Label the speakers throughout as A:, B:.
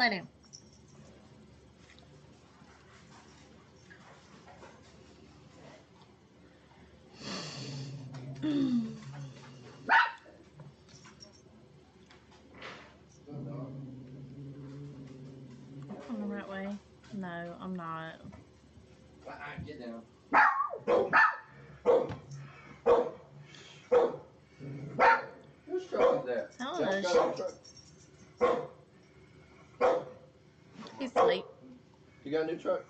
A: Lay down. On the right way? No, I'm not.
B: Get down. Whose truck is that?
A: Hush. He's asleep.
B: You got a new truck?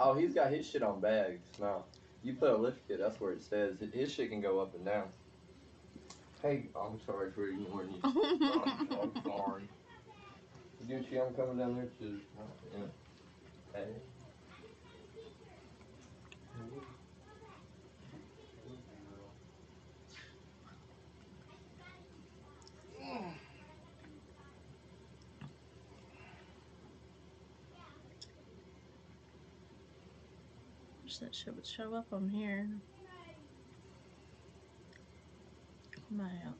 B: Oh, he's got his shit on bags. No, you put a lift kit. That's where it says his shit can go up and down. Hey, I'm sorry for ignoring you. I'm sorry. Didn't you? I'm coming down there too. Yeah. Hey.
A: Wish that shit would show up on here. Come out.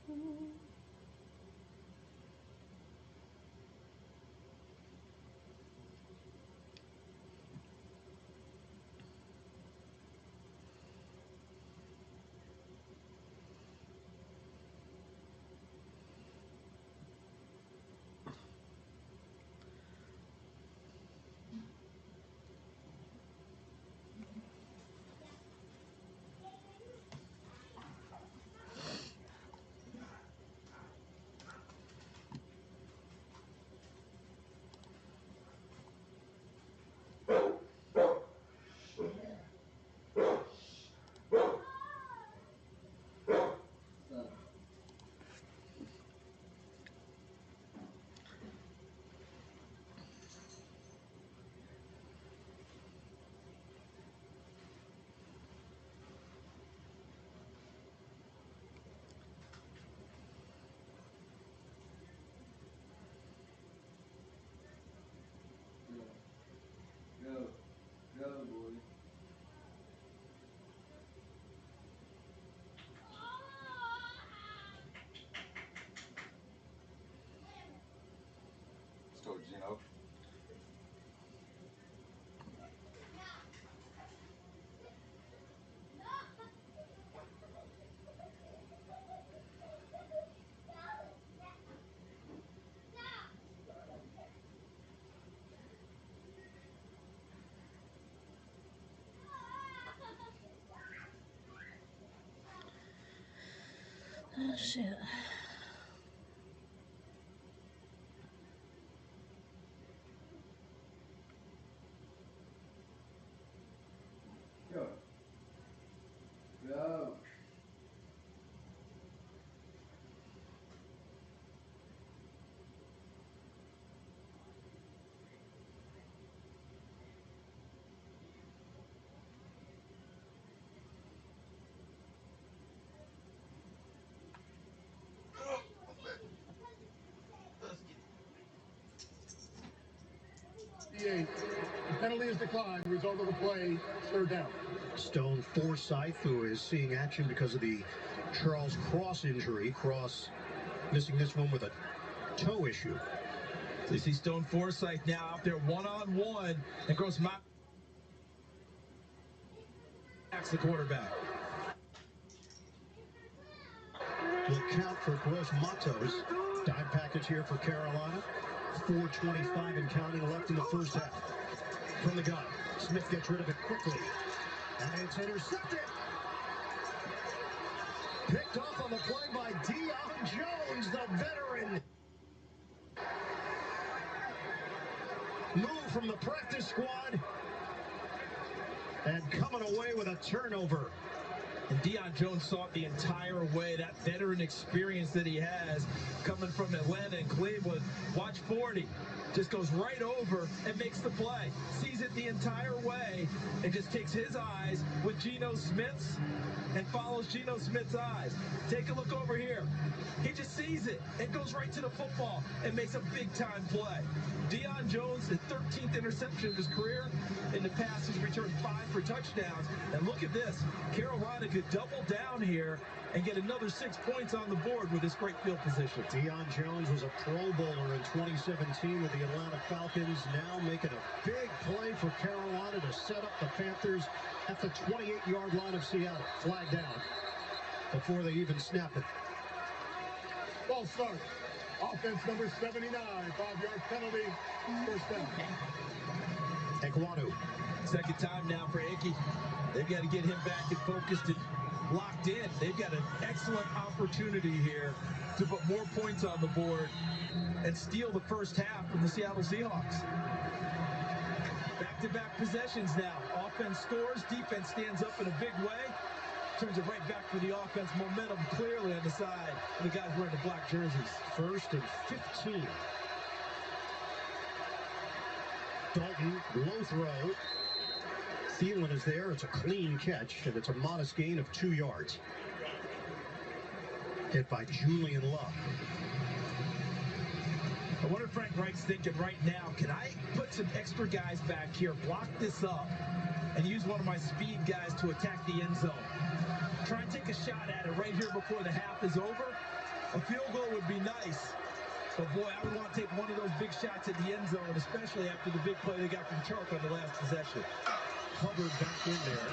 A: Come here.
B: Go, boy. Still Gino.
A: Oh, shit.
B: Go.
C: The penalty is declined. Result of the play, third down. Stone Forsythe, who is seeing action because of the Charles Cross injury. Cross missing this one with a toe issue.
D: So you see Stone Forsythe now out there one-on-one, and Gross Matos, the quarterback.
C: Will count for Gross Matos. Dive package here for Carolina. 4:25 and counting left in the first half. From the gun, Smith gets rid of it quickly. And it's intercepted. Picked off on the play by Deion Jones, the veteran. Move from the practice squad. And coming away with a turnover.
D: And Deion Jones saw it the entire way. That veteran experience that he has coming from Atlanta and Cleveland. Watch 40. Just goes right over and makes the play. Sees it the entire way and just takes his eyes with Geno Smith's and follows Geno Smith's eyes. Take a look over here. He just sees it and goes right to the football and makes a big-time play. Deion Jones, the 13th interception of his career. In the past, he's returned 5 for touchdowns. And look at this. Carolina could double down here and get another 6 points on the board with this great field position.
C: Deion Jones was a Pro Bowler in 2017 with the Atlanta Falcons, now making a big play for Carolina to set up the Panthers at the 28-yard line of Seattle. Flag down before they even snap it. Ball start. Offense number 79, 5-yard penalty, first down. Ekwonu.
D: Second time now for Icky. They've got to get him back and focused and locked in. They've got an excellent opportunity here to put more points on the board and steal the first half from the Seattle Seahawks. Back-to-back possessions now. Offense scores, defense stands up in a big way. Turns it right back for the offense. Momentum clearly on the side of the guys wearing the black jerseys.
C: First and 15. Dalton, low throw. Thielen is there. It's a clean catch, and it's a modest gain of 2 yards. Hit by Julian Love.
D: I wonder if Frank Reich's thinking right now, can I put some extra guys back here, block this up, and use one of my speed guys to attack the end zone? Try and take a shot at it right here before the half is over. A field goal would be nice. But boy, I would want to take one of those big shots at the end zone, especially after the big play they got from Chark on the last possession.
C: Hubbard back in there.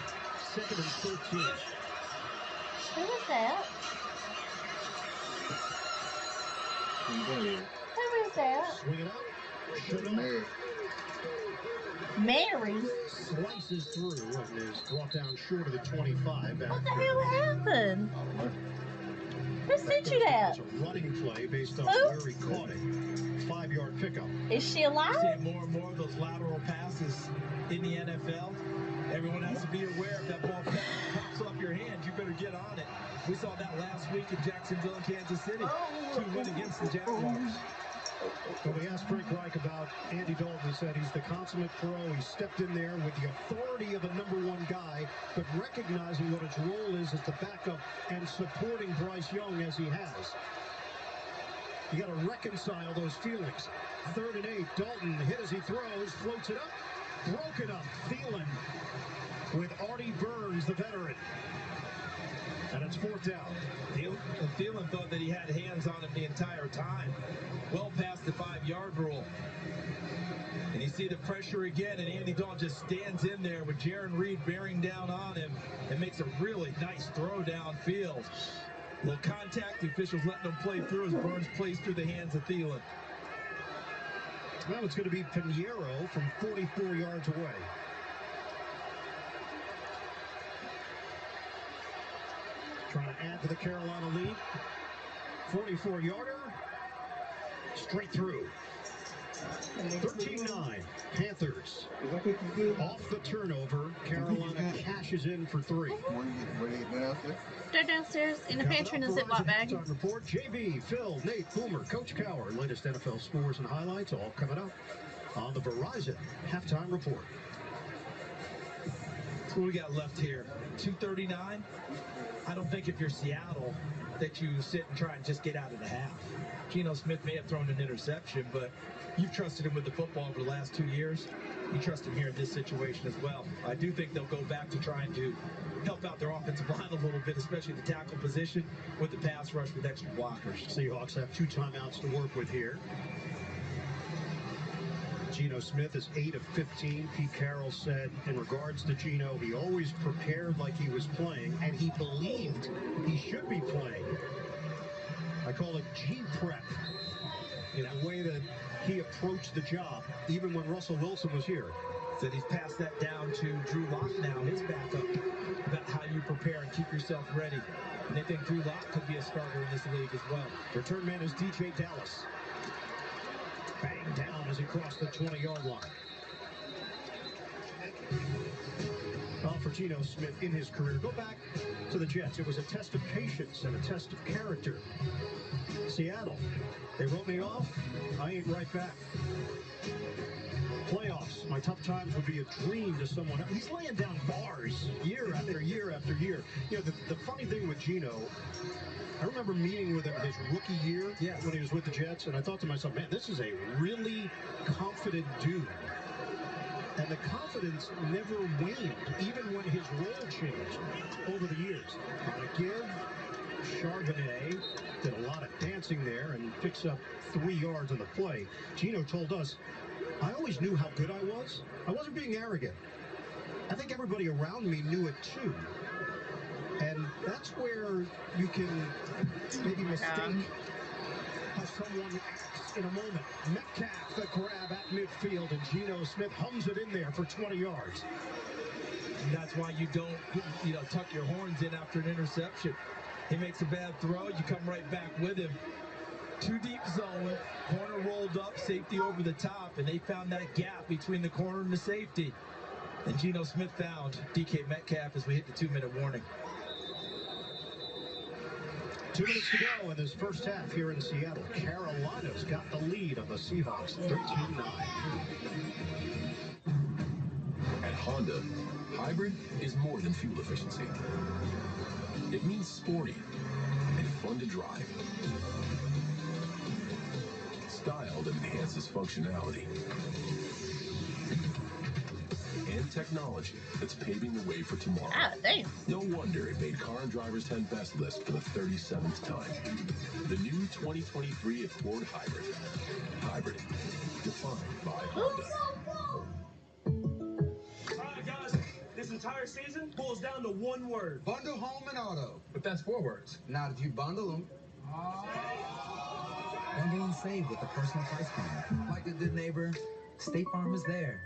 C: Second and 13.
A: Who was that? Who is that?
C: Swing it up. Should
B: Mary.
A: Mary?
C: Slices through and is brought down short of the 25.
A: What the hell happened? Who sent you that?
C: It's a running play based on
A: Who?
C: where he caught it. 5-yard pickup.
A: Is she alive?
D: Seeing more and more of those lateral passes in the NFL. Everyone has to be aware if that ball pops off your hand, you better get on it. We saw that last week in Jacksonville and Kansas City. 2-1 against the Jaguars.
C: When we asked Frank Reich about Andy Dalton, he said he's the consummate pro. He stepped in there with the authority of a #1 guy, but recognizing what his role is as the backup and supporting Bryce Young as he has. You got to reconcile those feelings. 3rd and 8. Dalton hit as he throws, floats it up, broken up. Thielen with Artie Burns, the veteran. And it's 4th down.
D: Thielen thought that he had hands on him the entire time. Well past the 5-yard rule. And you see the pressure again, and Andy Dalton just stands in there with Jaron Reed bearing down on him and makes a really nice throw downfield. A little contact, the officials letting him play through as Burns plays through the hands of Thielen.
C: Well, it's going to be Pinheiro from 44 yards away. Trying to add to the Carolina lead. 44-yarder. Straight through. 13-9. Panthers. Off the turnover, Carolina cashes in for 3.
B: downstairs?
A: They're downstairs in the pantry in a
C: Coming up,
A: Ziploc
C: Verizon
A: bag.
C: Halftime Report. JB, Phil, Nate, Boomer, Coach Cower. Latest NFL scores and highlights all coming up on the Verizon Halftime Report.
D: What we got left here? 2:39. I don't think if you're Seattle that you sit and try and just get out of the half. Geno Smith may have thrown an interception, but you've trusted him with the football for the last 2 years. You trust him here in this situation as well. I do think they'll go back to trying to help out their offensive line a little bit, especially the tackle position with the pass rush with extra blockers.
C: Seahawks have 2 timeouts to work with here. Geno Smith is 8 of 15. Pete Carroll said in regards to Geno, he always prepared like he was playing, and he believed he should be playing. I call it G-prep in the way that he approached the job, even when Russell Wilson was here.
D: Said he's passed that down to Drew Lock now, his backup, about how you prepare and keep yourself ready. And they think Drew Lock could be a starter in this league as well.
C: Return man is DJ Dallas. Bang down as he crossed the 20-yard line. Well, for Geno Smith in his career, go back to the Jets. It was a test of patience and a test of character. Seattle, they wrote me off. I ain't right back. Playoffs, my tough times would be a dream to someone else. He's laying down bars year after year after year. You know, the funny thing with Geno, I remember meeting with him his rookie year when he was with the Jets, and I thought to myself, man, this is a really confident dude. And the confidence never waned, even when his role changed over the years. On a give, Charbonnet did a lot of dancing there and picks up 3 yards on the play. Geno told us, I always knew how good I was. I wasn't being arrogant. I think everybody around me knew it too. And that's where you can maybe mistake how someone acts in a moment. Metcalf, the grab at midfield, and Geno Smith hums it in there for 20 yards.
D: And that's why you don't, tuck your horns in after an interception. He makes a bad throw, you come right back with him. 2 deep zone, corner rolled up, safety over the top, and they found that gap between the corner and the safety. And Geno Smith found DK Metcalf as we hit the 2-minute warning.
C: 2 minutes to go in this first half here in Seattle. Carolina's got the lead on the Seahawks, 13-9.
E: At Honda, hybrid is more than fuel efficiency. It means sporty and fun to drive. Style that enhances functionality. And technology that's paving the way for tomorrow.
A: Ah, damn.
E: No wonder it made Car and Driver's 10 Best list for the 37th time. The new 2023 Accord Hybrid. Hybrid. Defined by Honda.
F: All right, guys. This entire season boils down to one word.
G: Bundle home and auto.
F: But that's 4 words.
G: Not if you bundle them. Bundle and save with a personal price plan. Like a good neighbor, State Farm is there.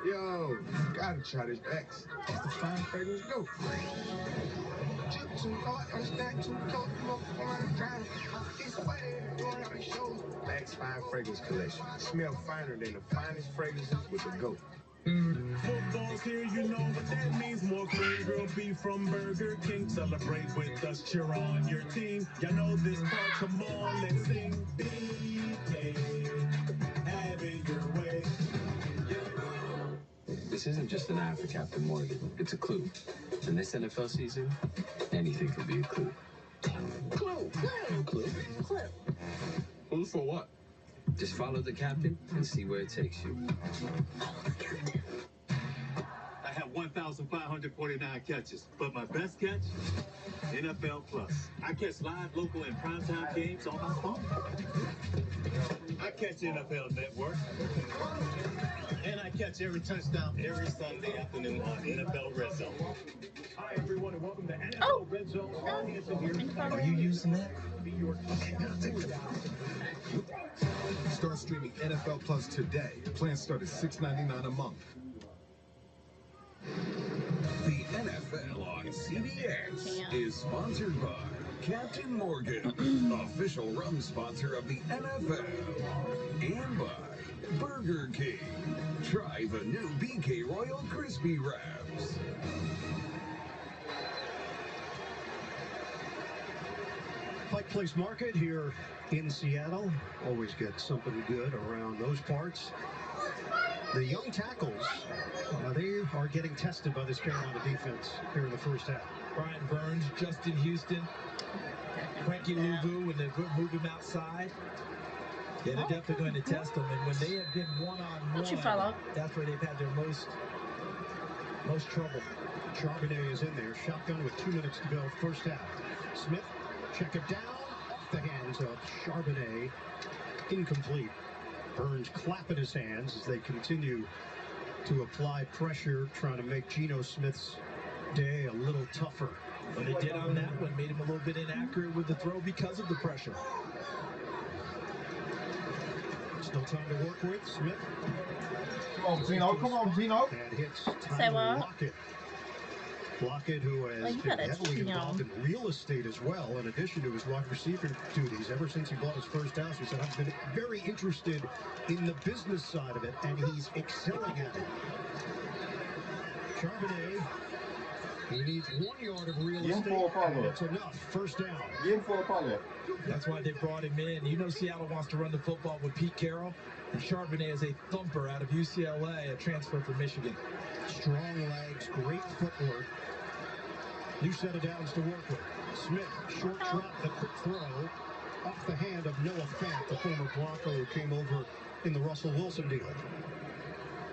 H: Yo, gotta try this X.
G: It's the fine fragrance go.
H: X Fine Fragrance Collection. Smell finer than the finest fragrances with the GOAT.
F: Football's here, you know what that means. More clean grilled beef from Burger King. Celebrate with us, cheer on your team. Y'all know this part, come on, let's sing. BK, have it your way.
I: This isn't just an ad for Captain Morgan. It's a clue. In this NFL season, anything could be a clue.
F: Clue.
I: Clue?
A: Clue.
F: Clue for what?
I: Just follow the captain and see where it takes you.
F: I have 1,549 catches, but my best catch, NFL Plus. I catch live, local, and primetime games on my phone. I catch NFL Network. And I catch every touchdown every Sunday afternoon on NFL Red Zone.
C: Hi, everyone, and welcome to NFL Red Zone.
G: Are you using that?
H: Okay, now take it.
J: Start streaming NFL Plus today. Plans start at $6.99 a month.
K: The NFL on CBS is sponsored by Captain Morgan, official rum sponsor of the NFL, and by Burger King. Try the new BK Royal Crispy Wraps.
C: Pike Place Market here in Seattle. Always get something good around those parts. The young tackles, they are getting tested by this Carolina defense here in the first half.
D: Brian Burns, Justin Houston, Frankie Louvu, when they move him outside. Yeah, they're definitely going to test them. And when they have been one-on-one, that's where they've had their most trouble.
C: Charbonnet is in there. Shotgun with 2 minutes to go. First half. Smith, check it down. Off the hands of Charbonnet. Incomplete. Burns clapping his hands as they continue to apply pressure, trying to make Geno Smith's day a little tougher.
D: What they did on that one made him a little bit inaccurate with the throw because of the pressure.
C: Still time to work with. Smith.
J: Come on, Geno. Come on, Geno.
C: And hits Tyler Lockett. Lockett, who has been heavily involved in real estate as well, in addition to his wide receiver duties. Ever since he bought his first house, he said, I've been very interested in the business side of it, and he's excelling at it. Charbonnet, he needs 1 yard of real estate, and it's enough. First down.
D: That's why they brought him in. You know Seattle wants to run the football with Pete Carroll, and Charbonnet is a thumper out of UCLA, a transfer from Michigan.
C: Strong legs, great footwork. New set of downs to work with. Smith, short drop, the quick throw off the hand of Noah Fant, the former Bronco who came over in the Russell Wilson deal.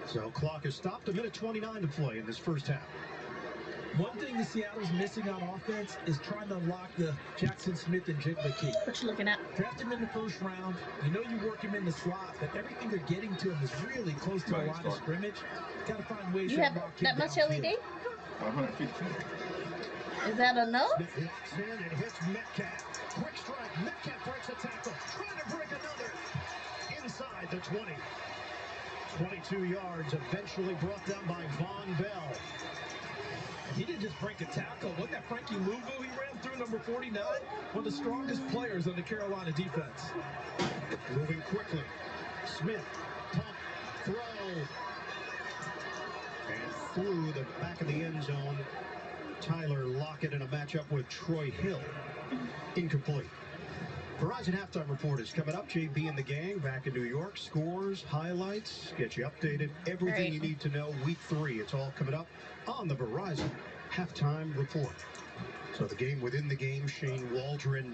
C: So clock is stopped. 1:29 to play in this first half.
D: One thing that Seattle's missing on offense is trying to unlock the Jackson Smith and Jigba key.
A: What you looking at?
D: Draft him in the first round. You know you work him in the slot, but everything they're getting to him is really close to the line of scrimmage. Got to find ways to unlock him.
A: You have that much LED?
J: 150.
A: Is that enough?
C: Smith locks in and hits Metcalf. Quick strike. Metcalf breaks a tackle. Trying to break another. Inside the 20. 22 yards, eventually brought down by Von Bell.
D: He didn't just break a tackle. Wasn't that Frankie Louvu he ran through, number 49? One of the strongest players on the Carolina defense.
C: Moving quickly. Smith, pump, throw. And through the back of the end zone. Tyler Lockett in a matchup with Troy Hill. Incomplete. Verizon Halftime Report is coming up. JB and the gang back in New York. Scores, highlights, get you updated. Everything you need to know week 3. It's all coming up on the Verizon Halftime Report. So the game within the game, Shane Waldron,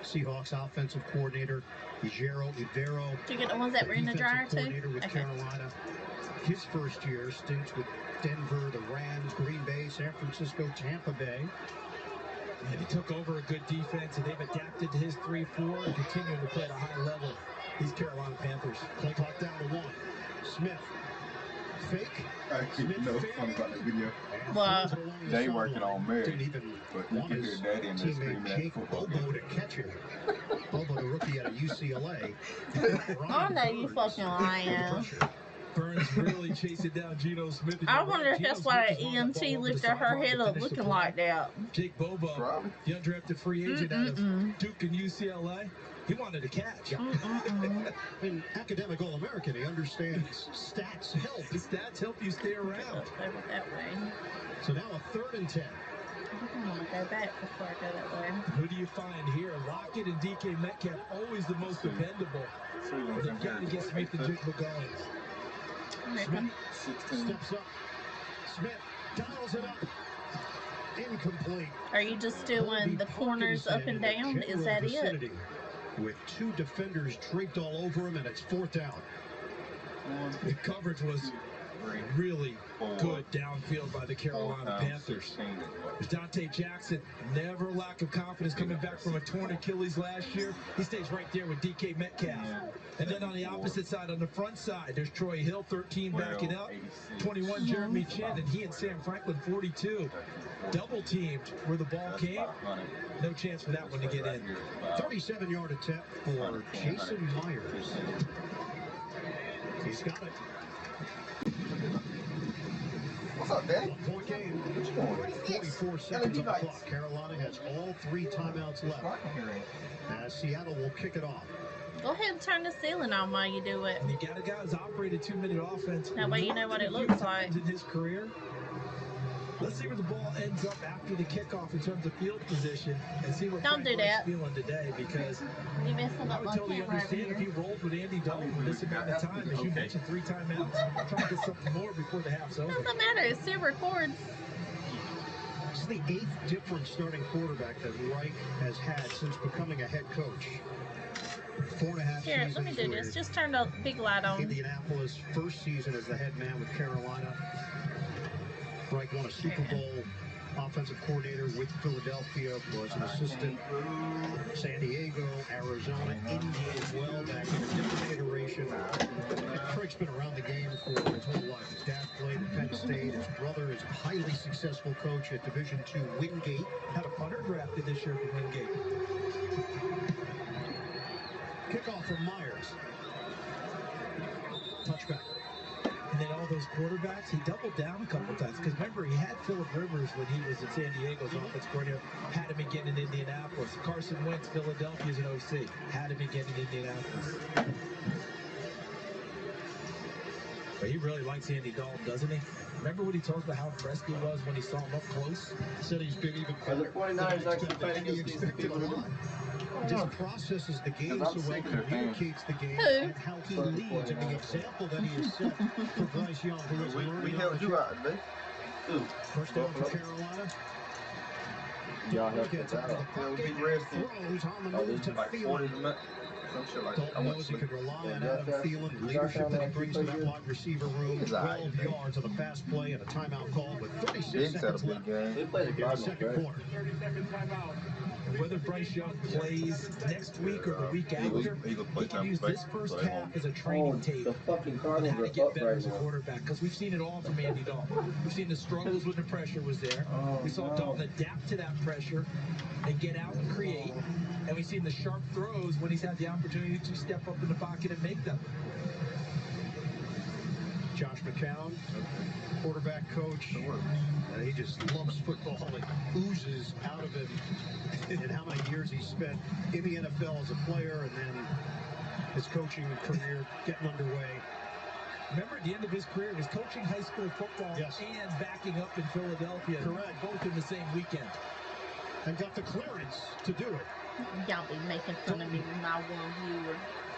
C: Seahawks offensive coordinator, Ijero Ibero.
A: Did you get the ones that were in the dryer too?
C: With Carolina. His first year stints with Denver, the Rams, Green Bay, San Francisco, Tampa Bay.
D: And he took over a good defense, and they've adapted to his 3-4 and continuing to play at a high level. These Carolina Panthers.
C: Play clock down to 1. Smith. Fake.
J: Smith funny about that video.
A: Wow.
J: They working on Mary.
C: Didn't even
J: but you can hear Daddy in there screaming at
C: Jake Bobo to catch him. Bobo, the rookie out of UCLA.
A: I know you fucking lying.
D: Burns really chasing down Geno Smith.
A: I wonder if that's why an EMT lifted her head up looking like that.
D: Jake Bobo, the undrafted free agent out of Duke and UCLA, he wanted to catch.
C: An academic All-American, he understands stats help.
D: The stats help you stay around.
A: That way.
C: So now a 3rd and 10.
A: I want to go back before I go that way.
D: Who do you find here? Lockett and DK Metcalf, always the most dependable. They've got to get Smith and Jigba going.
C: Smith steps up. Smith dials it up. Incomplete.
A: Are you just doing the corners up and down? Is that it?
C: With 2 defenders draped all over him, and it's 4th down.
D: The coverage was really good downfield by the Carolina Panthers. Dante Jackson, never lack of confidence coming back from a torn Achilles last year. He stays right there with DK Metcalf. And then on the opposite side, on the front side, there's Troy Hill, 13 backing up. 21, Jeremy Chin, and he and Sam Franklin, 42. Double teamed where the ball came. No chance for that one to get in.
C: 37-yard attempt for Jason Myers. He's got it.
J: What's up, Dad?
C: 1-point game. 44 seconds on the clock. Carolina has all 3 timeouts left. Seattle will kick it off.
A: Go ahead and turn the ceiling on while you do it.
D: And you got a guy who's operated 2-minute offense.
A: That way you know what it looks like.
D: In his career. Let's see where the ball ends up after the kickoff in terms of field position and see what
A: Don't
D: Frank
A: do
D: Reich's
A: that.
D: feeling today, because
A: You're messing
D: I
A: up
D: would
A: my
D: totally
A: camera over
D: understand if he
A: here.
D: rolled with Andy Dalton with this amount of time. As you mentioned, 3 timeouts. Trying to get something more before the half's over.
A: Doesn't matter. It still records.
C: This is the 8th different starting quarterback that Reich has had since becoming a head coach. 4.5
A: Here,
C: seasons
A: let me do this.
C: with
A: Just turn the big light on.
C: Indianapolis, first season as the head man with Carolina. Reich won a Super Bowl offensive coordinator with Philadelphia, was an assistant San Diego, Arizona, Indy as well, back in a different iteration. Craig's been around the game for his whole life. His dad played at Penn State. His brother is a highly successful coach at Division II Wingate.
D: Had a punter drafted this year from Wingate.
C: Kickoff from Myers. Touchback.
D: And then all those quarterbacks, he doubled down a couple times. Because remember, he had Phillip Rivers when he was in San Diego's offense coordinator. Had him again in Indianapolis. Carson Wentz, Philadelphia's an OC. Had him again in Indianapolis. But he really likes Andy Dalton, doesn't he? Remember what he told us about how impressed he was when he saw him up close?
C: Said he's been even
B: Are the
C: better
B: 49ers actually playing against these people today?
C: Just processes the game so well, communicates the game, and how he leads, and the example that he has set for Bryce Young, who is learning.
L: We held you out today.
C: First down for Carolina.
B: Y'all helped
C: Gets
B: us
C: out of the
B: out.
C: pocket, throws on the
B: Oh,
C: move
B: this
C: to
B: is like
C: Thielen.
L: 40 minutes. Some shit like that. I
C: Dalton
L: went
C: knows
L: to
C: he
L: sleep.
C: could rely on
B: Yeah,
C: Adam
B: Josh
C: Thielen,
B: Allen,
C: leadership that he
B: actually
C: brings to
B: pretty
C: that
B: good.
C: wide receiver room.
L: He's all right,
C: 12 yards on the pass play and a timeout call with 36
L: Diggs had a
C: seconds
L: big
C: left
L: game.
B: They played the
C: in the
B: Cardinals,
C: second
B: right?
C: quarter.
D: 30-second timeout. And whether Bryce Young plays next week or the week after, he can use this first half as a training tape
B: The fucking
D: on
B: Cardinals
D: how to
B: are
D: get
B: up
D: better
B: right
D: as a
B: now.
D: quarterback, because we've seen it all from Andy Dalton. We've seen the struggles when the pressure was there. We saw Dalton adapt to that pressure and get out and create. And we've seen the sharp throws when he's had the opportunity to step up in the pocket and make them.
C: Josh McCown, quarterback coach. He just loves football. It oozes out of him in how many years he spent in the NFL as a player, and then his coaching career getting underway.
D: Remember, at the end of his career, he was coaching high school football and backing up in Philadelphia.
C: Correct.
D: Both in the same weekend.
C: And got the clearance to do it.
A: Y'all be making fun of me with my one viewer.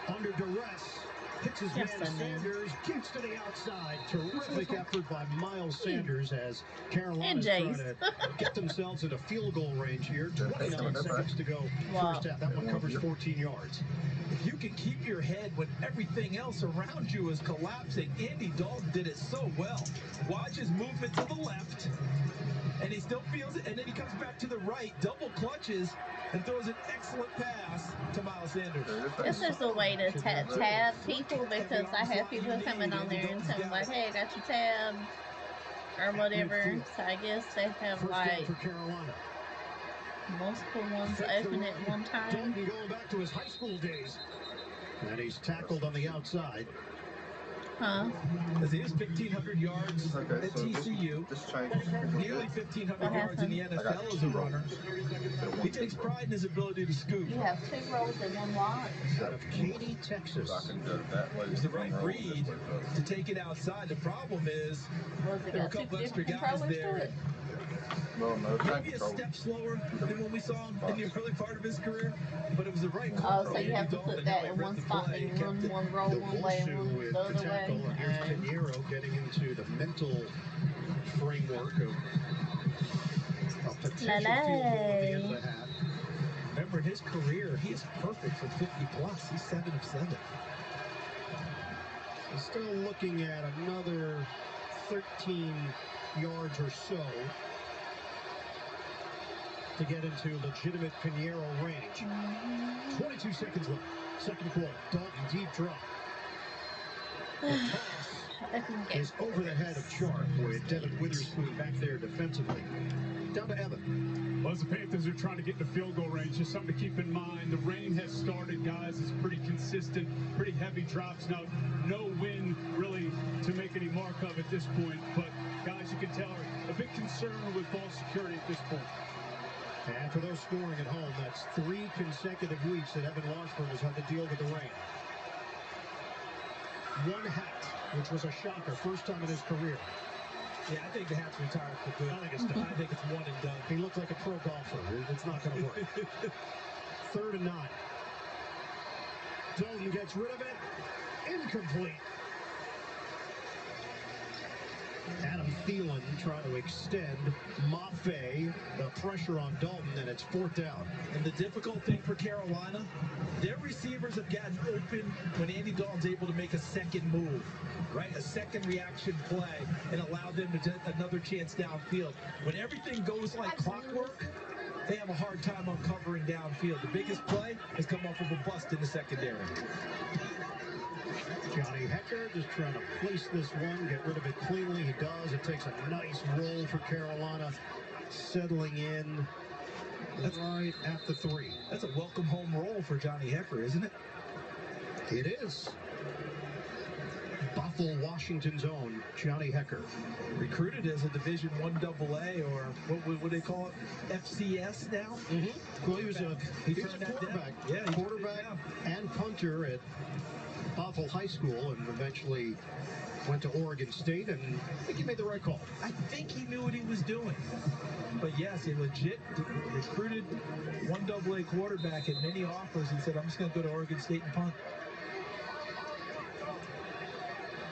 C: Under duress. Hits his
A: Yes,
C: man
A: I do.
C: Sanders, kicks to the outside. Terrific effort by Miles Sanders as Carolina's
A: And
C: trying
A: Jace.
C: to get themselves into field goal range here. 29 seconds to go.
A: Wow.
C: First half. That one covers 14 yards.
D: If you can keep your head when everything else around you is collapsing, Andy Dalton did it so well. Watch his movement to the left, and he still feels it, and then he comes back to the right, double clutches, and throws an excellent pass to Miles Sanders.
A: This is a way to tab people, because I have people coming on there and telling me like, hey, I got you tabbed or whatever. So I guess they have like multiple ones open at one time.
C: Dalton going back to his high school days. And he's tackled on the outside.
A: Huh?
D: As he has 1,500 yards at TCU, nearly 1,500 yards in the NFL as a runner. He takes pride in his ability to scoop.
A: You have 2 rolls in one lot.
C: Out of Katy, Texas.
D: It's the right breed to take it outside. The problem is there are a couple extra guys there. Maybe a step slower than when we saw him in the early part of his career, but it was the right call.
A: Oh, so you have to put that in one spot and you run one roll one way and one the other way.
C: And here's Pinheiro getting into the mental framework of a potential field goal at the end of the half.
D: Remember, in his career, he is perfect for 50 plus. He's 7 of 7.
C: He's still looking at another 13 yards or so to get into legitimate Pinheiro range. 22 seconds left. Second quarter. Dalton deep drop. The toss is over the head of Sharp with Devin Witherspoon back there defensively. Down to Evan.
M: Well, as the Panthers are trying to get to field goal range, just something to keep in mind. The rain has started, guys. It's pretty consistent, pretty heavy drops. Now, no wind really to make any mark of at this point, but guys, you can tell are a bit concerned with ball security at this point.
C: And for those scoring at home, that's 3 consecutive weeks that Evan Washburn has had to deal with the rain. One hat, which was a shocker, first time in his career.
D: Yeah, I think they have to retire for good.
C: I think it's done.
D: I think it's one and done.
C: He looked like a pro golfer. It's not going to work. 3rd and 9. Dalton gets rid of it. Incomplete. Adam Thielen trying to extend. Maffei, the pressure on Dalton, and it's 4th down.
D: And the difficult thing for Carolina, their receivers have gotten open when Andy Dalton's able to make a second move, right? A second reaction play and allow them to get another chance downfield. When everything goes like clockwork, they have a hard time uncovering downfield. The biggest play has come off of a bust in the secondary.
C: Johnny Hecker just trying to place this one, get rid of it cleanly. He does. It takes a nice roll for Carolina, settling in right at the 3.
D: That's a welcome home roll for Johnny Hecker, isn't it?
C: It is. Buffalo, Washington's own Johnny Hecker.
D: Recruited as a Division I AA, or what would they call it? FCS now?
C: Mm-hmm. Well, he was a quarterback.
D: Yeah,
C: quarterback and punter at Buffalo High School, and eventually went to Oregon State, and I think he made the right call.
D: I think he knew what he was doing. But yes, a legit recruited 1AA quarterback, had many offers, and said, I'm just going to go to Oregon State and punt.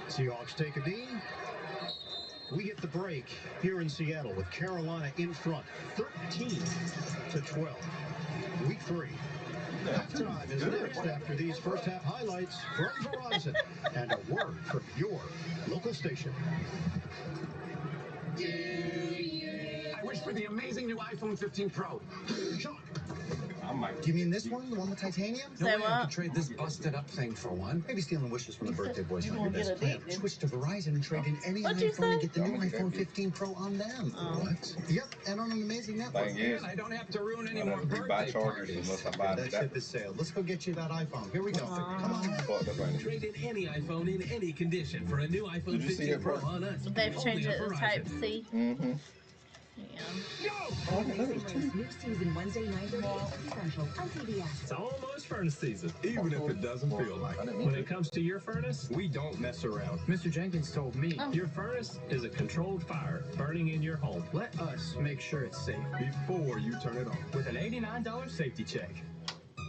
C: Seahawks take a knee. We get the break here in Seattle with Carolina in front, 13-12. Week 3. Halftime is next after these first half highlights from Verizon and a word from your local station.
N: I wish for the amazing new iPhone 15 Pro.
C: Sean.
G: Do you mean this one? The one with titanium?
A: Say
G: No way
A: what?
G: I could trade this busted up thing for one. Maybe stealing wishes from the birthday boys on your best plan. Switch to Verizon and trade in any
A: What'd you
G: iPhone and
A: say?
G: get the new iPhone 15 Pro on them.
N: What?
G: Yep, and on an amazing network.
B: Thing is,
N: And I don't have to ruin any
B: I
N: more
B: never buy
N: birthday
B: chargers
N: parties.
B: unless I buy
G: That
B: that.
G: ship is sailed. Let's go get you that iPhone. Here we go. Come on.
B: Fucked up, ain't it?
O: Trade in any iPhone in any condition for a new iPhone
B: Did you see
O: 15
B: it,
O: Pro
B: bro?
O: on us.
A: They've changed it to Type C.
B: Mm-hmm.
A: Yeah.
P: New season Wednesday night at Central on CBS.
Q: It's almost furnace season, even if it doesn't feel like it. When it comes to your furnace, we don't mess around. Mr. Jenkins told me your furnace is a controlled fire burning in your home. Let us make sure it's safe before you turn it on with an $89 safety check.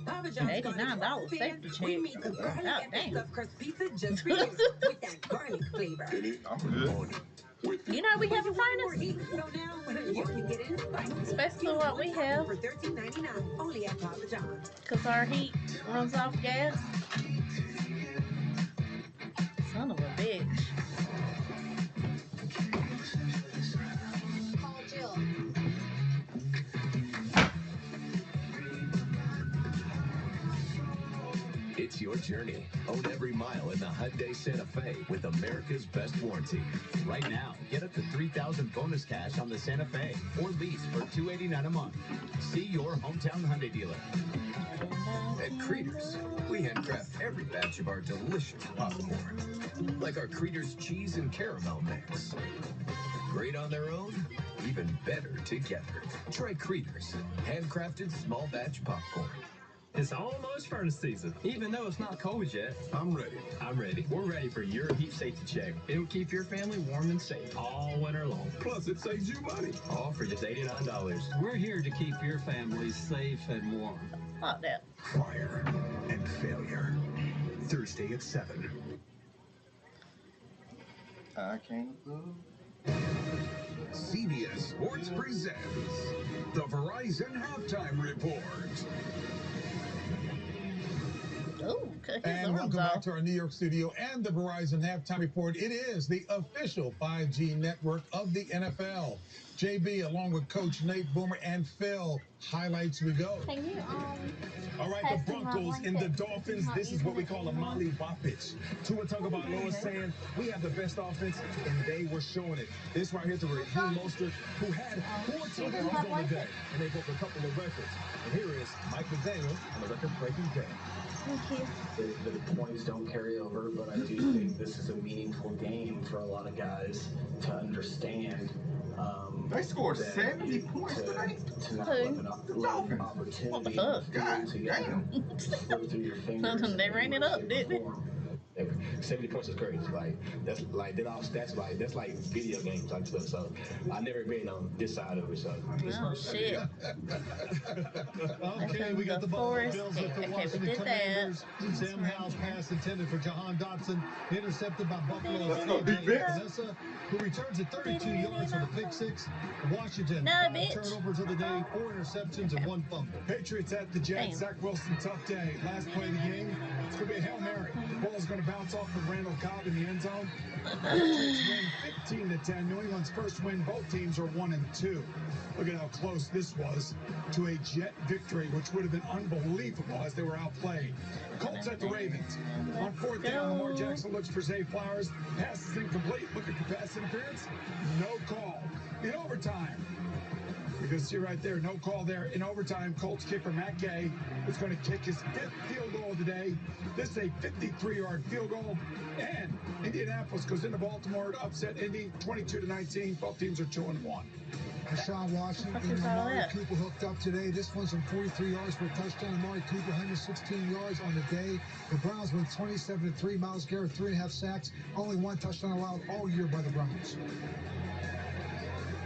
A: $89 safety check.
P: We meet the garlic
A: God
P: and the
A: damn.
P: stuffed crust pizza just for you with that garlic flavor.
B: I'm good.
A: You know we have a furnace,
P: So now you can get in by
A: especially what we have,
P: for $13.99 only at Papa John's.
A: because our heat runs off gas. Son of a bitch.
P: Call Jill.
E: It's your journey. Own every mile in the Hyundai Santa Fe with America's best warranty. Right now, get up to $3,000 bonus cash on the Santa Fe or lease for $289 a month. See your hometown Hyundai dealer. At Creeders, we handcraft every batch of our delicious popcorn, like our Creeders cheese and caramel mix. Great on their own, even better together. Try Creeders, handcrafted small batch popcorn.
Q: It's almost furnace season, even though it's not cold yet.
J: I'm ready.
Q: I'm ready. We're ready for your heat safety check. It'll keep your family warm and safe all winter long.
J: Plus, it saves you money.
Q: All for just $89. We're here to keep your family safe and warm.
A: Fuck that.
E: Fire and failure. Thursday at 7.
B: I can't move.
K: CBS Sports presents the Verizon Halftime Report.
A: Oh, cut his
R: And
A: arms
R: welcome back
A: off.
R: to our New York studio and the Verizon Halftime Report. It is the official 5G network of the NFL. JB, along with Coach Nate, Boomer, and Phil. Highlights we go.
A: Can you,
D: All right, the Broncos and the Dolphins, this is what we call a Molly Woppage. Tua Tagovailoa saying, we have the best offense, and they were showing it. This right here is the Raheem Mostert, who had 4 TDs on the day, and they broke a couple of records. And here is Mike McDaniel on the record-breaking day.
S: The points don't carry over, but I do think this is a meaningful game for a lot of guys to understand.
L: They scored 70 points tonight.
S: To not let an opportunity
A: What the fuck?
S: to get slip through your fingers.
A: They ran it up, didn't they?
S: 70 points is crazy. Like that's like that all stats like that's like video game type stuff. So I never been on this side of it. So
A: oh shit.
C: Okay, we got the Buffalo Bills at the Washington Commanders. Sam Howell's pass intended for Jahan Dotson, intercepted by Buffalo's C.J. Vanessa, who returns at 32 yards for the pick six. Washington, 5 turnovers of the day, 4 interceptions, and 1 fumble.
M: Patriots at the Jets. Zach Wilson, tough day. Last play of the game, it's going to be a Hail Mary. The ball is going to bounce off of Randall Cobb in the end zone. Patriots win 15-10. New England's first win. Both teams are 1-2. Look at how close this was to a Jet victory, which would have been unbelievable as they were outplayed. Colts at the Ravens. On 4th down, Lamar Jackson looks for Zay Flowers. Pass is incomplete. Looking for pass interference. No call. In overtime, you can see right there, no call there. In overtime, Colts kicker Matt Gay is going to kick his 5th field goal of the day. This is a 53-yard field goal. And Indianapolis goes into Baltimore to upset Indy 22-19. Both teams are 2-1.
C: Deshaun Watson and Amari Cooper hooked up today. This one's on 43 yards for a touchdown. Amari Cooper, 116 yards on the day. The Browns went 27-3. Myles Garrett, 3.5 sacks. Only 1 touchdown allowed all year by the Browns.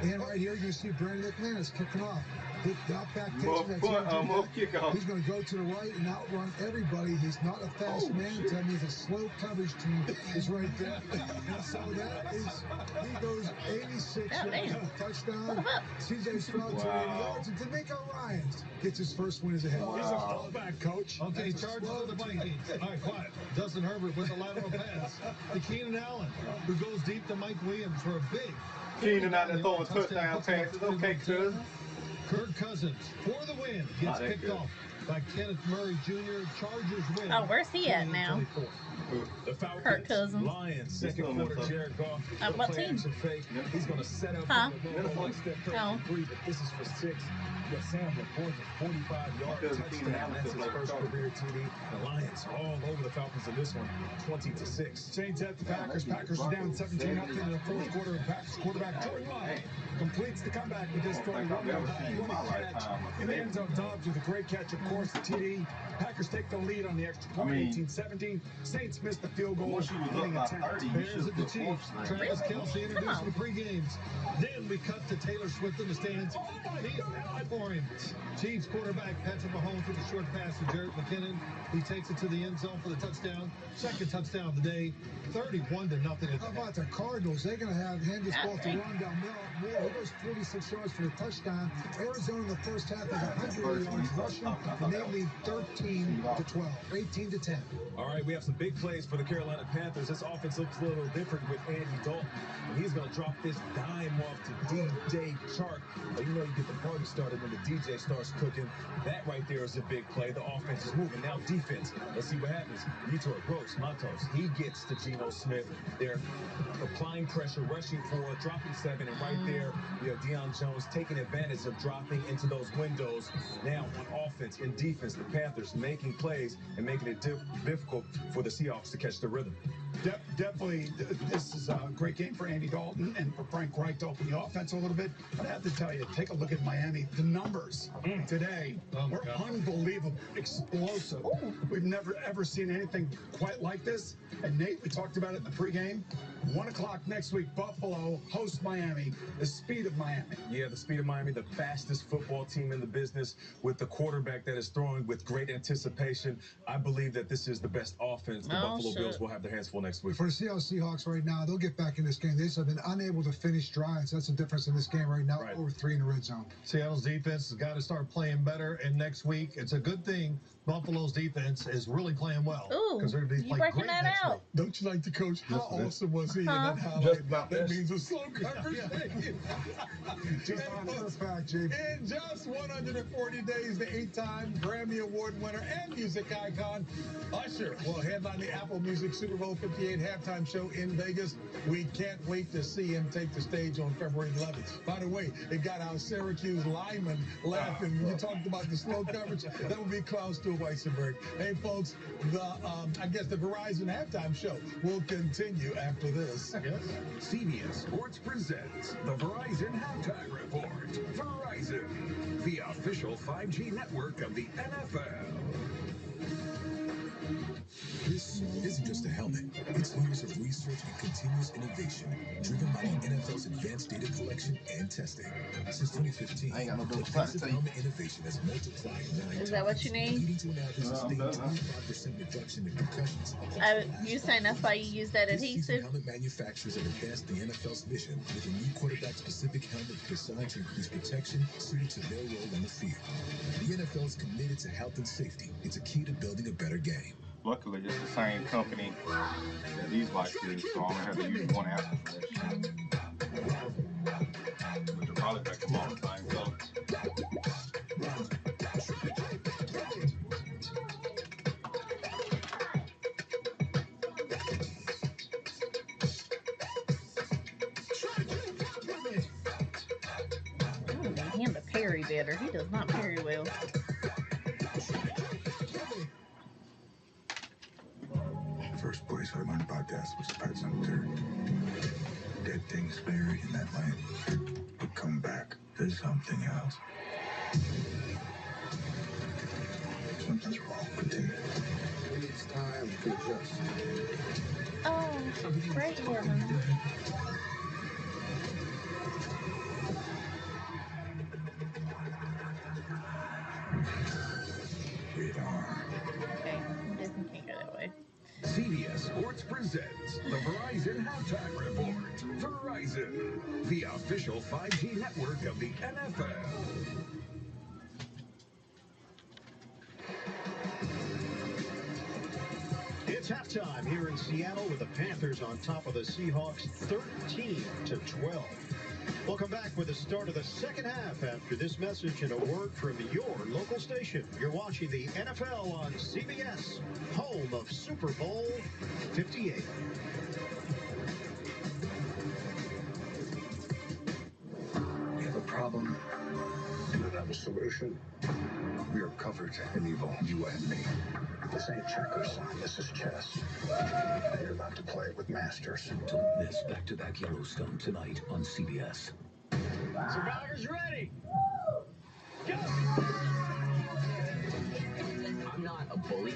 C: And right here, you see Brandon McManus kicking off. The outback takes kickoff. He's going to go to the right and outrun everybody. He's not a fast man. That means a slow coverage team is right there. And so that is, he goes 86 yards for a touchdown. CJ Stroud, 280 yards. And D'Amico Ryans gets his first win as a head.
M: He's a fullback, coach.
C: Okay, Chargers of the Vikings. All right, quiet. Justin Herbert with a lateral pass to Keenan Allen, who goes deep to Mike Williams for a big.
L: Keenan out there throwing touchdown passes. Okay, cuz.
C: Kirk Cousins for the win gets picked off by Kenneth Murray Jr. Chargers win.
A: Oh, where's he at now?
D: The Falcons,
A: Kirk Cousins.
D: Lions, second quarter, Jared Goff.
A: What team?
D: Fake. He's going to set up three, but this is for 6. But Sam LaPorte, 45-yard touchdown. That's his first career TD. The Lions all over the Falcons in this one, 20-6.
M: Saints at the Packers. Packers are down 17-0 in the 4th quarter. And Packers quarterback Jordan Love completes the comeback with this throw. Catch in the end zone. Dobbs with a great catch, of course, the TD. Packers take the lead on the extra point, 18-17. Saints missed the field goal. Winning attempt.
C: Bears at the Chiefs. Travis Kelce introduced the pre-games. Then we cut to Taylor Swift in the stands. He's out for him. Chiefs quarterback Patrick Mahomes with a short pass to Jerick McKinnon. He takes it to the end zone for the touchdown. Second touchdown of the day, 31-0. How about the Cardinals? They're going to hand this ball to Rondell Moore. He goes 46 yards for the touchdown. Arizona in the first half has 100 yards rushing, and they lead 13-12, 18-10.
D: All right, we have some big plays for the Carolina Panthers. This offense looks a little different with Andy Dalton. And he's going to drop this dime off to DJ Chark. You know you get the party started when the DJ starts cooking. That right there is a big play. The offense is moving. Now defense. Let's see what happens. Vitor Gross-Matos. He gets to Geno Smith. They're applying pressure, rushing 4, dropping 7. And right there, you have Deion Jones taking advantage of dropping into those windows. Now on offense and defense, the Panthers making plays and making it difficult for the Seahawks to catch the rhythm.
M: Definitely, this is a great game for Andy Dalton and for Frank Reich to open the offense a little bit. But I have to tell you, take a look at Miami. The numbers today were unbelievable, explosive. We've never, ever seen anything quite like this. And Nate, we talked about it in the pregame. 1 o'clock next week, Buffalo hosts Miami. The speed of Miami.
D: Yeah, the speed of Miami, the fastest football team in the business with the quarterback that is throwing with great anticipation. I believe that this is the best offense. The Buffalo Bills will have their hands full next week.
C: For the Seattle Seahawks right now, they'll get back in this game. They just have been unable to finish drives. That's the difference in this game right now. Over 3 in the red zone. Seattle's defense has got to start playing better. And next week, it's a good thing Buffalo's defense is really playing well.
A: Ooh,
C: they're
A: you breaking that out?
C: Week. Don't you like the coach? How awesome was he in that highlight? That means a slow coverage. Just on the fact, JB. In just 140 days, the 8-time Grammy Award winner and music icon Usher will headline the Apple Music Super Bowl 58 halftime show in Vegas. We can't wait to see him take the stage on February 11th. By the way, it got our Syracuse lineman laughing when you talked about the slow coverage. That would be Klaus Weisenberg. Hey, folks, I guess the Verizon halftime show will continue after this.
K: Yes. CBS Sports presents the Verizon Halftime Report. Verizon, the official 5G network of the NFL.
T: This isn't just a helmet. It's years of research and continuous innovation driven by the NFL's advanced data collection and testing. Since 2015, the pace of helmet innovation has multiplied 9
A: Is that what you
T: times,
A: need?
T: leading to an average sustained 25% reduction in concussions.
A: You saying that's why you use that
T: This season,
A: adhesive?
T: helmet manufacturers have advanced the NFL's mission with a new quarterback-specific helmet designed to increase protection suited to their role on the field. The NFL is committed to health and safety. It's a key to building a better game.
L: Luckily, it's the same company that these bikes use, so I only have to use one after for this shit. Which will probably make them all the same color.
A: I need him to parry better. He does not parry well.
J: First place I learned about death was the Pet Cemetery. Dead things buried in that land would come back as something else. Something's wrong with him. It needs time to adjust.
A: Oh, great heaven. Okay, I definitely can't go that way.
K: CBS Sports presents the Verizon Halftime Report. Verizon, the official 5G network of the NFL.
C: It's halftime here in Seattle with the Panthers on top of the Seahawks 13-12. Welcome back with the start of the second half after this message and a word from your local station. You're watching the NFL on CBS, home of Super Bowl 58.
J: We have a problem. Do you have a solution? We are covered in evil, you and me. This ain't checkers, son. This is chess. And you're about to play with masters.
E: Don't miss back-to-back Yellowstone tonight on CBS.
D: Survivors ready. Go!
I: I'm not a bully.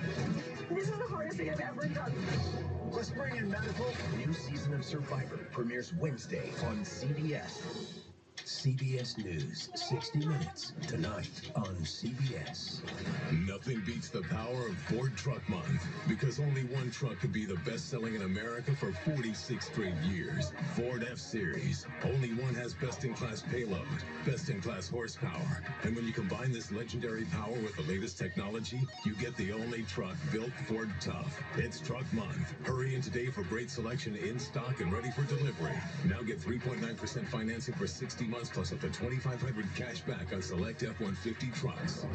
N: This is the hardest thing I've ever done.
G: Let's bring in medical. New season of Survivor premieres Wednesday on CBS. CBS News, 60 Minutes, tonight on CBS.
T: Nothing beats the power of Ford Truck Month, because only one truck could be the best-selling in America for 46 straight years. Ford F-Series. Only one has best-in-class payload, best-in-class horsepower. And when you combine this legendary power with the latest technology, you get the only truck built Ford tough. It's Truck Month. Hurry in today for great selection in stock and ready for delivery. Now get 3.9% financing for 60 months plus up to $2,500 cash back on select F-150 trucks.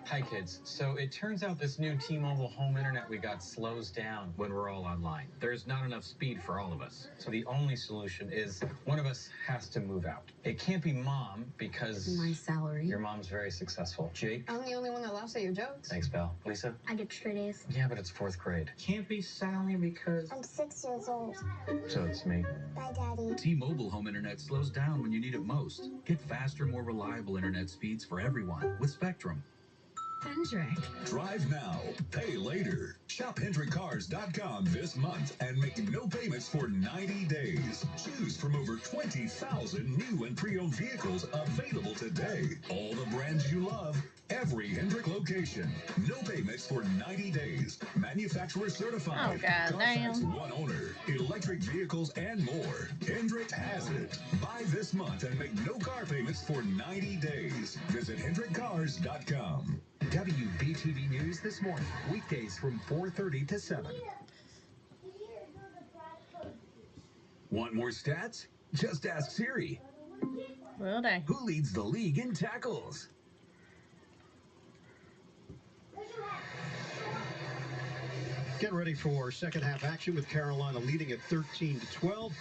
U: Hi kids, so it turns out this new T-Mobile home internet we got slows down when we're all online. There's not enough speed for all of us. So the only solution is one of us has to move out. It can't be mom because
V: My salary.
U: your mom's very successful. Jake?
V: I'm the only one that laughs at your jokes.
U: Thanks, pal. Lisa?
V: I get straight A's.
U: Yeah, but it's 4th grade. Can't be Sally because...
V: I'm 6 years old.
U: So it's me.
V: Bye, Daddy.
W: T-Mobile home internet slows down when you need it most. Get faster, more reliable internet speeds for everyone with Spectrum.
V: Hendrick.
K: Drive now, pay later. Shop HendrickCars.com this month and make no payments for 90 days. Choose from over 20,000 new and pre-owned vehicles available today. All the brands you love, every Hendrick location. No payments for 90 days. Manufacturer certified.
A: Oh, God
K: Carfax
A: damn.
K: one owner. Electric vehicles and more. Hendrick has it. Buy this month and make no car payments for 90 days. Visit HendrickCars.com.
G: WBTV News this morning, weekdays from 4:30 to 7.
W: Want more stats? Just ask Siri.
A: Will they?
W: Who leads the league in tackles?
C: Get ready for second half action with Carolina leading at 13-12.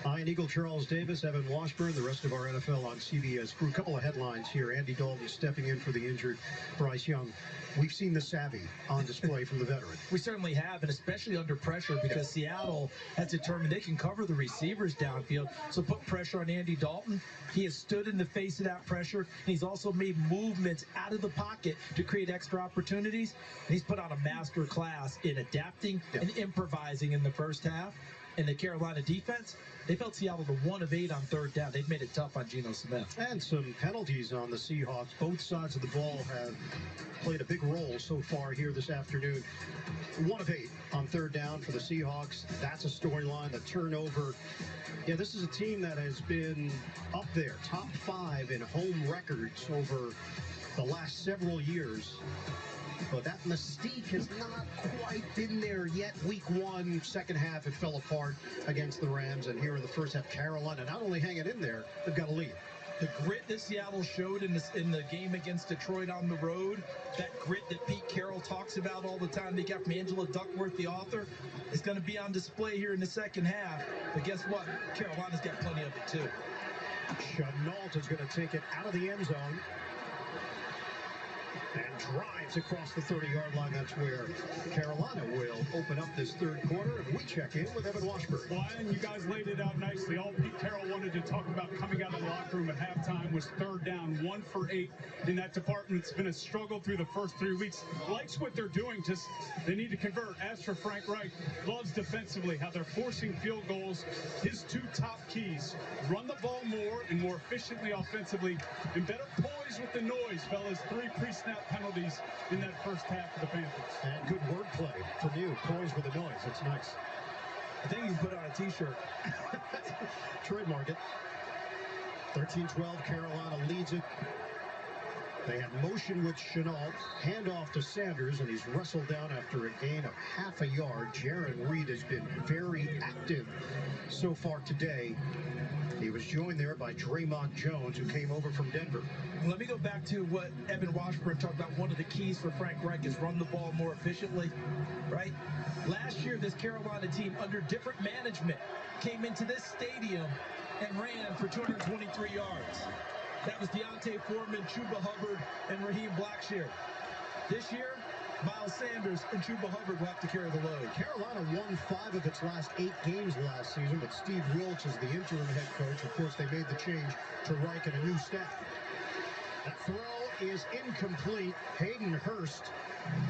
C: Ian Eagle, Charles Davis, Evan Washburn, the rest of our NFL on CBS crew. A couple of headlines here. Andy Dalton stepping in for the injured Bryce Young. We've seen the savvy on display from the veteran.
D: We certainly have, and especially under pressure, because Seattle has determined they can cover the receivers downfield. So put pressure on Andy Dalton. He has stood in the face of that pressure, and he's also made movements out of the pocket to create extra opportunities. And he's put on a master class in adapting and improvising in the first half. And the Carolina defense, they've held Seattle to 1 of 8 on third down. They've made it tough on Geno Smith.
C: And some penalties on the Seahawks. Both sides of the ball have played a big role so far here this afternoon. 1 of 8 on third down for the Seahawks. That's a storyline. The turnover. Yeah, this is a team that has been up there, top 5 in home records over the last several years. But that mystique has not quite been there yet. Week 1, second half, it fell apart against the Rams. And here in the first half, Carolina not only hanging in there, they've got a lead.
D: The grit that Seattle showed in the game against Detroit on the road, that grit that Pete Carroll talks about all the time, they got from Angela Duckworth, the author, is going to be on display here in the second half. But guess what? Carolina's got plenty of it, too.
C: Chenault is going to take it out of the end zone and drives across the 30-yard line. That's where Carolina will open up this third quarter. And we check in with Evan Washburn.
M: Well, and you guys laid it out nicely. All Pete Carroll wanted to talk about coming out of the locker room at halftime was third down, 1 for 8 in that department. It's been a struggle through the first 3 weeks. Likes what they're doing, just they need to convert. As for Frank Reich, loves defensively how they're forcing field goals. His 2 top keys, run the ball more and more efficiently offensively, and better poise with the noise, fellas. 3 pre-snap penalties in that first half for the Panthers.
C: And good wordplay from you. Poise with the noise. It's nice.
D: I think you can put on a T-shirt.
C: Trademark it. 13-12, Carolina leads it. They had motion with Chenault, handoff to Sanders, and he's wrestled down after a gain of half a yard. Jaron Reed has been very active so far today. He was joined there by Draymond Jones, who came over from Denver.
D: Let me go back to what Evan Washburn talked about. One of the keys for Frank Reich is run the ball more efficiently, right? Last year, this Carolina team, under different management, came into this stadium and ran for 223 yards. That was Deontay Foreman, Chuba Hubbard, and Raheem Blackshear. This year, Miles Sanders and Chuba Hubbard will have to carry the load.
C: Carolina won 5 of its last 8 games last season, but Steve Wilkes is the interim head coach. Of course, they made the change to Reich and a new staff. That throw is incomplete. Hayden Hurst,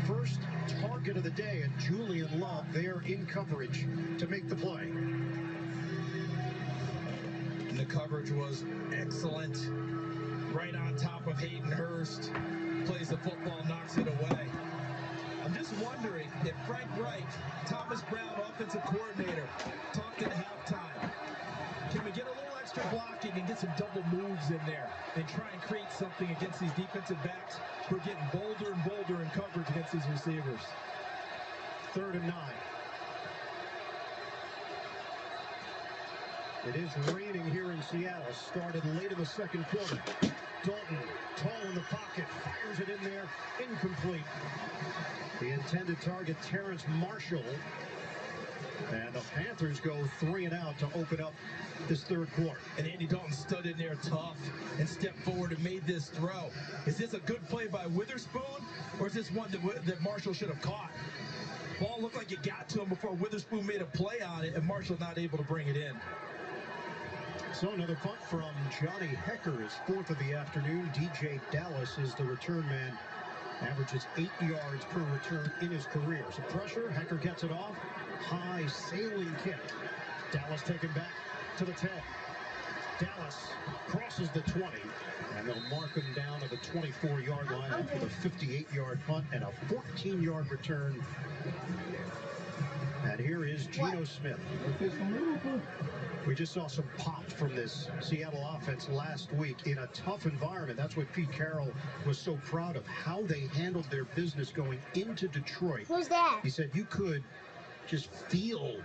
C: first target of the day, and Julian Love there in coverage to make the play.
D: And the coverage was excellent. Right on top of Hayden Hurst. Plays the football, knocks it away. I'm just wondering if Frank Reich, Thomas Brown, offensive coordinator, talked at halftime. Can we get a little extra blocking and get some double moves in there and try and create something against these defensive backs who are getting bolder and bolder in coverage against these receivers?
C: 3rd and 9. It is raining here in Seattle. Started late in the second quarter. Dalton, tall in the pocket, fires it in there. Incomplete. The intended target, Terrence Marshall. And the Panthers go 3 and out to open up this third quarter.
D: And Andy Dalton stood in there tough and stepped forward and made this throw. Is this a good play by Witherspoon, or is this one that Marshall should have caught? Ball looked like it got to him before Witherspoon made a play on it, and Marshall not able to bring it in.
C: So another punt from Johnny Hecker is 4th of the afternoon. DJ Dallas is the return man. Averages 8 yards per return in his career. Some pressure. Hecker gets it off. High sailing kick. Dallas taken back to the 10. Dallas crosses the 20. And they'll mark him down at the 24-yard line after the 58-yard punt and a 14-yard return. And here is Geno Smith. We just saw some pop from this Seattle offense last week in a tough environment. That's what Pete Carroll was so proud of, how they handled their business going into Detroit.
V: Who's that?
C: He said you could just feel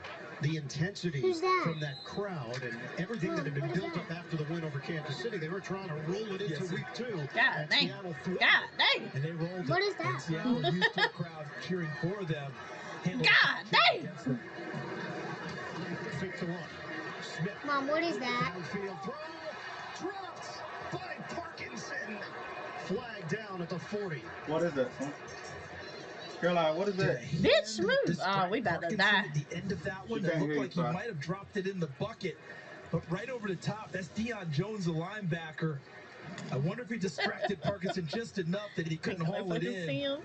C: the intensity from that crowd and everything that had been built up after the win over Kansas City. They were trying to roll it into week 2.
A: God dang. God dang.
D: And they rolled
V: What
D: it.
V: is that?
D: And Seattle used to a crowd cheering for them.
A: God dang!
C: Fake to run. Smith.
V: Mom, what is that?
C: Downfield throw. Dropped by Parkinson. Flag down at the 40.
L: What is that, son? Caroline, what is that?
A: Bitch, move. Oh, we about to die.
D: At the end of that one,
L: She
D: it
L: can't
D: looked
L: hear you,
D: like he
L: Ty.
D: might have dropped it in the bucket. But right over the top, that's Deion Jones, the linebacker. I wonder if he distracted Parkinson just enough that he couldn't haul it in.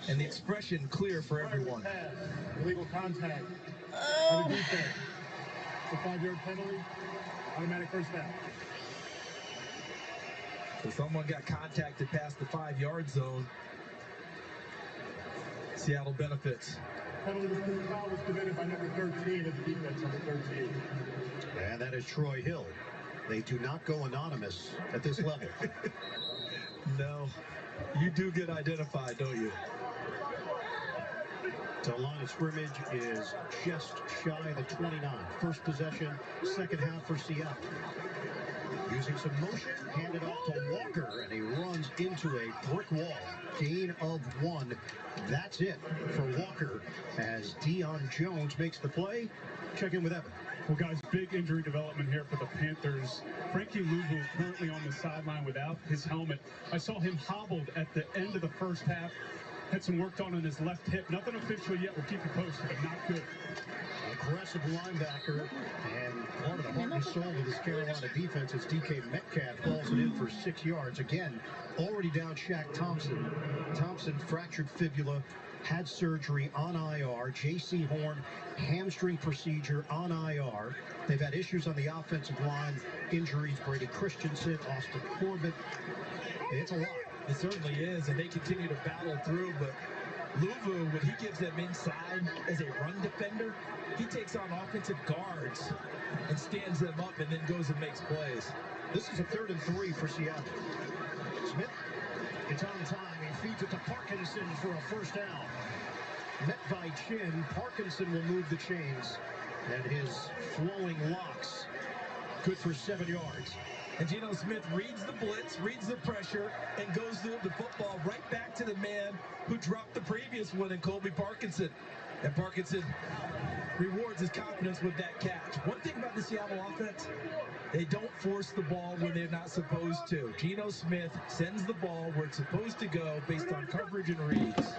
D: And the expression clear for everyone.
M: Illegal contact.
A: Oh.
M: On the defense. It's a 5-yard penalty. Automatic first down.
D: So someone got contacted past the 5-yard zone. Seattle benefits.
M: Penalty foul was committed by number 13 of the defense, number 13.
C: And that is Troy Hill. They do not go anonymous at this level.
D: No. You do get identified, don't you?
C: The line of scrimmage is just shy of the 29. First possession, second half for Seattle. Using some motion, handed off to Walker, and he runs into a brick wall. Gain of 1. That's it for Walker as Deion Jones makes the play. Check in with Evan.
M: Well, guys, big injury development here for the Panthers. Frankie Louvu currently on the sideline without his helmet. I saw him hobbled at the end of the first half. Had some work done on his left hip. Nothing official yet. We'll keep you posted, but not good.
C: Aggressive linebacker, and part of the heart and soul of this Carolina defense is DK Metcalf hauls it in for 6 yards. Again, already down Shaq Thompson. Thompson fractured fibula, had surgery on IR. J.C. Horn, hamstring procedure on IR. They've had issues on the offensive line, injuries, Brady Christensen, Austin Corbett. It's a lot.
D: It certainly is, and they continue to battle through, but Louvu, when he gives them inside as a run defender, he takes on offensive guards and stands them up and then goes and makes plays.
C: This is a 3rd and 3 for Seattle. Smith, it's on time. He feeds it to Parkinson for a first down. Met by Chin, Parkinson will move the chains, and his flowing locks, good for 7 yards.
D: And Geno Smith reads the blitz, reads the pressure, and goes the football right back to the man who dropped the previous one in Colby Parkinson. And Parkinson rewards his confidence with that catch. One thing about the Seattle offense, they don't force the ball when they're not supposed to. Geno Smith sends the ball where it's supposed to go based on coverage and reads.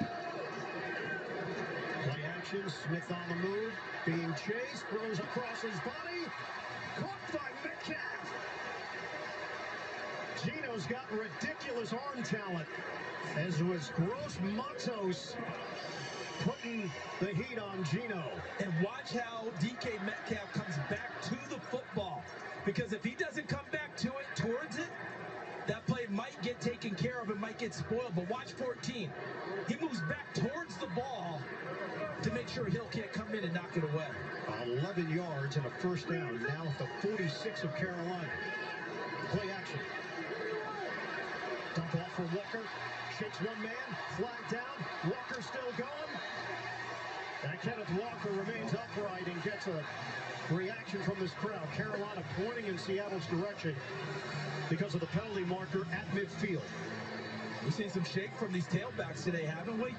C: Play action, Smith on the move, being chased, throws across his body, caught by Metcalf. Geno's got ridiculous arm talent, as was Gross Matos putting the heat on Geno.
D: And watch how DK Metcalf comes back to the football. Because if he doesn't come back to it, towards it, that play might get taken care of and might get spoiled. But watch 14. He moves back towards the ball to make sure Hill can't come in and knock it away.
C: 11 yards and a first down, now at the 46 of Carolina. Play action. Dump off for Walker. Shakes one man. Flag down. Walker still going. And Kenneth Walker remains upright and gets a reaction from this crowd. Carolina pointing in Seattle's direction because of the penalty marker at midfield.
D: We've seen some shake from these tailbacks today, haven't we?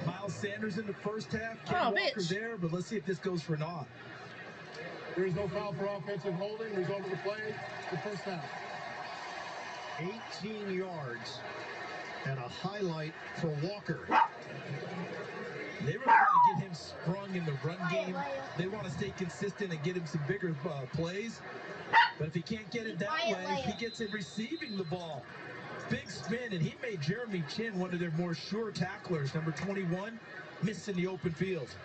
D: Miles Sanders in the first half. Ken Walker there, but let's see if this goes for naught.
M: There is no foul for offensive holding. Result of the play, the first down.
C: 18 yards and a highlight for Walker.
D: They really want to get him sprung in the run game. They want to stay consistent and get him some bigger plays. But if he can't get it that way, he gets it receiving the ball. Big spin, and he made Jeremy Chin one of their more sure tacklers. Number 21, missed in the open field.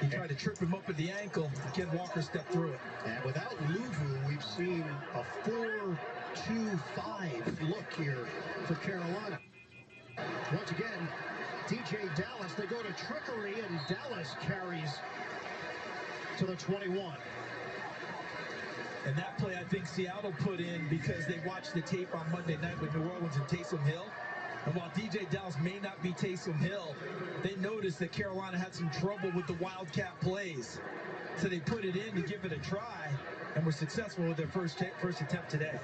D: He tried to trip him up at the ankle. Ken Walker stepped through it.
C: And without Louvu, we've seen a 4-2-5 look here for Carolina. Once again, DJ Dallas, they go to trickery, and Dallas carries to the 21.
D: And that play, I think Seattle put in because they watched the tape on Monday night with New Orleans and Taysom Hill. And while DJ Dallas may not be Taysom Hill, they noticed that Carolina had some trouble with the Wildcat plays. So they put it in to give it a try and were successful with their first attempt today.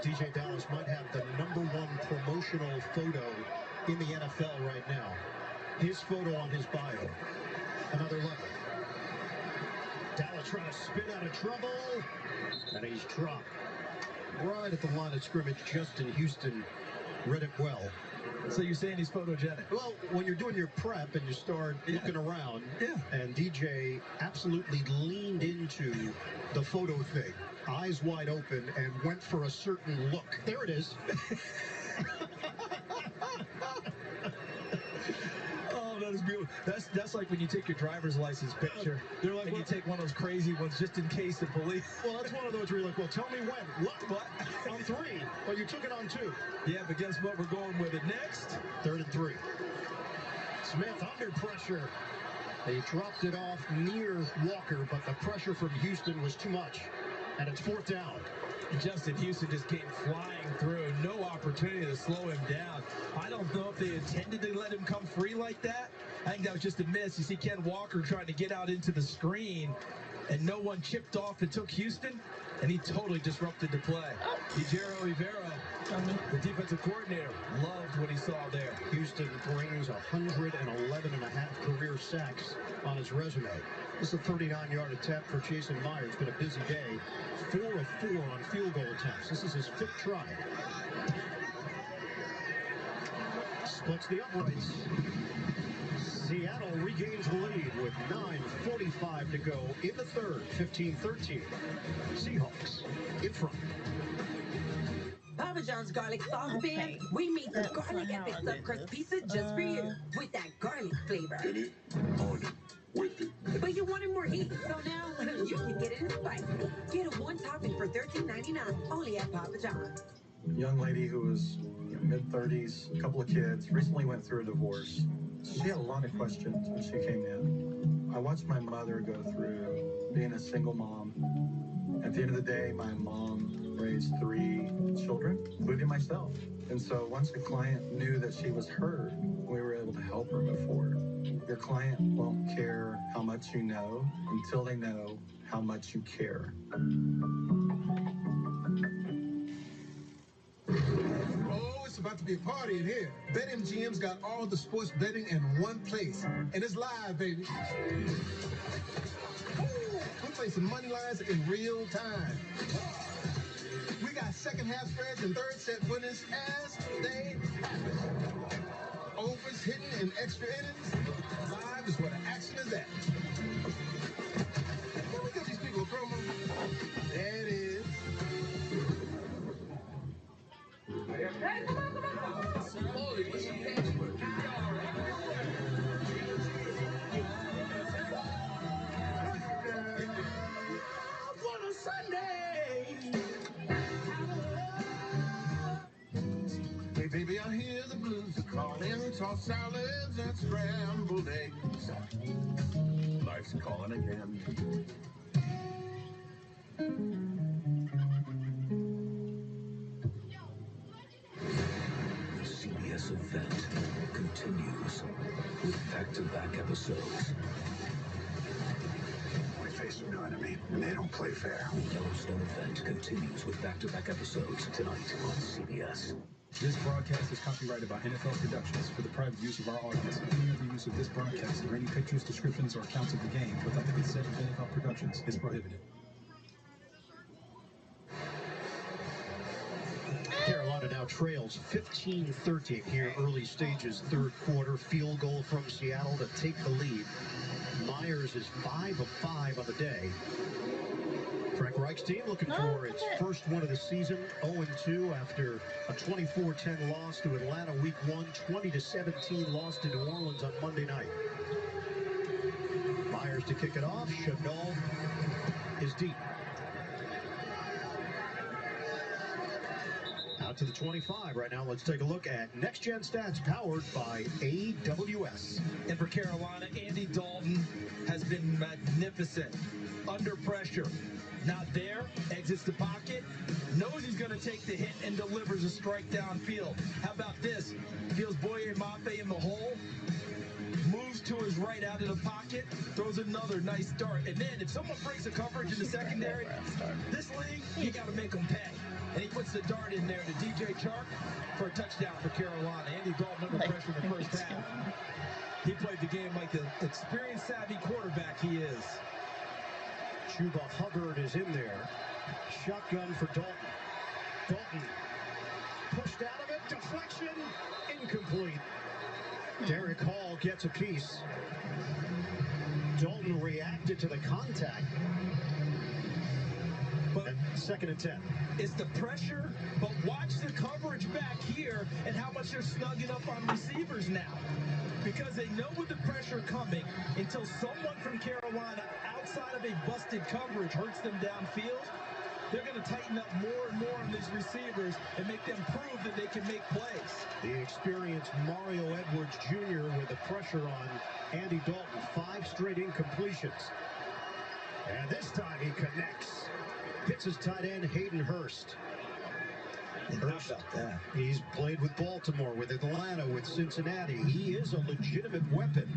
C: DJ Dallas might have the #1 promotional photo in the NFL right now. his photo on his bio. Another level. Dallas trying to spin out of trouble, and he's dropped. Right at the line of scrimmage, Justin Houston read it well.
D: So you're saying he's photogenic?
C: Well, when you're doing your prep and you start looking around, and DJ absolutely leaned into the photo thing, eyes wide open, and went for a certain look. There it is.
D: Oh, that is beautiful. That's like when you take your driver's license picture.
C: They're like,
D: and you take one of those crazy ones just in case the police.
C: Well, that's one of those where you're like, well, tell me when. What? On 3. Well, you took it on 2.
D: Yeah, but guess what? We're going with it next.
C: 3rd and 3. Smith under pressure. They dropped it off near Walker, but the pressure from Houston was too much. And it's 4th down.
D: Justin Houston just came flying through. No opportunity to slow him down. I don't know if they intended to let him come free like that. I think that was just a miss. You see Ken Walker trying to get out into the screen, and no one chipped off and took Houston, and he totally disrupted the play. Ejiro Rivera, the defensive coordinator, loved what he saw there.
C: Houston brings 111.5 career sacks on his resume. This is a 39-yard attempt for Jason Myers. It's been a busy day. 4 of 4 on field goal attempts. This is his 5th try. Splits the uprights. Seattle regains the lead with 9:45 to go in the 3rd. 15-13. Seahawks in front.
F: Papa John's garlic sauce pan. We made the garlic epic stuffed crust pizza just for you with that garlic flavor.
J: In it, on it, with it.
F: But you wanted more heat, so now you can get it in spicy. Get a 1 topping for $13.99 only at Papa John's.
H: Young lady who was mid-30s, a couple of kids, recently went through a divorce. She had a lot of questions when she came in. I watched my mother go through being a single mom. At the end of the day, my mom raised 3 children, including myself. And so once the client knew that she was heard, we were able to help her move forward. Your client won't care how much you know until they know how much you care.
R: Oh, it's about to be a party in here. BetMGM's got all the sports betting in one place. And it's live, baby. We're placing money lines in real time. We got second half spreads and third set winners as they happen. Overs hitting in extra innings. Live is where the action is at. Can we give these people a promo? There it is.
F: Hey, come on.
R: Holy, what's your password?
F: On a Sunday.
R: Hey, baby, I hear the blues are calling. Tossed salads and scrambled eggs. Life's calling again.
G: The CBS event continues with back-to-back episodes.
J: We face a new enemy, and they don't play fair.
G: The Yellowstone event continues with back-to-back episodes tonight on CBS.
O: This broadcast is copyrighted by NFL Productions for the private use of our audience. Any other use of this broadcast or any pictures, descriptions, or accounts of the game without the consent of NFL Productions is prohibited.
C: Carolina now trails 15-13 here, early stages, 3rd quarter. Field goal from Seattle to take the lead. Myers is 5 of 5 on the day. Frank Reich's team looking for its first win of the season, 0-2 after a 24-10 loss to Atlanta week 1, 20-17 loss to New Orleans on Monday night. Myers to kick it off. Chenault is deep. Out to the 25 right now. Let's take a look at Next Gen Stats powered by AWS.
D: And for Carolina, Andy Dalton has been magnificent. Under pressure. Not there, exits the pocket, knows he's going to take the hit and delivers a strike downfield. How about this? Feels Boye Mafe in the hole, moves to his right out of the pocket, throws another nice dart. And then if someone breaks a coverage in the secondary, this league, you got to make them pay. And he puts the dart in there to DJ Chark for a touchdown for Carolina. Andy Dalton under pressure in the first half. He played the game like the experienced, savvy quarterback he is.
C: Chuba Hubbard is in there. Shotgun for Dalton. Dalton pushed out of it. Deflection. Incomplete. Derek Hall gets a piece. Dalton reacted to the contact.
D: But
C: second and 10.
D: It's the pressure, but watch the coverage back here and how much they're snugging up on receivers now. Because they know with the pressure coming, until someone from Carolina outside of a busted coverage hurts them downfield, they're going to tighten up more and more on these receivers and make them prove that they can make plays.
C: The experienced Mario Edwards Jr. with the pressure on Andy Dalton. 5 straight incompletions. And this time he connects. Hits his tight end, Hayden Hurst. Hurst, about that. He's played with Baltimore, with Atlanta, with Cincinnati. He is a legitimate weapon.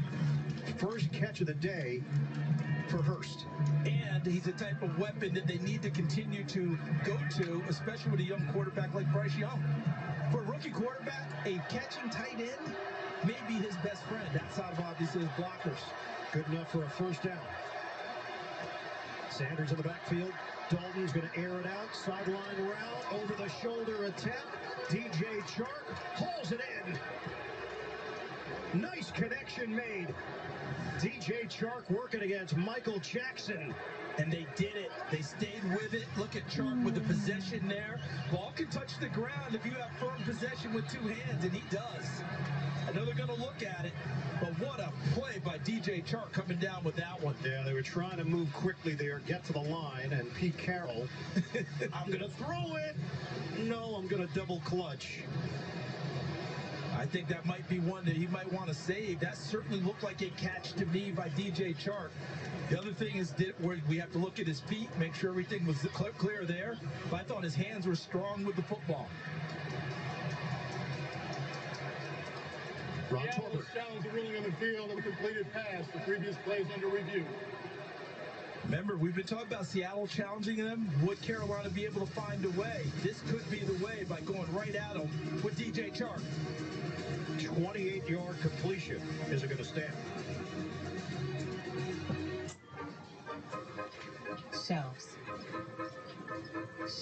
C: First catch of the day for Hurst.
D: And he's the type of weapon that they need to continue to go to, especially with a young quarterback like Bryce Young. For a rookie quarterback, a catching tight end may be his best friend outside of obviously his blockers.
C: Good enough for a first down. Sanders in the backfield. Dalton's going to air it out. Sideline route. Over the shoulder attempt. DJ Chark hauls it in. Nice connection made. DJ Chark working against Michael Jackson.
D: And they did it. They stayed with it. Look at Chark with the possession there. Ball can touch the ground if you have firm possession with 2 hands, and he does. I know they're going to look at it, but what a play by DJ Chark coming down with that one.
C: Yeah, they were trying to move quickly there, get to the line, and Pete Carroll, I'm going to throw it. No, I'm going to double clutch.
D: I think that might be one that he might want to save. That certainly looked like a catch to me by DJ Chark. The other thing is that we have to look at his feet, make sure everything was clear there. But I thought his hands were strong with the football.
M: Seattle challenged the ruling on the field of a completed pass. The previous plays under review.
D: Remember, we've been talking about Seattle challenging them. Would Carolina be able to find a way? This could be the way by going right at them with DJ Chark.
C: 28-yard completion. Is it going to stand?
B: Shelves.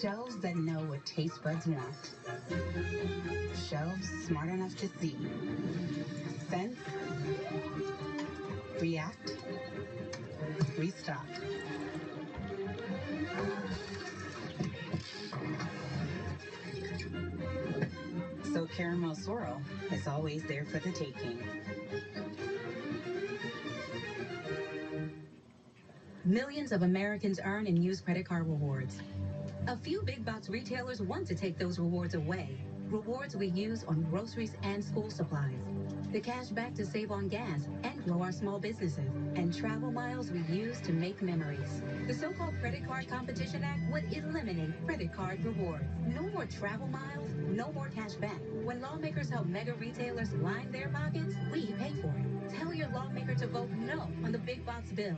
B: Shelves that know what taste buds want. Shelves smart enough to see. Sense. React. Restock. So Caramel Swirl is always there for the taking. Millions of Americans earn and use credit card rewards. A few big box retailers want to take those rewards away. Rewards we use on groceries and school supplies. The cash back to save on gas and grow our small businesses. And travel miles we use to make memories. The so-called Credit Card Competition Act would eliminate credit card rewards. No more travel miles, no more cash back. When lawmakers help mega retailers line their pockets, we pay for it. Tell your lawmaker to vote no on the big box bill.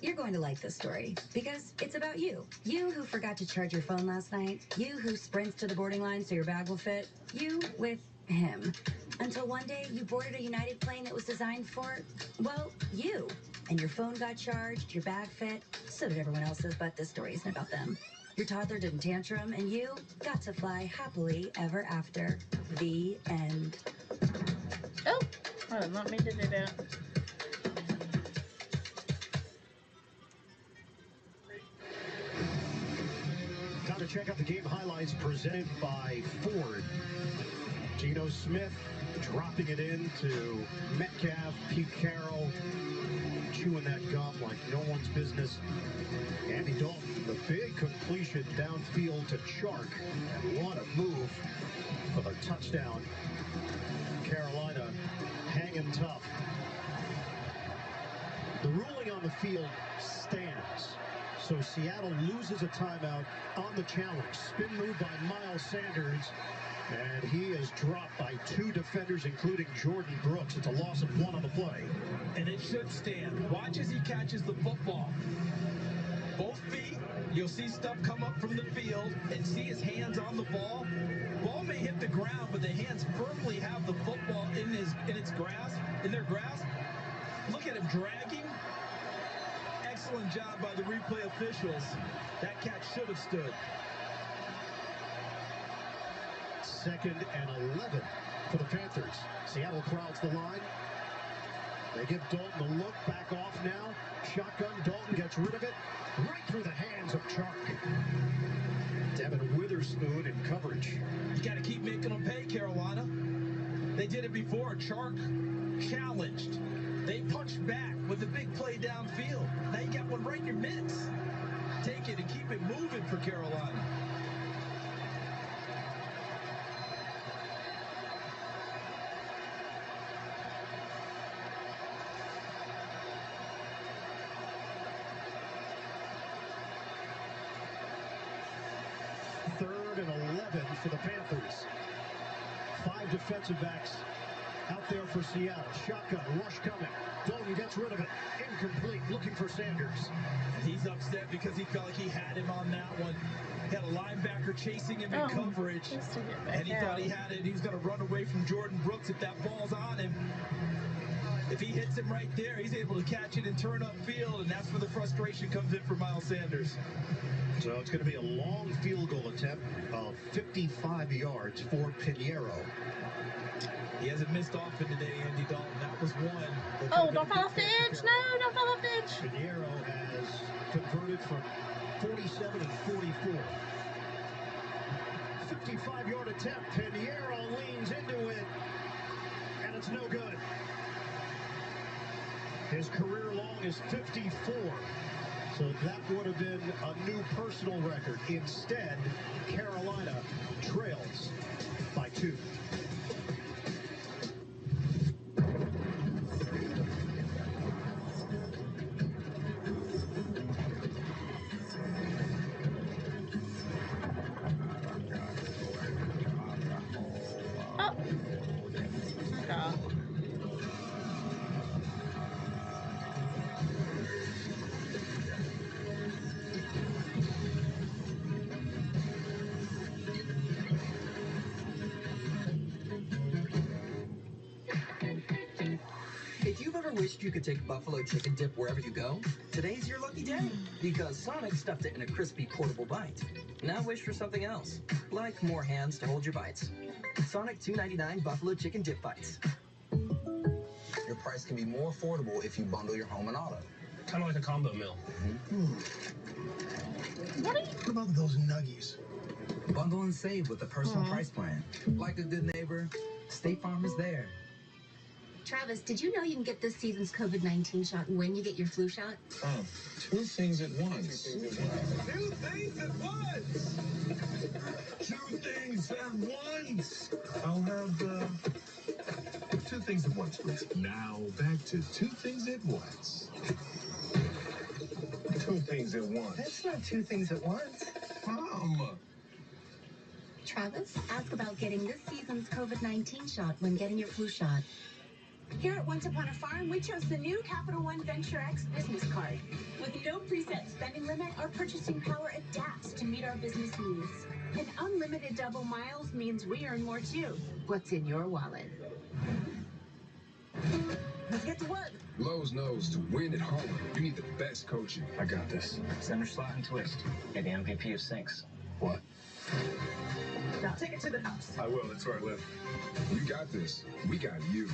B: You're going to like this story because it's about you. You who forgot to charge your phone last night. You who sprints to the boarding line so your bag will fit. You with him. Until one day you boarded a United plane that was designed for, well, you. And your phone got charged, your bag fit, so did everyone else's, but this story isn't about them. Your toddler didn't tantrum, and you got to fly happily ever after. The end.
A: Oh, let me do that.
C: Time to check out the game highlights presented by Ford. Geno Smith dropping it into Metcalf, Pete Carroll, chewing that gum like no one's business. Andy Dalton, the big completion downfield to Chark. And what a move for the touchdown. Carolina hanging tough. The ruling on the field stands. So Seattle loses a timeout on the challenge. Spin move by Miles Sanders. And he is dropped by 2 defenders, including Jordan Brooks. It's a loss of 1 on the play.
D: And it should stand. Watch as he catches the football. Both feet, you'll see stuff come up from the field and see his hands on the ball. Ball may hit the ground, but the hands firmly have the football in their grasp. Look at him dragging. Excellent job by the replay officials. That catch should have stood.
C: 2nd and 11 for the Panthers. Seattle crowds the line. They give Dalton a look, back off now. Shotgun, Dalton gets rid of it. Right through the hands of Chark. Devin Witherspoon in coverage.
D: You got to keep making them pay, Carolina. They did it before. Chark challenged. They punched back with a big play downfield. Now you got one right in your mitts. Take it and keep it moving for Carolina.
C: Third and 11 for the Panthers. 5 defensive backs out there for Seattle. Shotgun, rush coming. Dalton gets rid of it. Incomplete, looking for Sanders.
D: And he's upset because he felt like he had him on that one. He had a linebacker chasing him in coverage. And he thought he had it. He was going to run away from Jordan Brooks if that ball's on him. If he hits him right there, he's able to catch it and turn upfield, and that's where the frustration comes in for Miles Sanders.
C: So it's going to be a long field goal attempt of 55 yards for Pinheiro.
D: He hasn't missed often today, Andy Dalton. That was one.
A: Oh, don't fall off the edge. No, don't fall off the edge.
C: Pinheiro has converted from 47 and 44. 55-yard attempt. Pinheiro leans into it, and it's no good. His career long is 54. So that would have been a new personal record. Instead, Carolina trails by 2.
A: Oh. Okay.
P: If you've ever wished you could take buffalo chicken dip wherever you go, today's your lucky day. Because Sonic stuffed it in a crispy portable bite. Now wish for something else, like more hands to hold your bites. Sonic $2.99 buffalo chicken dip bites.
Q: Your price can be more affordable if you bundle your home and auto.
S: Kind of like a combo meal.
Q: What about those nuggies?
P: Bundle and save with the personal price plan. Like a good neighbor, State Farm is there.
B: Travis, did you know you can get this season's COVID-19 shot when you get your flu shot?
J: 2 things at once.
K: 2 things at once. 2 things at once.
J: I'll have 2 things at once, please.
T: Now back to 2 things at once.
J: 2 things at once.
P: That's not 2 things at once.
J: Mom.
B: Travis, ask about getting this season's COVID-19 shot when getting your flu shot.
X: Here at Once Upon a Farm, we chose the new Capital One Venture X business card. With no preset spending limit, our purchasing power adapts to meet our business needs. And unlimited double miles means we earn more too.
B: What's in your wallet?
X: Let's get to work.
J: Lowe's knows to win at home, you need the best coaching.
S: I got this. Center slot and twist. You're the MVP of sinks.
J: What?
X: Now take it to the house.
J: I will. That's where I live. You got this. We got you.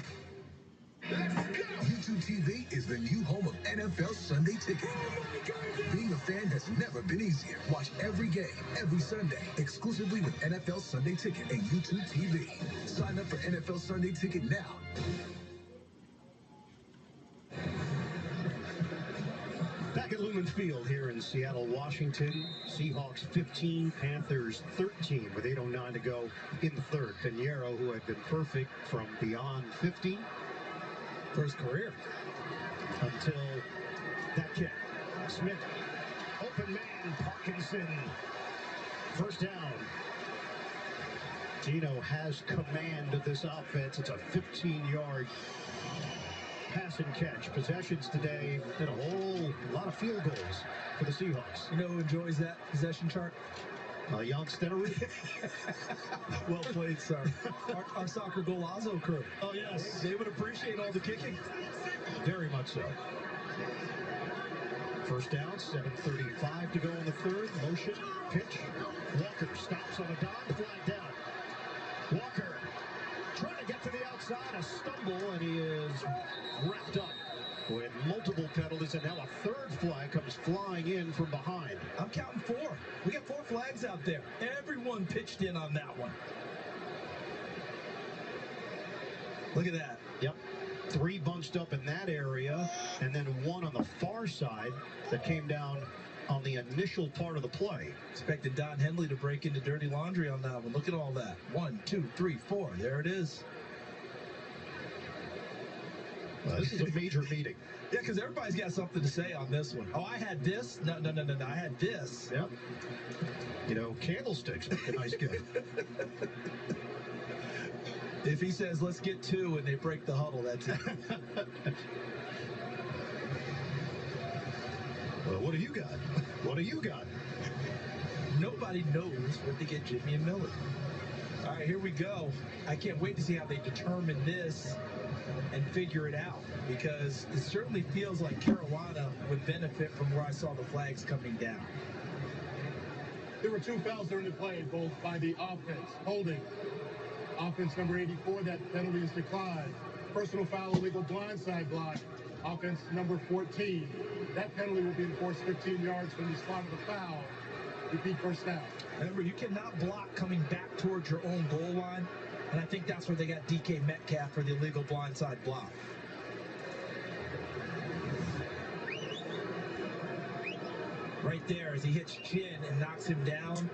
G: YouTube TV is the new home of NFL Sunday Ticket. Being a fan has never been easier. Watch every game, every Sunday, exclusively with NFL Sunday Ticket and YouTube TV. Sign up for NFL Sunday Ticket now.
C: Back at Lumen Field here in Seattle, Washington. Seahawks 15, Panthers 13 with 8:09 to go in the third. Pinheiro, who had been perfect from beyond 50
D: for his career
C: until that kick. Smith, open man, Parkinson. First down. Gino has command of this offense. It's a 15-yard pass and catch. Possessions today and a whole lot of field goals for the Seahawks.
D: You know who enjoys that possession chart?
C: Jan Stenerud.
D: Well played, sir. Our soccer golazo crew.
C: Oh, yes.
D: They would appreciate all the kicking.
C: Very much so. First down, 7:35 to go in the third. Motion, pitch. Walker stops on a dime, flag down. Walker trying to get to the outside, a stumble, and he is wrapped up with multiple penalties, and now a third flag comes flying in from behind.
D: I'm counting 4. We got 4 flags out there. Everyone pitched in on that one. Look at that.
C: Yep. 3 bunched up in that area, and then 1 on the far side that came down on the initial part of the play.
D: Expected Don Henley to break into dirty laundry on that one. Look at all that. 1, 2, 3, 4. There it is.
C: This is a major meeting.
D: Yeah, because everybody's got something to say on this one. Oh, I had this. No. I had this.
C: Yep. You know, candlesticks make a nice gift.
D: If he says, let's get 2, and they break the huddle, that's it.
C: Well, what do you got? What do you got?
D: Nobody knows what to get Jimmy and Miller. All right, here we go. I can't wait to see how they determine this and figure it out, because it certainly feels like Carolina would benefit from where I saw the flags coming down.
M: There were 2 fouls during the play, both by the offense. Holding. Offense number 84, that penalty is declined. Personal foul, illegal blindside block. Offense number 14. That penalty will be enforced 15 yards from the spot of the foul. Repeat first down.
D: Remember, you cannot block coming back towards your own goal line, and I think that's where they got DK Metcalf for the illegal blindside block. Right there, as he hits Chin and knocks him down,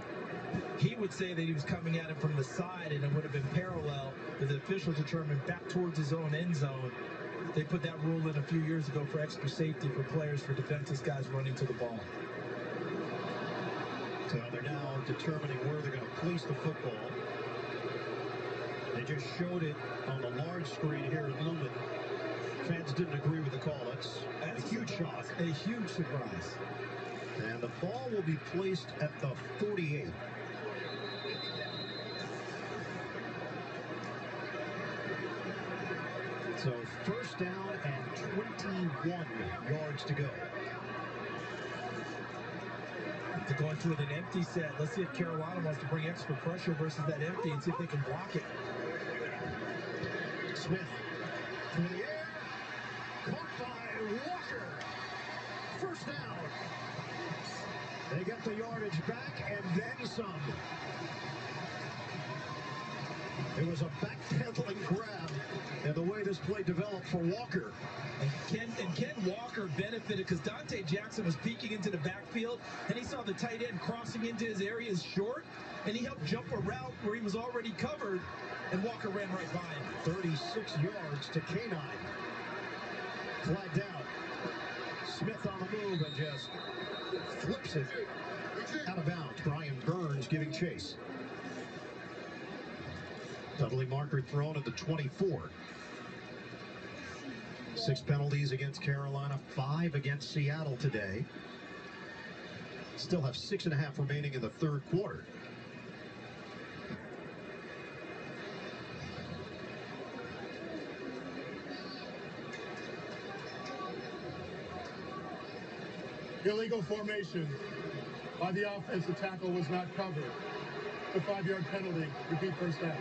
D: he would say that he was coming at him from the side, and it would have been parallel, but the official determined back towards his own end zone. They put that rule in a few years ago for extra safety for players, for defenseless guys running to the ball.
C: So they're now determining where they're going to place the football. They just showed it on the large screen here at Lumen. Fans didn't agree with the call. That's a huge shock.
D: A huge surprise.
C: And the ball will be placed at the 48. So first down and 21 yards to go.
D: They're going to an empty set. Let's see if Carolina wants to bring extra pressure versus that empty and see if they can block it.
C: Smith through the air. Caught by Walker. First down. They get the yardage back and then some. It was a backpedaling grab, and the way this play developed for Walker.
D: And Ken Walker benefited because Dante Jackson was peeking into the backfield, and he saw the tight end crossing into his area is short, and he helped jump a route where he was already covered, and Walker ran right by him.
C: 36 yards to K9. Flag down. Smith on the move and just flips it out of bounds. Brian Burns giving chase. Penalty marker thrown at the 24. 6 penalties against Carolina, 5 against Seattle today. Still have 6.5 remaining in the third quarter.
M: Illegal formation by the offense. The tackle was not covered. The 5-yard penalty. Repeat first down.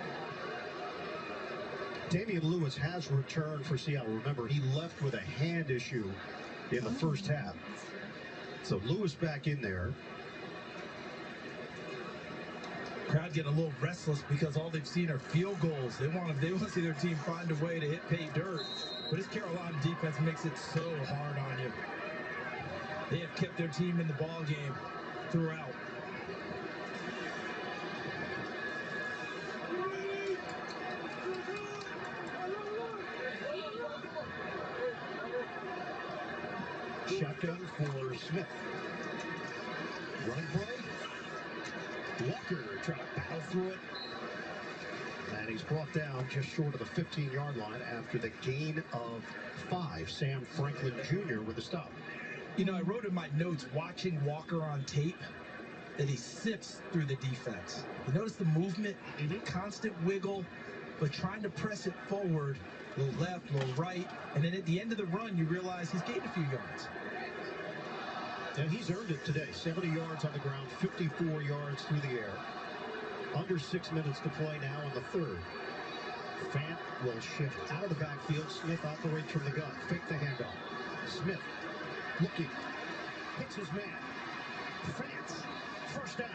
C: Damian Lewis has returned for Seattle. Remember, he left with a hand issue in the first half. So Lewis back in there.
D: Crowd getting a little restless because all they've seen are field goals. They want to see their team find a way to hit pay dirt. But this Carolina defense makes it so hard on you. They have kept their team in the ball game throughout.
C: Shotgun for Smith. Running play. Walker trying to battle through it. And he's brought down just short of the 15-yard line after the gain of 5. Sam Franklin Jr. with the stop.
D: You know, I wrote in my notes watching Walker on tape that he sifts through the defense. You notice the movement, constant wiggle, but trying to press it forward, a little left, a little right, and then at the end of the run, you realize he's gained a few yards.
C: And he's earned it today. 70 yards on the ground, 54 yards through the air. Under 6 minutes to play now in the third. Fant will shift out of the backfield. Smith operates from the gun. Fake the handoff. Smith looking. Hits his man. Fant. First down.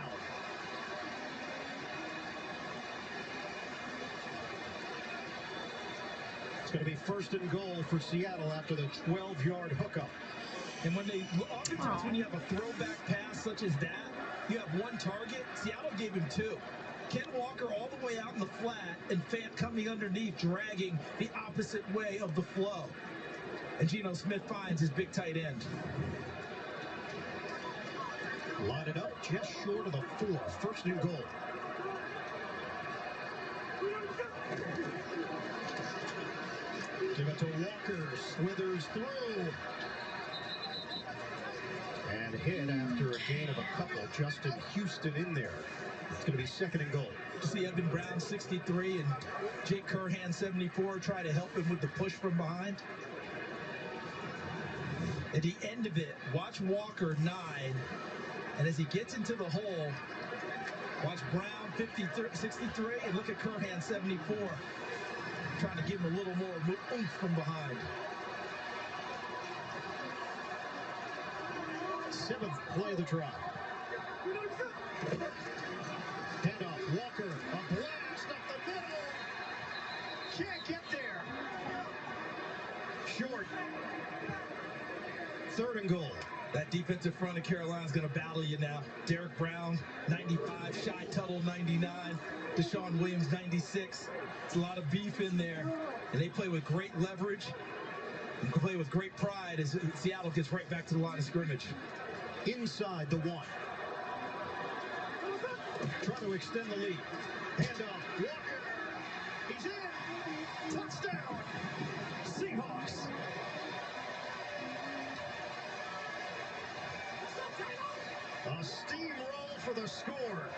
C: It's going to be first and goal for Seattle after the 12-yard hookup.
D: And oftentimes when you have a throwback pass such as that, you have one target. Seattle gave him 2. Ken Walker all the way out in the flat, and Fant coming underneath, dragging the opposite way of the flow. And Geno Smith finds his big tight end.
C: Line it up just short of the 4. First and goal. Give it to Walker. Slithers through. And hit after a gain of a couple. Justin Houston in there. It's going to be second and goal.
D: See Evan Brown, 63, and Jake Curhan, 74, try to help him with the push from behind. At the end of it, watch Walker, 9. And as he gets into the hole, watch Brown, 63, and look at Curhan, 74. Trying to give him a little more oomph from behind.
C: 7th play of the drive. Handoff, Walker, a blast up the middle. Can't get there. Short. Third and goal.
D: That defensive front of Carolina's going to battle you now. Derek Brown, 95. Shy Tuttle, 99. Deshaun Williams, 96. It's a lot of beef in there. And they play with great leverage and play with great pride as Seattle gets right back to the line of scrimmage.
C: Inside the 1. Trying to extend the lead. Handoff, Walker. He's in. Touchdown. Seahawks. A steamroll for the score.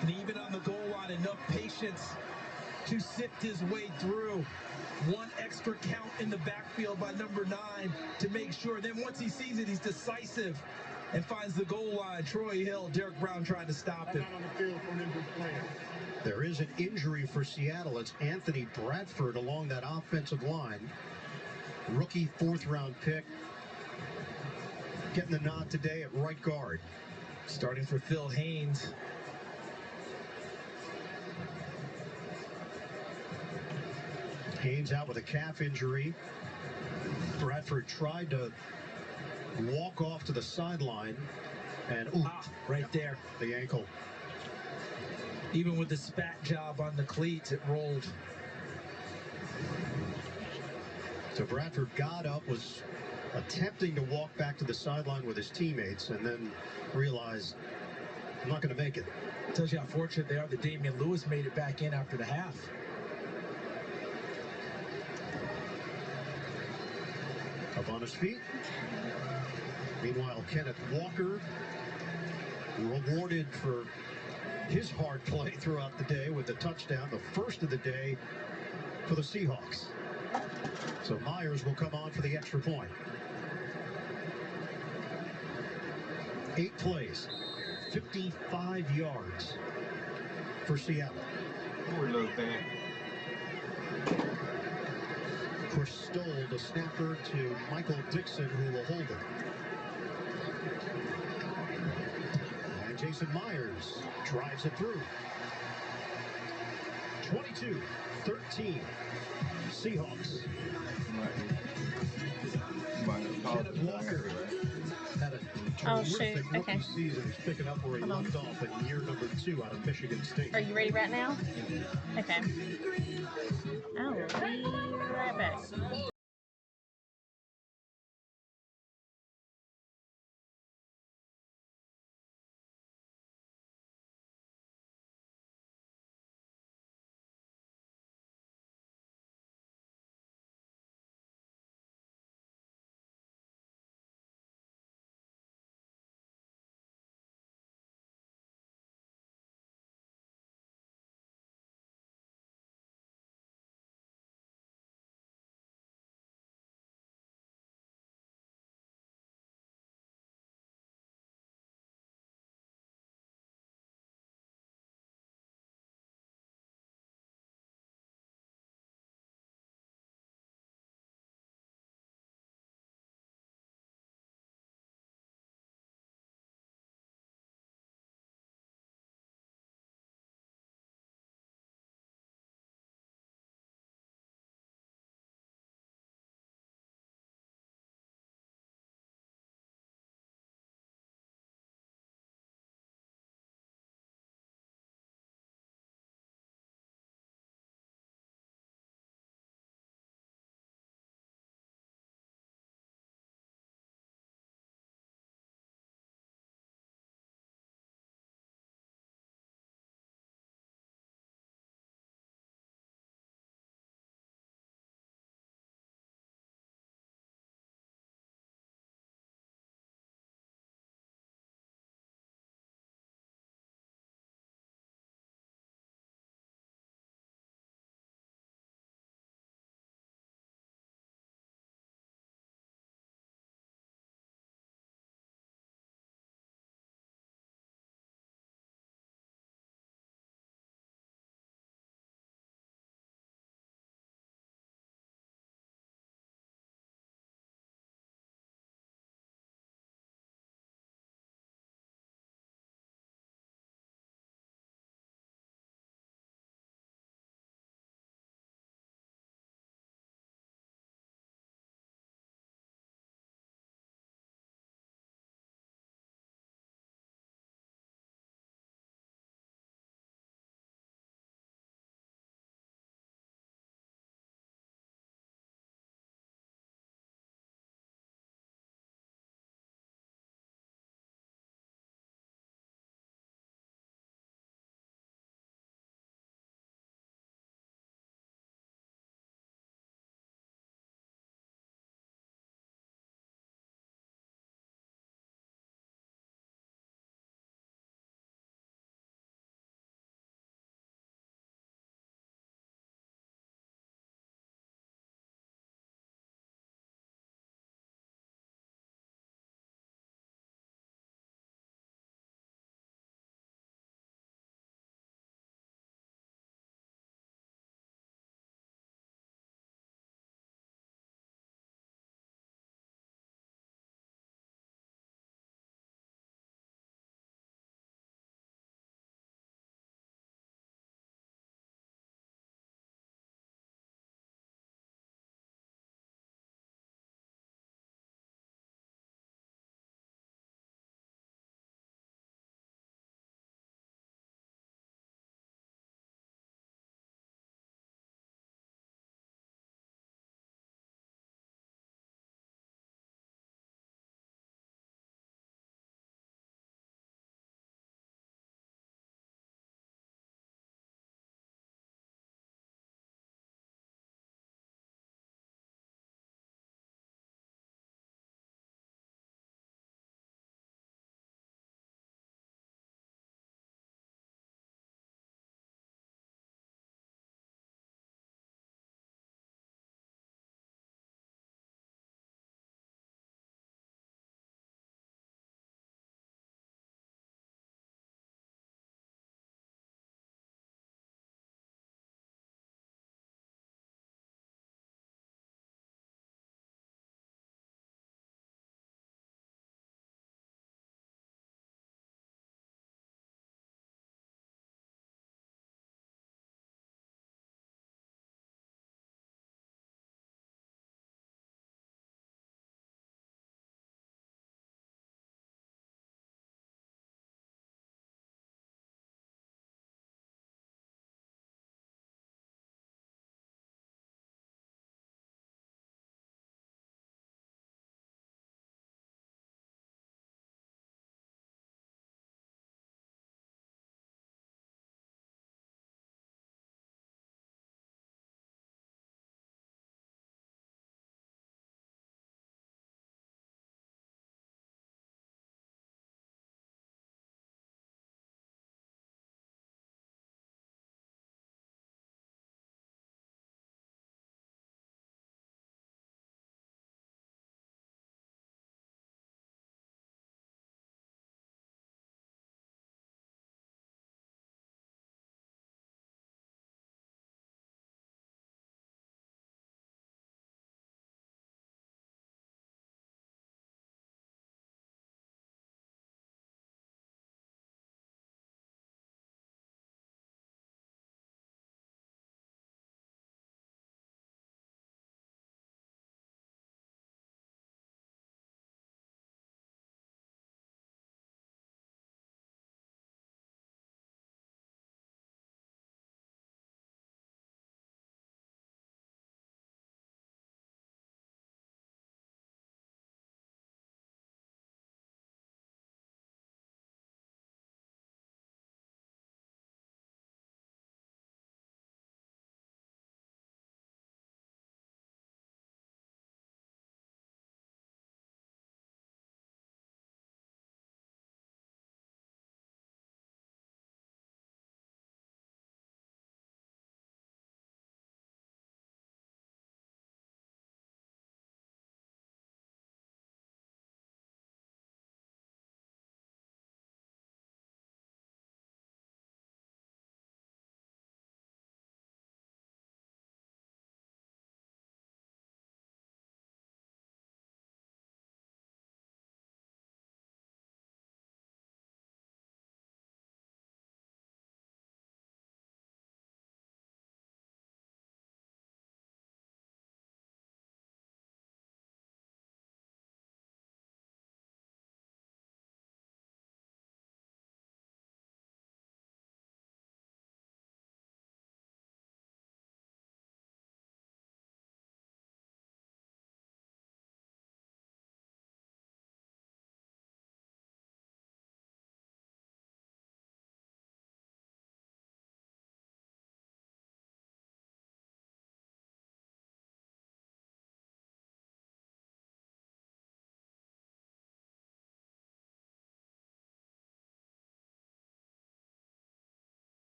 D: And even on the goal line, enough patience to sift his way through. One extra count in the backfield by number 9 to make sure. Then once he sees it, he's decisive and finds the goal line. Troy Hill, Derek Brown trying to stop him.
C: There is an injury for Seattle. It's Anthony Bradford along that offensive line. Rookie 4th-round pick. Getting the nod today at right guard.
D: Starting for Phil Haynes.
C: Haynes out with a calf injury. Bradford tried to walk off to the sideline. And
D: right there.
C: The ankle.
D: Even with the spat job on the cleats, it rolled.
C: So Bradford got up, was attempting to walk back to the sideline with his teammates, and then realized, I'm not going to make it.
D: Tells you how fortunate they are that Damian Lewis made it back in after the half.
C: Up on his feet. Meanwhile, Kenneth Walker rewarded for his hard play throughout the day with the touchdown, the first of the day for the Seahawks. So Myers will come on for the extra point. 8 plays. 55 yards for Seattle.
L: Poor little thing.
C: Of course, Stoll, the snapper, to Michael Dixon, who will hold it. And Jason Myers drives it through. 22-13. Seahawks. Kenneth Walker had a terrific rookie season. He's picking up where he left off in year number 2 out of Michigan State.
A: Are you ready right now? Okay. I will be right back.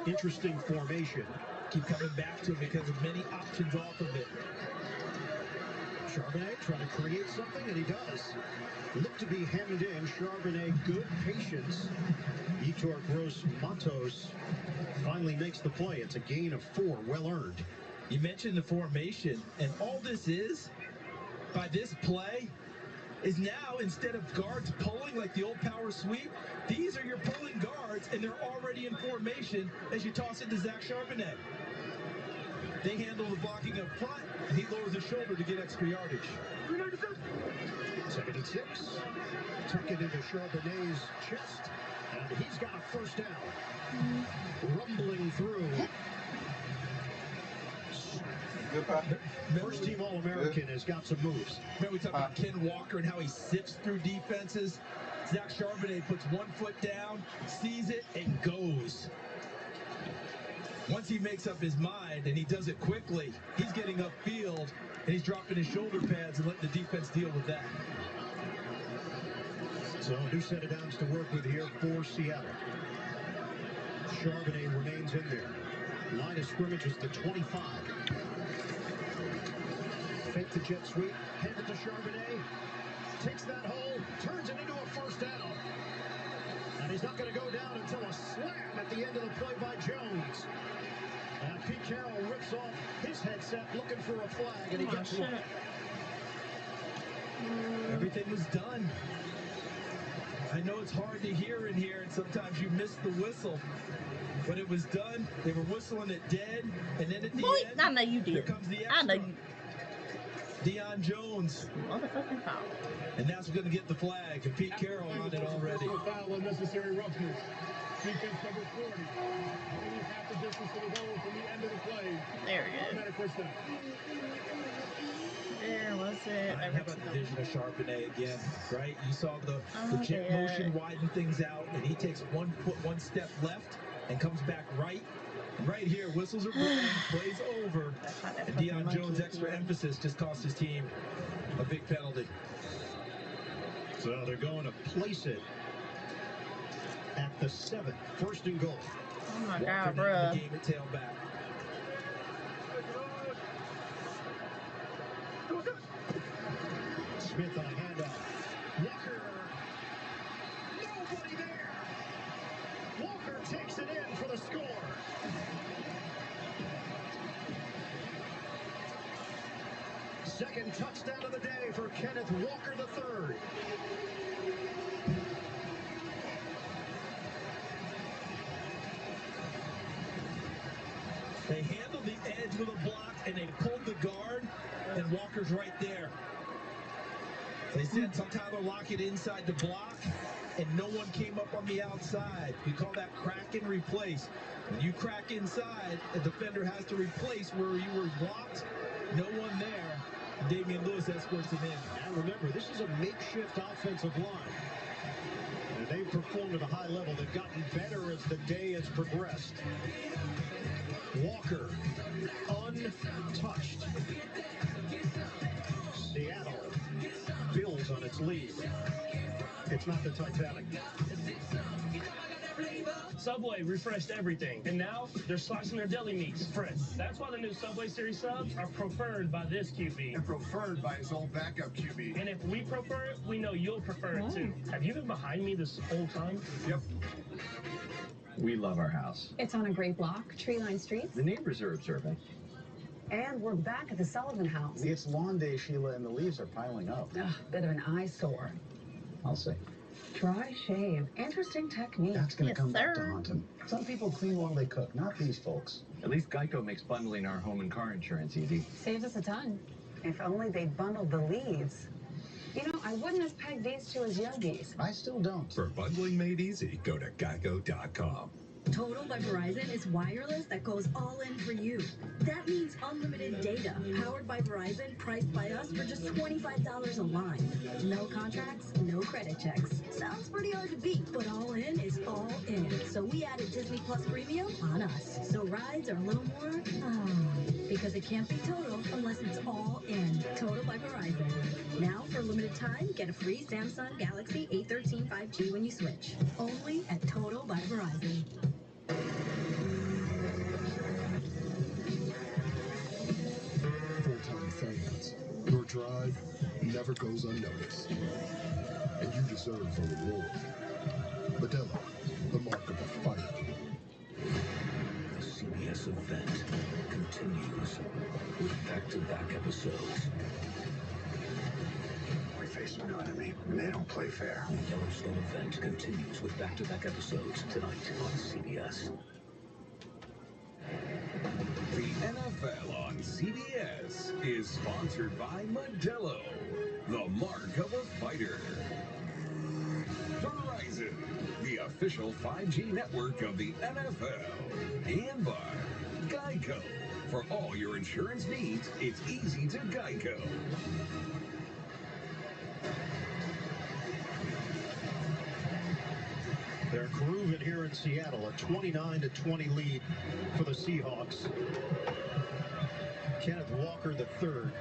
C: Interesting formation.
D: Keep coming back to it because of many options off of it.
C: Charbonnet trying to create something, and he does. Look to be hemmed in. Charbonnet, good patience. Yetur Gross Matos finally makes the play. It's a gain of 4, well earned.
D: You mentioned the formation, and all this is, by this play, is now, instead of guards pulling like the old power sweep, these are your pulling guards, and they're already in formation as you toss it to Zach Charbonnet. They handle the blocking up front, and he lowers his shoulder to get extra yardage.
C: 2nd and 6. Tuck it into Charbonnet's chest, and he's got a first down. Rumbling through. First team All-American has got some moves.
D: Remember we talked about Ken Walker and how he sifts through defenses. Zach Charbonnet puts one foot down, sees it, and goes. Once he makes up his mind, and he does it quickly, he's getting upfield, and he's dropping his shoulder pads and letting the defense deal with that.
C: So a new set of downs to work with here for Seattle. Charbonnet remains in there. Line of scrimmage is the 25. Fake the jet sweep, hand it to Charbonnet. Takes that hole, turns it into a first down. And he's not going to go down until a slam at the end of the play by Jones. And Pete Carroll rips off his headset looking for a flag, and he gets one.
D: Everything was done. I know it's hard to hear in here, and sometimes you miss the whistle. But it was done. They were whistling it dead, and then at the end,
A: I know you did.
D: Here comes the extra.
A: I know you.
D: Deion Jones.
A: Motherfucking foul.
D: And that's going to get the flag. And Pete Carroll on it already.
M: Foul, unnecessary roughness. Defense number 40. Only half the distance to the goal from the end of the play.
A: There it is.
M: Automatic first down.
A: There was it.
D: How about the vision of Charbonnet again, right? You saw the jet motion widen things out, and he takes 1 foot, 1 step left, and comes back right. Right here, whistles are blown, plays over, and Deion Jones' extra emphasis just cost his team a big penalty.
C: So they're going to place it at the 7th, 1st and goal.
A: Oh my God,
D: bro.
A: bro.
D: The game at tailback.
C: Smith on a handoff. Walker. Nobody there. Walker takes it in for the score. Second touchdown of the day for Kenneth Walker III.
D: They handled the edge with a block, and they pulled the guard, and Walker's right there. They said sometimes they'll lock it inside the block, and no one came up on the outside. We call that crack and replace. When you crack inside, the defender has to replace where you were blocked. No one there. Damian Lewis escorts him in.
C: And remember, this is a makeshift offensive line. And they've performed at a high level. They've gotten better as the day has progressed. Walker, untouched. Seattle builds on its lead. It's not the Titanic.
E: Subway refreshed everything, and now they're slicing their deli meats fresh. That's why the new Subway Series subs are preferred by this QB.
R: And preferred by his old backup QB.
E: And if we prefer it, we know you'll prefer it too. Have you been behind me this whole time?
R: Yep.
I: We love our house.
N: It's on a great block, tree-lined streets.
I: The neighbors are observing.
N: And we're back at the Sullivan house.
I: It's lawn day, Sheila, and the leaves are piling up.
N: Ugh, bit of an eyesore.
I: I'll see.
N: Dry shave. Interesting technique.
I: That's going to come back to haunt him. Some people clean while they cook, not these folks. At least Geico makes bundling our home and car insurance easy.
N: Saves us a ton. If only they'd bundled the leads. You know, I wouldn't have pegged these two as yogis.
I: I still don't.
T: For bundling made easy, go to geico.com.
U: Total by Verizon is wireless that goes all in for you. That means unlimited data, powered by Verizon, priced by us for just $25 a line. No contracts, no credit checks. Sounds pretty hard to beat, but all in is all in. So we added Disney Plus Premium on us. So rides are a little more, because it can't be total unless it's all in. Total by Verizon. Now, for a limited time, get a free Samsung Galaxy A13 5G when you switch. Only at Total by Verizon.
G: drive never goes unnoticed. And you deserve a reward. Modelo, the mark of a fighter.
K: The CBS event continues with back-to-back episodes.
J: We face a new enemy, and they don't play fair.
K: The Yellowstone event continues with back-to-back episodes tonight on CBS.
F: The NFL on CBS is sponsored by Modelo, the mark of a fighter. Verizon, the official 5G network of the NFL. And by Geico. For all your insurance needs, it's easy to Geico.
C: They're grooving here in Seattle, a 29-20 lead for the Seahawks. Kenneth Walker III,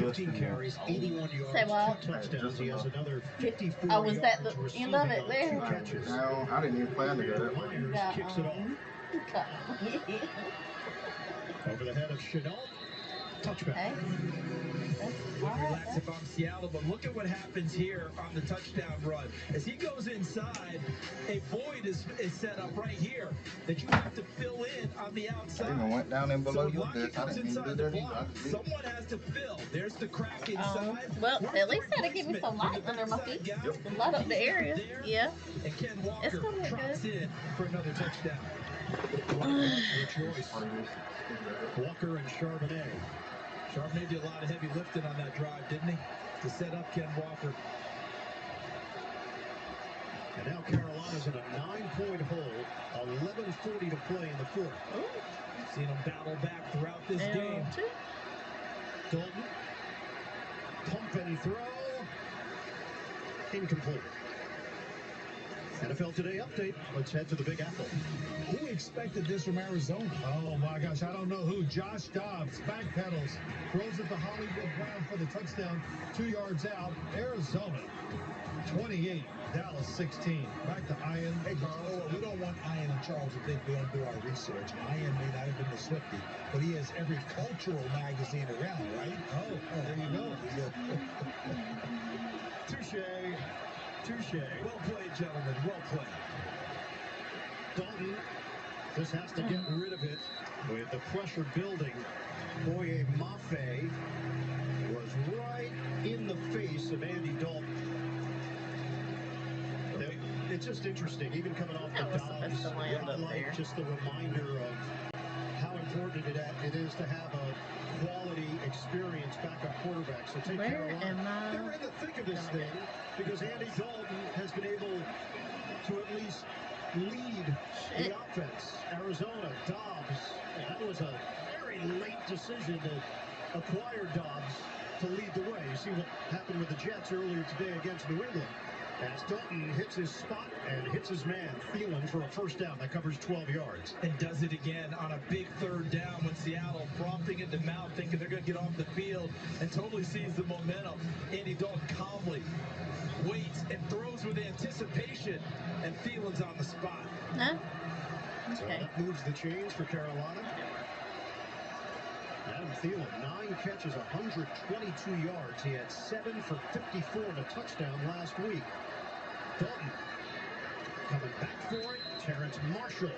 C: 15 carries, 81 yards, 2 touchdowns. He has another 54
A: Oh, was that the
C: yards
A: end of it
C: receiving
A: there?
C: on 2 catches.
L: No, I didn't even plan to go that way.
C: Myers kicks it off. Over the head of Chenault. Touchback.
A: Hey.
D: Would relax if I'm Seattle, but look at what happens here on the touchdown run. As he goes inside, a void is set up right here that you have to fill in on the outside.
L: I even went down in below your desk. I
D: Goes
L: didn't even do
D: inside the
L: that either.
D: block. Someone has to fill. There's the crack inside.
A: Well, at least that'll give me some light under my feet. Light up the area. Yeah.
D: And Ken Walker
A: It's gonna look
D: trots
A: good.
D: in for another touchdown.
C: Choice. Walker and Charbonnet.
D: Charbonnet did a lot of heavy lifting on that drive, didn't he? To set up Ken Walker.
C: And now Carolina's in a 9-point hole. 11:40 to play in the fourth.
D: Seen them battle back throughout this game.
C: Dalton. Pump and throw. Incomplete. NFL Today update. Let's head to the Big Apple.
R: Who expected this from Arizona? Oh, my gosh, I don't know who. Josh Dobbs backpedals, throws it to Hollywood Brown for the touchdown, 2 yards out. Arizona, 28, Dallas 16. Back to Ian.
H: Hey, Carl, we don't want Ian and Charles to think we don't do our research. Ian may not have been the Swiftie, but he has every cultural magazine around, right? Oh, there you go.
C: Touche.
D: Well played, gentlemen. Well played.
C: Dalton just has to get rid of it with the pressure building. Boye Mafe was right in the face of Andy Dalton. It's just interesting, even coming off the Dobbs highlight, just the reminder of how important it is to have a quality, experienced backup quarterback. So take Carolina. They're in the thick of this thing because Andy Dalton has been able to at least lead the offense. Arizona, Dobbs, that was a very late decision to acquire Dobbs to lead the way. You see what happened with the Jets earlier today against New England. As Dalton hits his spot and hits his man, Thielen, for a first down that covers 12 yards.
D: And does it again on a big third down when Seattle frothing at the mouth, thinking they're going to get off the field, and totally sees the momentum. Andy Dalton calmly waits and throws with anticipation, and Thielen's on the spot.
A: Huh?
C: So that moves the chains for Carolina. Adam Thielen, 9 catches, 122 yards. He had 7 for 54 and a touchdown last week. Dalton coming back for it. Terrence Marshall.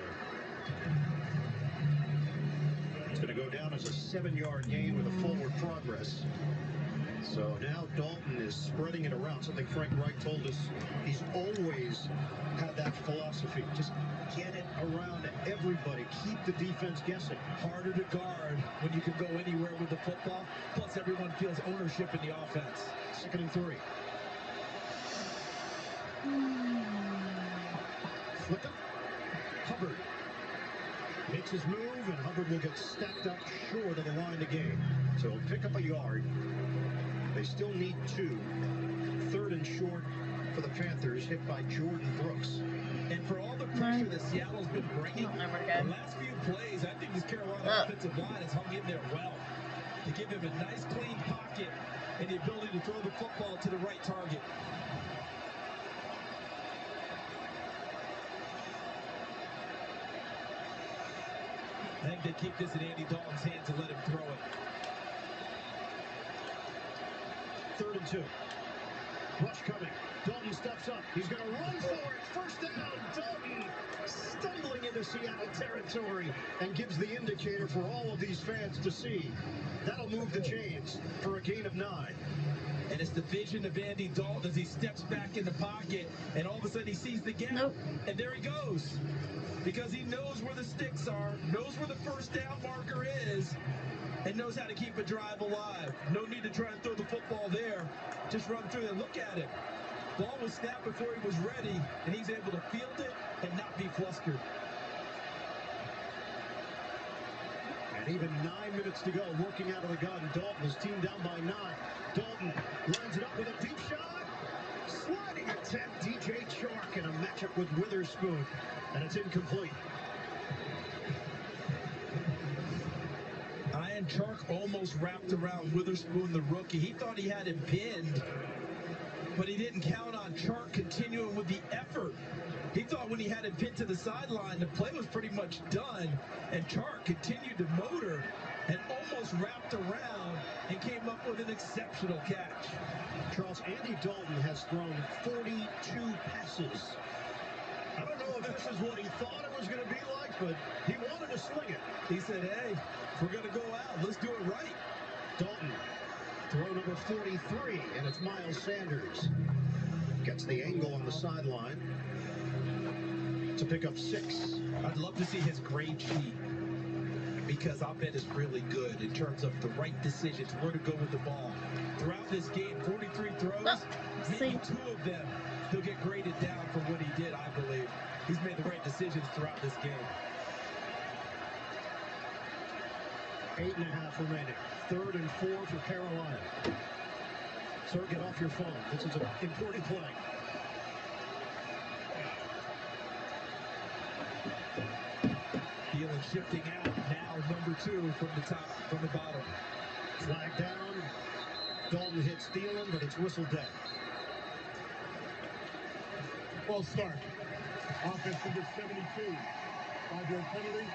C: It's going to go down as a 7-yard gain with a forward progress. So now Dalton is spreading it around, something Frank Reich told us he's always had that philosophy. Just get it around everybody. Keep the defense guessing.
D: Harder to guard when you can go anywhere with the football. Plus, everyone feels ownership in the offense.
C: 2nd and 3. Flicker. Hubbard makes his move, and Hubbard will get stacked up short of the line to gain. So he'll pick up a yard. They still need 2. 3rd and short for the Panthers, hit by Jordan Brooks.
D: And for all the pressure that Seattle's been bringing, the last few plays, I think this Carolina offensive line has hung in there well to give him a nice, clean pocket and the ability to throw the football to the right target. I think they keep this in Andy Dalton's hands and let him throw it.
C: 3rd and 2. Rush coming. Dalton steps up. He's going to run for it. First down. Dalton stumbling into Seattle territory and gives the indicator for all of these fans to see. That'll move the chains for a gain of 9.
D: And it's the vision of Andy Dalton as he steps back in the pocket, and all of a sudden he sees the gap, and there he goes. Because he knows where the sticks are, knows where the first down marker is, and knows how to keep a drive alive. No need to try and throw the football there. Just run through it. Look at it. Ball was snapped before he was ready, and he's able to field it and not be flustered.
C: And even 9 minutes to go, working out of the gun. Dalton is teamed down by 9. Dalton lines it up with a deep shot. Sliding attempt, DJ Chark in a matchup with Witherspoon. And it's incomplete.
D: Ian Chark almost wrapped around Witherspoon, the rookie. He thought he had him pinned, but he didn't count on Chark continuing with the effort. He thought when he had it pinned to the sideline, the play was pretty much done, and Chark continued to motor and almost wrapped around and came up with an exceptional catch.
C: Charles, Andy Dalton has thrown 42 passes. I don't know if this is what he thought it was going to be like, but he wanted to sling it.
D: He said, hey, if we're going to go out, let's do it right.
C: Dalton, throw number 43, and it's Miles Sanders. Gets the angle on the sideline to pick up 6.
D: I'd love to see his grade sheet, because I'll bet it's really good in terms of the right decisions, where to go with the ball. Throughout this game, 43 throws, maybe 2 of them he'll get graded down for what he did, I believe. He's made the right decisions throughout this game.
C: 8.5 remaining. 3rd and 4 for Carolina. Sir, get off your phone. This is an important play.
D: Thielen shifting out now, number 2 from the top, from the bottom.
C: Flag down. Dalton hits Thielen, but it's whistled dead.
M: False start. Offense number 72. 5-yard penalty.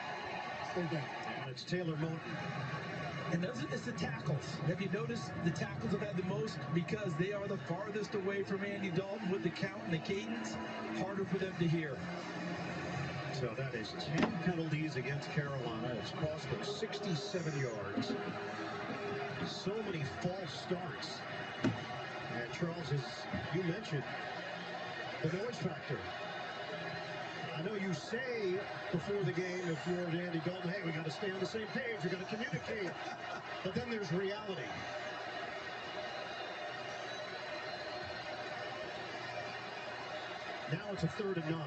M: Stay down.
C: And it's Taylor Moton.
D: And it's the tackles. Have you noticed the tackles have had the most because they are the farthest away from Andy Dalton with the count and the cadence? Harder for them to hear.
C: So that is 10 penalties against Carolina. It's cost them 67 yards. So many false starts. And Charles, as you mentioned, the noise factor. I know you say before the game, if you're Andy Dalton, hey, we got to stay on the same page, we got to communicate. But then there's reality. Now it's a 3rd and 9.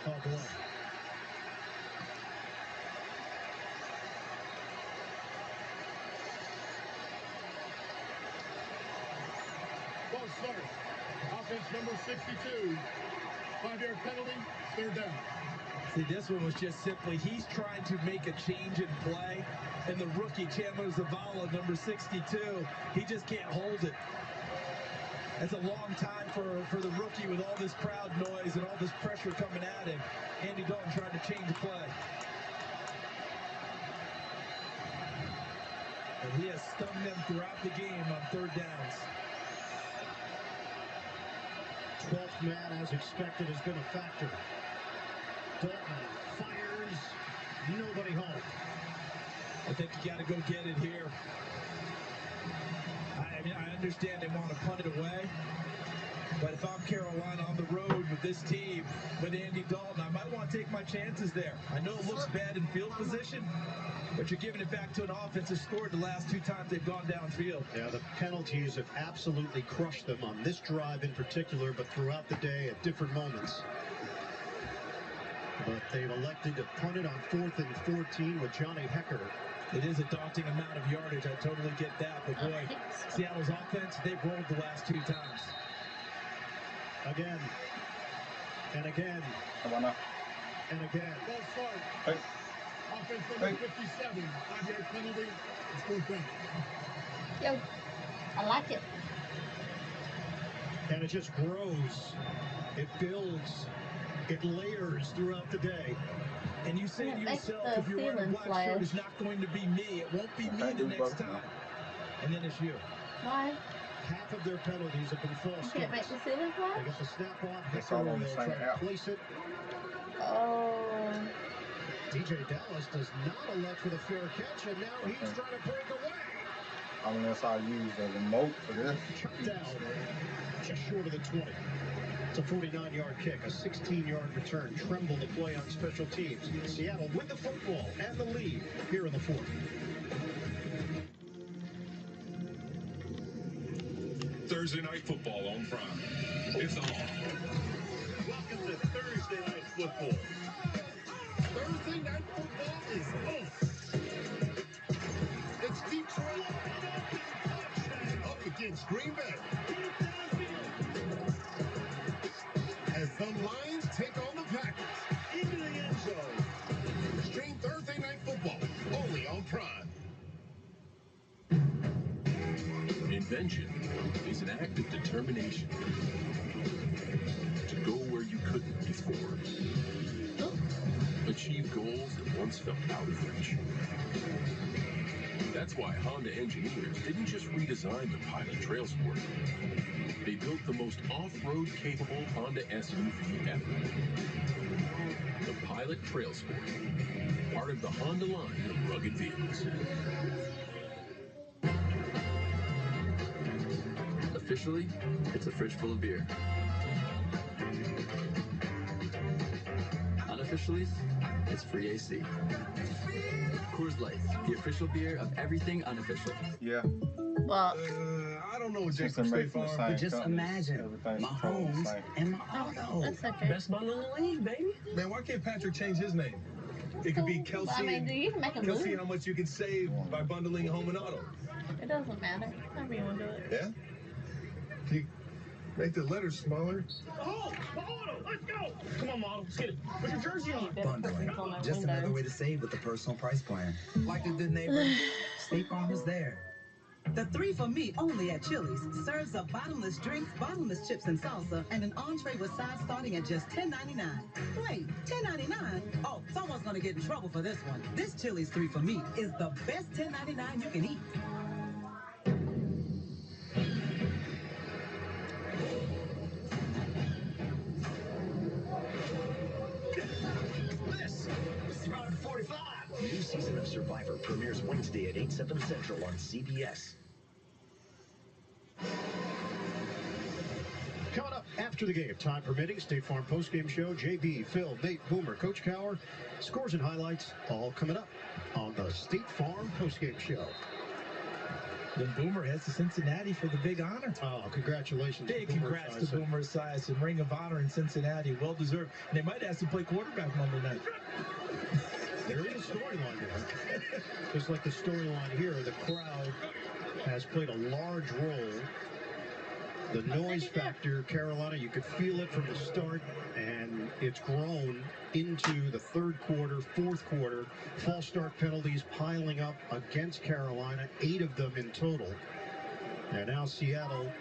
C: Oh, boy.
M: False start. Offense number 62. 5-yard penalty. 3rd down.
D: See, this one was just simply, he's trying to make a change in play, and the rookie Chandler Zavala, number 62, he just can't hold it. That's a long time for the rookie with all this crowd noise and all this pressure coming at him. Andy Dalton trying to change the play. And he has stung them throughout the game on 3rd downs.
C: 12th man, as expected, has been a factor. Dalton fires, nobody home.
D: I think you got to go get it here. I mean, I understand they want to punt it away, but if I'm Carolina on the road with this team, with Andy Dalton, I might want to take my chances there. I know it looks bad in field position, but you're giving it back to an offense that scored the last 2 times they've gone downfield.
C: Yeah, the penalties have absolutely crushed them on this drive in particular, but throughout the day at different moments. But they've elected to punt it on 4th and 14 with Johnny Hecker.
D: It is a daunting amount of yardage. I totally get that. But boy, Seattle's offense, they've rolled the last 2 times.
C: Again. And again. And again.
M: False start.
L: Hey.
M: Offense number 57. 5-yard penalty. It's 4th down.
A: Yo, I like it.
C: And it just grows. It builds. It layers throughout the day.
D: And you say to yourself, if you're wearing a black shirt, it's not going to be me. It won't be me the next time. And then it's you.
A: Why?
C: Half of their penalties have been false
A: You can't make the ceiling flash?
C: They get the snap off. Hecker will try to place it.
A: Oh.
C: DJ Dallas does not elect for the fair catch, and now he's trying to break away.
L: Unless I use the remote for this.
C: Check down. Just short of the 20. It's a 49-yard kick, a 16-yard return. Tremble the play on special teams. Seattle with the football and the lead here in the fourth.
T: Thursday Night Football on Prime. It's on.
O: Welcome to Thursday Night Football. Thursday Night Football is on. It's Detroit up against Green Bay. As the Lions take on the Packers into the end zone. Stream Thursday Night Football only on Prime.
T: Invention is an act of determination to go where you couldn't before. Achieve goals that once felt out of reach. That's why Honda engineers didn't just redesign the Pilot Trail Sport. They built the most off-road capable Honda SUV ever. The Pilot Trail Sport, part of the Honda line of rugged vehicles.
P: Officially, it's a fridge full of beer. Unofficially, it's free AC. Coors Light, the official beer of everything unofficial.
L: Yeah.
A: Well,
H: I don't know what Jacob State Farm, but just imagine Mahomes and my auto.
A: That's okay.
E: Best bundle in the league, baby.
H: Man, why can't Patrick change his name? It could be Kelsey.
A: I mean, you can make him
H: Kelsey,
A: blue.
H: how much you can save by bundling home and auto.
A: It doesn't matter. However you want to do it.
H: Yeah? You make the letters smaller.
E: Oh, auto, let's go. Come on, model, let's get it. Put your jersey on.
Q: Bundling. Just another way to save with the personal price plan. Like a good neighbor, State Farm is there.
V: The 3 for Me only at Chili's serves up bottomless drinks, bottomless chips and salsa, and an entree with sides starting at just $10.99. Wait, $10.99? Oh, someone's gonna get in trouble for this one. This Chili's 3 for Me is the best $10.99 you can eat.
W: This is Survivor 45. New season of Survivor premieres Wednesday at 8, 7 Central on CBS.
C: Coming up after the game, time permitting, State Farm postgame show, JB, Phil, Nate, Boomer, Coach Cower, scores and highlights, all coming up on the State Farm postgame show.
D: Then Boomer heads to Cincinnati for the big honor.
C: Oh, congratulations.
D: Big congrats to Boomer Esiason. Ring of Honor in Cincinnati. Well deserved. And they might ask him to play quarterback Monday night.
C: There is a storyline there. Just like the storyline here, the crowd has played a large role. The noise factor, Carolina, you could feel it from the start, and it's grown into the third quarter, fourth quarter. False start penalties piling up against Carolina, 8 of them in total. And now Seattle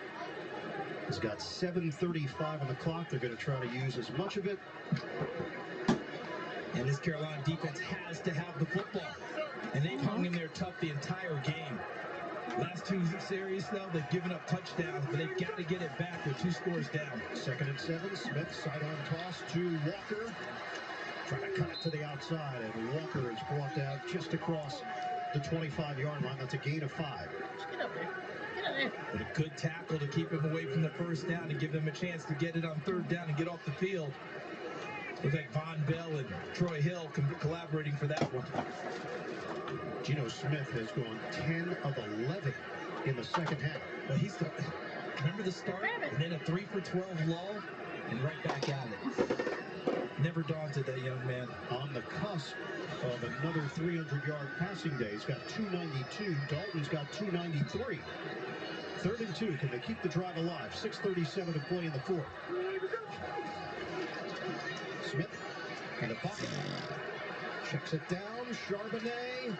C: has got 7:35 on the clock. They're going to try to use as much of it.
D: And this Carolina defense has to have the football. And they've hung in there tough the entire game. Last 2 series, though, they've given up touchdowns, but they've got to get it back. They're 2 scores down.
C: 2nd and 7. Smith, sidearm toss to Walker. Trying to cut it to the outside, and Walker is brought down just across the 25-yard line. That's a gain of 5.
A: Just get up there. Get up there.
D: But a good tackle to keep him away from the first down and give them a chance to get it on 3rd down and get off the field. Looks like Von Bell and Troy Hill collaborating for that one.
C: Geno Smith has gone 10 of 11 in the second half.
D: Well, remember the start? And then a 3 for 12 lull, and right back at it. Never daunted, that young man.
C: On the cusp of another 300-yard passing day. He's got 292. Dalton's got 293. 3rd and 2. Can they keep the drive alive? 6:37 to play in the fourth. Smith in the pocket. Checks it down. Charbonnet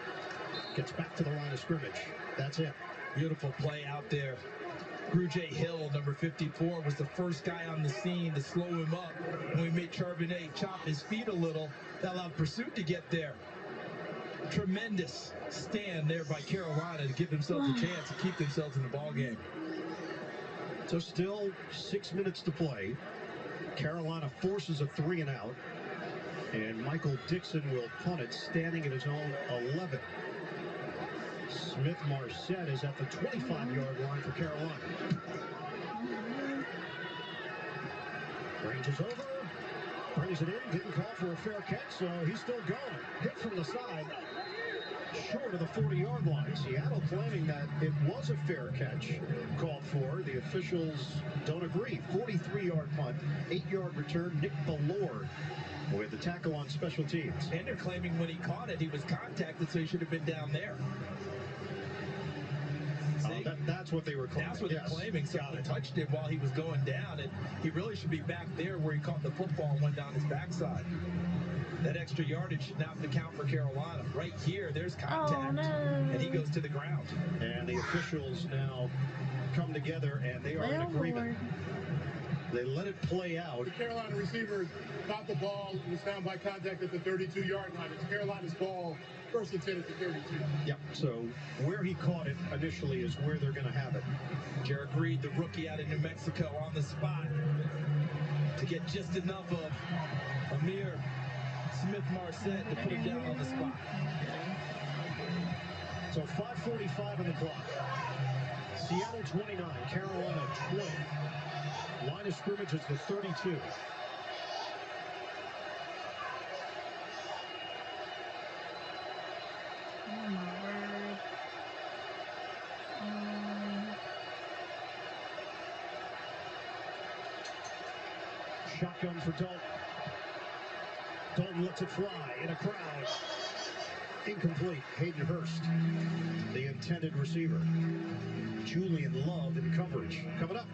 C: gets back to the line of scrimmage. That's it.
D: Beautiful play out there. Grugier Hill, number 54, was the first guy on the scene to slow him up. When we made Charbonnet chop his feet a little, that allowed Pursuit to get there. Tremendous stand there by Carolina to give themselves a chance to keep themselves in the ball game.
C: So still 6 minutes to play. Carolina forces a 3-and-out. And Michael Dixon will punt it, standing at his own 11. Smith-Marset is at the 25-yard line for Carolina. Ranges over, brings it in, didn't call for a fair catch, so he's still going. Hit from the side, short of the 40-yard line. Seattle claiming that it was a fair catch called for. The officials don't agree. 43-yard punt, 8-yard return. Nick Ballore with the tackle on special teams.
D: And they're claiming when he caught it, he was contacted, so he should have been down there.
C: That's what they were claiming.
D: That's what they're claiming. Someone touched him while he was going down, and he really should be back there where he caught the football and went down his backside. That extra yardage should not count for Carolina. Right here, there's contact, and he goes to the ground.
C: And the officials now come together, and they are in agreement. They let it play out.
O: The Carolina receiver caught the ball and was found by contact at the 32-yard line. It's Carolina's ball, first and 10 at the 32.
C: Yep, so where he caught it initially is where they're going to have it.
D: Jarek Reed, the rookie out of New Mexico, on the spot to get just enough of Amir Smith-Marset to put him down on the spot.
C: So 5:45 on the clock. Seattle 29, Carolina 20. Line of scrimmage is the 32.
A: Oh my word.
C: Shotgun for Dalton. Dalton lets it fly in a crowd. Incomplete. Hayden Hurst, the intended receiver. Julian Love in coverage. Coming up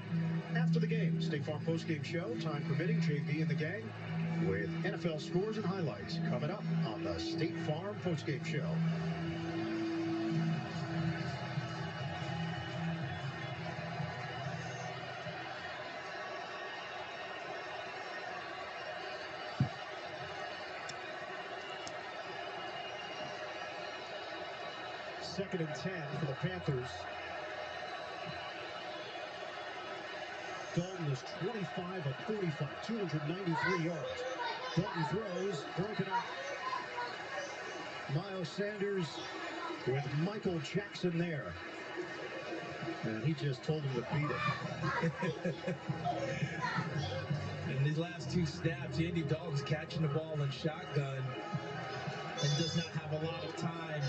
C: after the game, State Farm postgame show, time permitting, JV and the gang with NFL scores and highlights coming up on the State Farm postgame show. Second and 10 for the Panthers. Dalton is 25 of 45, 293 yards. Dalton throws, broken up. Miles Sanders with Michael Jackson there. And he just told him to beat it.
D: In these last two snaps, Andy Dalton's catching the ball in shotgun and does not have a lot of time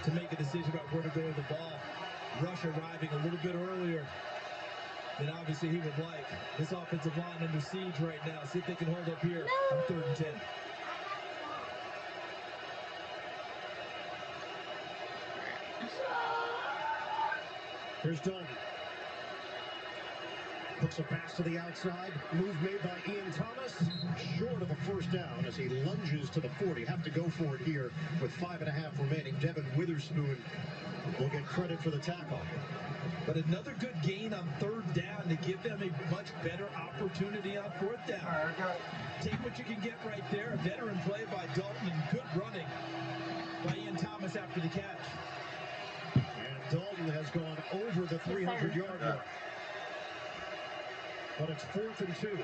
D: to make a decision about where to go with the ball. Rush arriving a little bit earlier than obviously he would like. This offensive line under siege right now. See if they can hold up here on 3rd and 10.
C: Here's Dalton. Puts a pass to the outside. Move made by Ian Thomas. Short of a first down as he lunges to the 40. Have to go for it here with 5.5 remaining. Devin Witherspoon will get credit for the tackle.
D: But another good gain on 3rd down to give them a much better opportunity on 4th down. Take what you can get right there. A veteran play by Dalton and good running by Ian Thomas after the catch.
C: And Dalton has gone over the 300-yard mark. But it's 4th and 2.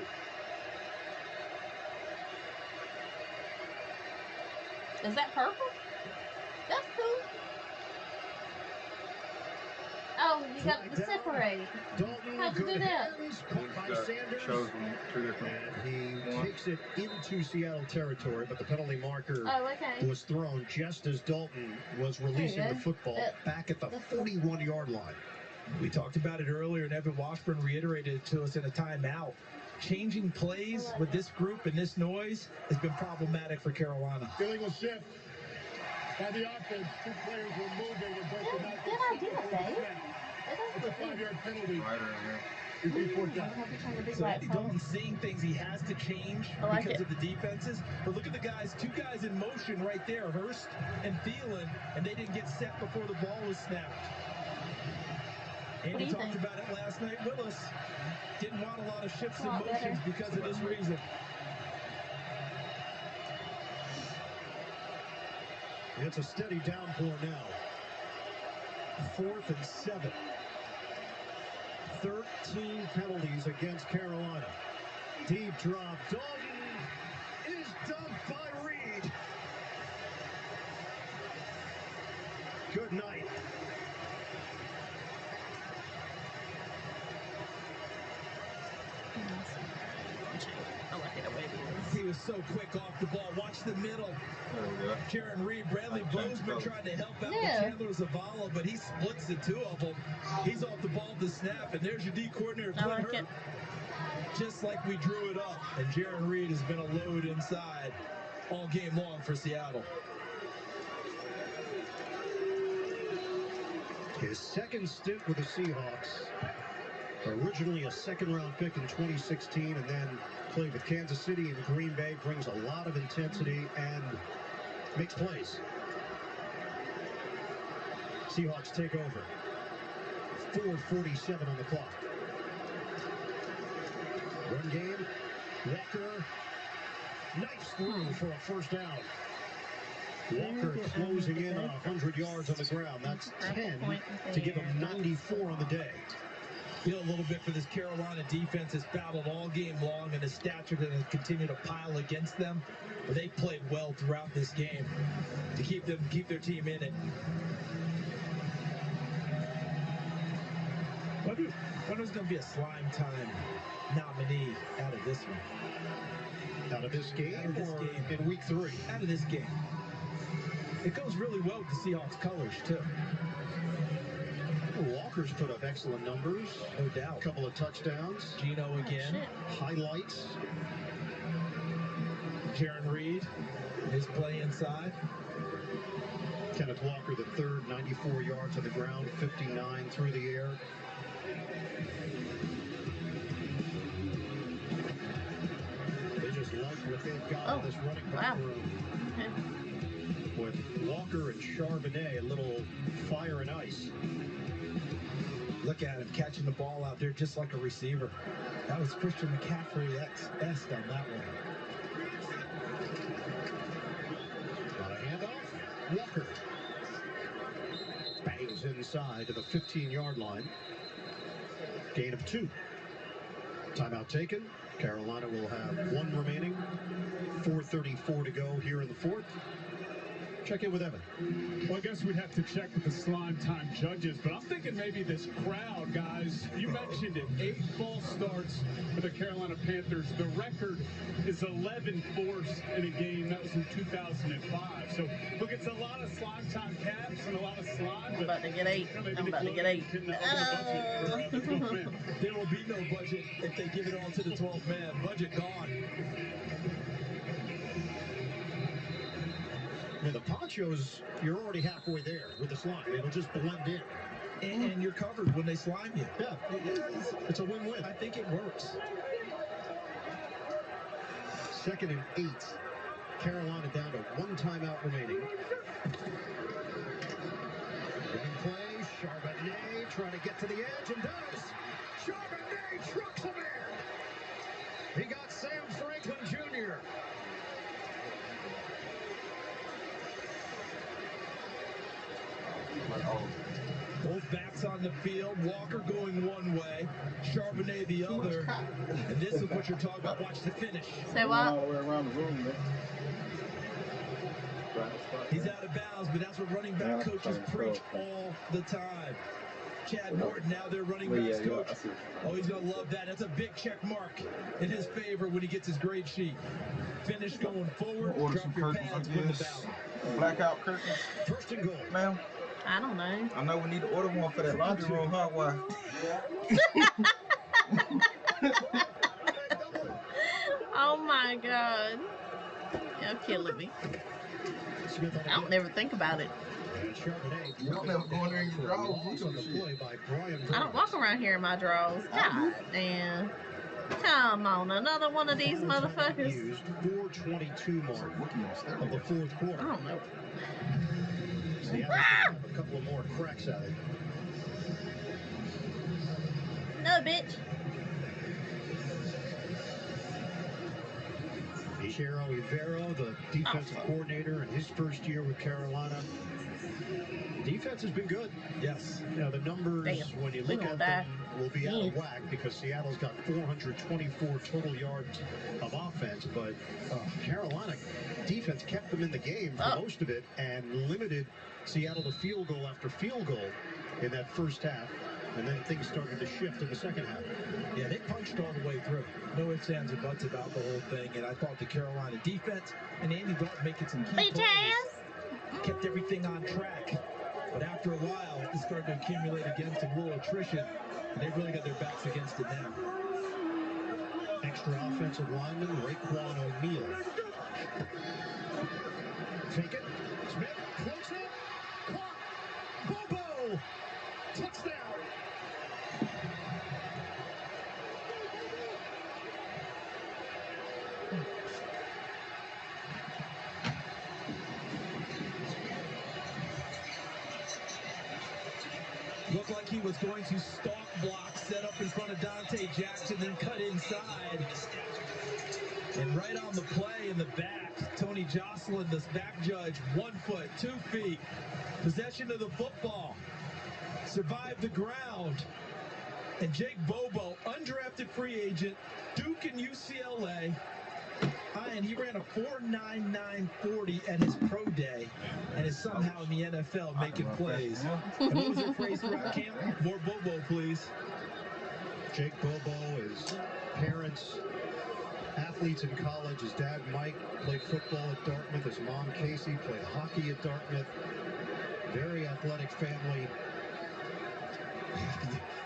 A: Is that purple? That's cool. Oh, you got to separate. How'd you do that?
C: Shows them 2 different. And he takes it into Seattle territory, but the penalty marker was thrown just as Dalton was releasing the football back at the 41-yard line.
D: We talked about it earlier, and Evan Washburn reiterated it to us in a timeout. Changing plays with this group and this noise has been problematic for Carolina.
O: Illegal shift by the offense. 2 players were moving and both did not get
A: Good idea, Dave.
O: It's a 5-yard penalty.
D: So Andy Dalton's seeing things he has to change because of the defenses. But look at the guys, 2 guys in motion right there, Hurst and Thielen, and they didn't get set before the ball was snapped. Andy talked about it last night. lot of shifts and motions because of this reason.
C: It's a steady downpour now. 4th and 7. 13 penalties against Carolina. Deep drop. Dalton is dumped by Reed. Good night.
A: I like it the way it is.
D: He was so quick off the ball. Watch the middle. Jaron Reed, Bradley Bozeman tried to help out with Chandler Zavala, but he splits the two of them. He's off the ball to snap, and there's your D coordinator, Clint Hurt. Just like we drew it up, and Jaron Reed has been a load inside all game long for Seattle.
C: His second stint with the Seahawks. Originally a second-round pick in 2016, and then played with Kansas City and Green Bay. Brings a lot of intensity and makes plays. Seahawks take over. 4:47 on the clock. Run game. Walker. Nice throw for a first down. Walker closing in on 100 yards on the ground. That's 10 to give him 94 on the day.
D: Feel a little bit for this Carolina defense. Has battled all game long, and his stats are going to continue to pile against them. But they played well throughout this game to keep their team in it. When was going to be a slime time nominee out of this one?
C: Out of this game or in week 3?
D: Out of this game. It goes really well with the Seahawks colors, too.
C: Walker's put up excellent numbers.
D: No doubt.
C: A couple of touchdowns.
D: Gino again.
C: Highlights.
D: Jaron Reed, his play inside.
C: Kenneth Walker, the third, 94 yards on the ground, 59 through the air. They just like what they've got in this running back room. With Walker and Charbonnet, a little fire and ice.
D: Look at him catching the ball out there just like a receiver. That was Christian McCaffrey-esque on that one.
C: Got a handoff. Walker bangs inside to the 15-yard line. Gain of 2. Timeout taken. Carolina will have 1 remaining. 4:34 to go here in the 4th. Check in with Evan.
M: Well, I guess we'd have to check with the slime time judges, but I'm thinking maybe this crowd, guys. You mentioned it. 8 false starts for the Carolina Panthers. The record is 11 forced in a game. That was in 2005. So, look, it's a lot of slime time caps and a lot of slime.
A: I'm about to get 8. I'm about to get 8.
D: There will be no budget if they give it all to the 12th man. Budget gone.
C: I mean, the ponchos, you're already halfway there with the slime. It'll just blend in.
D: And you're covered when they slime you.
C: Yeah, it's a win-win.
D: I think it works.
C: 2nd and 8. Carolina down to 1 timeout remaining. Running play. Charbonnet trying to get to the edge and does. Charbonnet trucks him in. He got Sam Franklin Jr.
D: Both backs on the field. Walker going one way, Charbonnet the other. And this is what you're talking about. Watch the finish.
A: Say what?
L: All the way around the room, man.
D: He's out of bounds, but that's what running back coaches preach all the time. Chad Morton, now their running backs coach. Oh, he's going to love that. That's a big check mark in his favor when he gets his grade sheet. Finish going forward. Drop your pads, win the battle.
L: Blackout curtains.
C: 1st and goal.
L: Ma'am.
A: I don't know.
L: I know we need to order one for that laundry room, huh? Why?
A: Oh my God. You're killing me. I don't never think about it.
L: You don't never go in there in your drawers.
A: I don't walk around here in my drawers. God damn. Come on, another one of these motherfuckers.
C: Used 4:22 mark of the 4th quarter.
A: I don't know.
C: Seattle's gonna have a couple of more cracks at it.
A: No, bitch.
C: Chero Rivero, the defensive coordinator, in his first year with Carolina. Defense has been good.
D: Yes.
C: You know, the numbers, when you look at them, will be out of whack because Seattle's got 424 total yards of offense, but Carolina defense kept them in the game for most of it and limited Seattle to field goal after field goal in that first half. And then things started to shift in the second half.
D: Yeah, they punched all the way through. No ifs, ands, or buts about the whole thing. And I thought the Carolina defense and Andy Dalton making some key plays kept everything on track. But after a while, it started to accumulate against some little attrition. And they've really got their backs against it now.
C: Extra offensive lineman, Raekwon O'Neal. Fake it. Smith floats it. Caught. Bobo. Touchdown.
D: Looked like he was going to stalk block, set up in front of Dante Jackson, then cut inside. And right on the play in the back, Tony Jocelyn, this back judge, 1 foot, 2 feet. Possession of the football. Survived the ground. And Jake Bobo, undrafted free agent, Duke and UCLA. And he ran a 4.9940 at his pro day and is somehow in the NFL making plays. And what was their phrase throughout camp? More Bobo, please.
C: Jake Bobo, his parents, athletes in college. His dad, Mike, played football at Dartmouth. His mom, Casey, played hockey at Dartmouth. Very athletic family.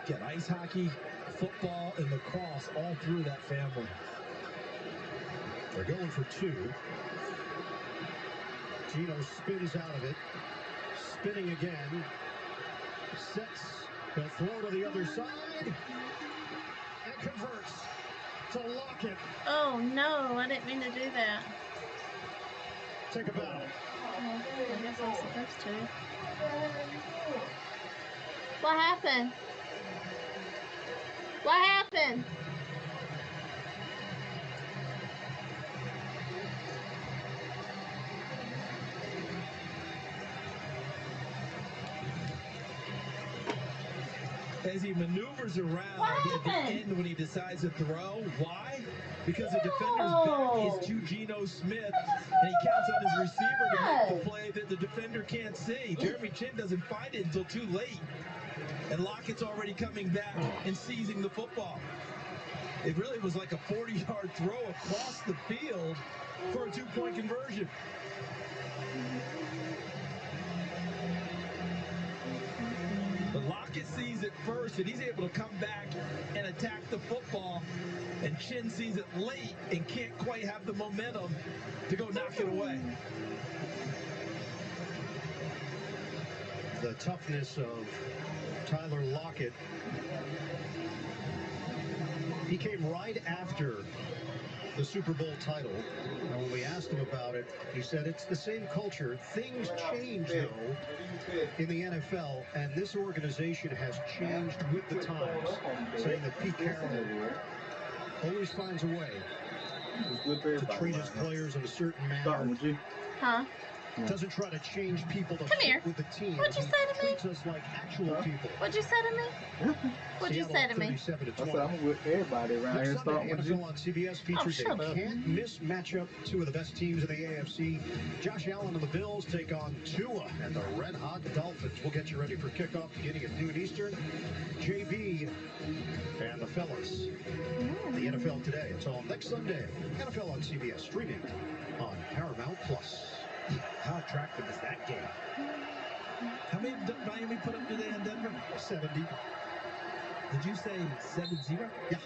D: Get ice hockey, football, and lacrosse all through that family.
C: They're going for 2. Gino spins out of it. Spinning again. Sets. They'll throw to the other side. And converts to Lockett.
A: Oh, no. I didn't mean to do that.
C: Take a bow.
A: I guess I'm supposed to. What happened? What happened?
D: As he maneuvers around at the end when he decides to throw. Why? Because the defender's back is to Geno Smith, and he counts on his receiver to make the play that the defender can't see. Jeremy Chin doesn't find it until too late. And Lockett's already coming back and seizing the football. It really was like a 40-yard throw across the field for a 2-point conversion. But Lockett sees it first, and he's able to come back and attack the football. And Chin sees it late and can't quite have the momentum to go knock it away.
C: The toughness of Tyler Lockett. He came right after the Super Bowl title. And when we asked him about it, he said it's the same culture. Things change, though, in the NFL, and this organization has changed with the times, saying that Pete Carroll always finds a way to treat his players in a certain manner.
A: Huh?
C: Doesn't try to change people to
A: Come here.
C: fit with the team.
A: What'd you say to me?
C: Treats us like actual people.
A: What'd you say to me? What'd you say to me?
L: I said I'm with everybody around here.
C: Sunday, NFL on CBS features a can't-miss matchup. 2 of the best teams in the AFC. Josh Allen and the Bills take on Tua and the red-hot Dolphins. We'll get you ready for kickoff beginning at noon Eastern. JB and the fellas. The NFL today. It's on next Sunday. NFL on CBS, streaming on Paramount Plus.
D: How attractive is that game? How many did Miami put up today in Denver?
C: 70.
D: Did you say 7-0?
C: Yeah.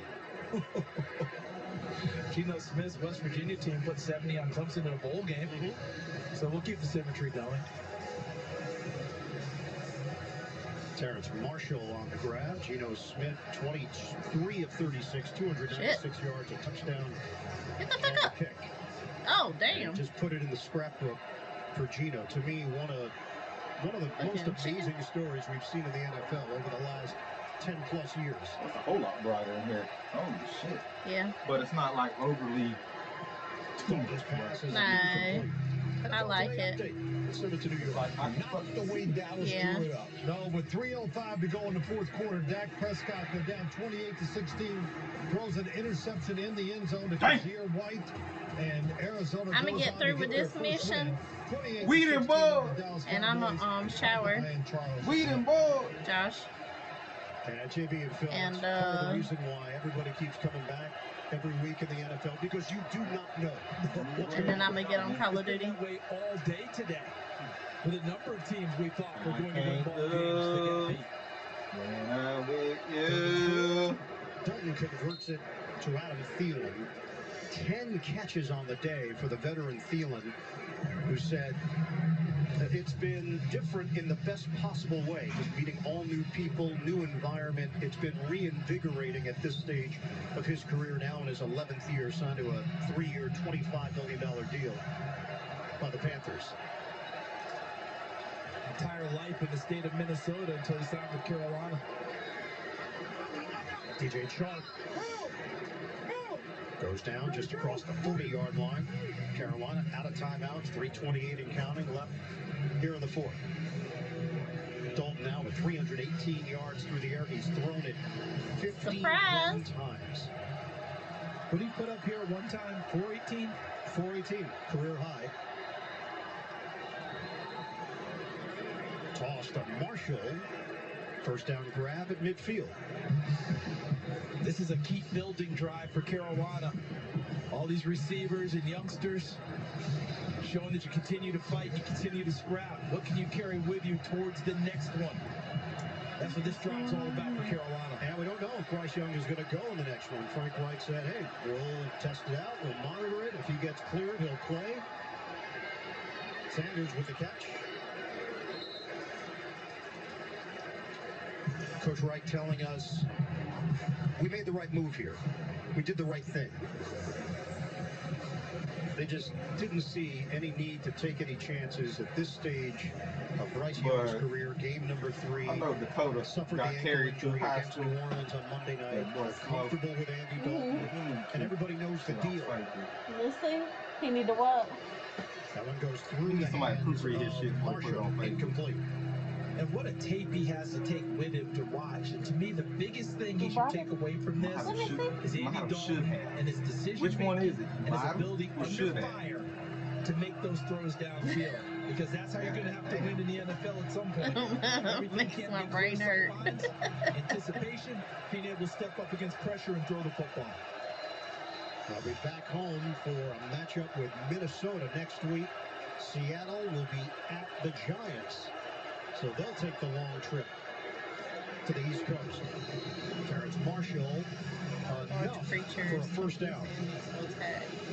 D: Geno Smith's West Virginia team put 70 on Clemson in a bowl game. So we'll keep the symmetry going.
C: Terrence Marshall on the grab. Geno Smith, 23 of 36, 296 yards, a touchdown.
A: Get the fuck up.
C: Pick.
A: Oh, damn.
C: And just put it in the scrapbook for Geno. To me, one of the most amazing stories we've seen in the NFL over the last 10-plus years.
L: It's a whole lot brighter in here. Holy shit.
A: Yeah.
L: But it's not like overly
A: No, but I like it.
C: Send it to New York.
H: Not the way Dallas drew it up. No, with 3:05 to go in the fourth quarter, Dak Prescott, they're down 28-16, throws an interception in the end zone to Kazir White, and Arizona
A: I'm gonna
H: goes
A: get
H: on
A: through
H: to
A: with
H: get
A: this
H: their first
A: mission.
H: win.
L: We done ball.
A: And I'm gonna shower.
L: We done ball.
A: Josh.
C: And JB and Phil,
A: and
C: part of the reason why everybody keeps coming back every week in the NFL, because you do not know.
A: And then I'm gonna get on Call of Duty.
D: That way all day today. With a number of teams we thought were going to win ball games to get beat.
L: When I'm with you.
C: Dalton converts it to Adam Thielen. 10 catches on the day for the veteran Thielen, who said it's been different in the best possible way. Just meeting all new people, new environment. It's been reinvigorating at this stage of his career now in his 11th year, signed to a 3-year, $25 million deal by the Panthers.
D: Entire life in the state of Minnesota until he signed with Carolina.
C: DJ Chark goes down just across the 40-yard line. Carolina out of timeouts, 3:28 and counting left here in the fourth. Dalton now with 318 yards through the air. He's thrown it 51 times.
D: What did he put up here one time? 418?
C: 418, career high. Toss to Marshall. First down grab at midfield.
D: This is a keep building drive for Carolina. All these receivers and youngsters showing that you continue to fight, you continue to scrap. What can you carry with you towards the next one? That's what this drive's all about for Carolina.
C: And we don't know if Bryce Young is going to go in the next one. Frank Reich said, hey, we'll test it out, we'll monitor it. If he gets cleared, he'll play. Sanders with the catch. Coach Reich telling us we made the right move here. We did the right thing. They just didn't see any need to take any chances at this stage of Bryce Young's career. Game number 3.
L: I know Dakota
C: suffered
L: got
C: the
L: carried through
C: injury
L: high
C: against
L: school.
C: New Orleans on Monday night. They're comfortable with Andy Dalton, and everybody knows the deal.
A: We'll see. He need to what?
C: That one goes through the
L: somebody
C: hands
L: proofread his shit
C: of
L: before he put it
C: Marshall.
L: on Facebook.
C: Incomplete.
D: And what a tape he has to take with him to watch. And to me, the biggest thing he should take away from this is Andy Dalton and his decision
L: Which one is it?
D: and his ability
L: Or
D: under
L: should have?
D: fire to make those throws downfield. Because that's how you're going to have to win in the NFL at some point.
A: Makes my brain hurt.
D: Anticipation, being able to step up against pressure and throw the football.
C: They'll be back home for a matchup with Minnesota next week. Seattle will be at the Giants. So they'll take the long trip to the East Coast. Terrence Marshall enough for a first down.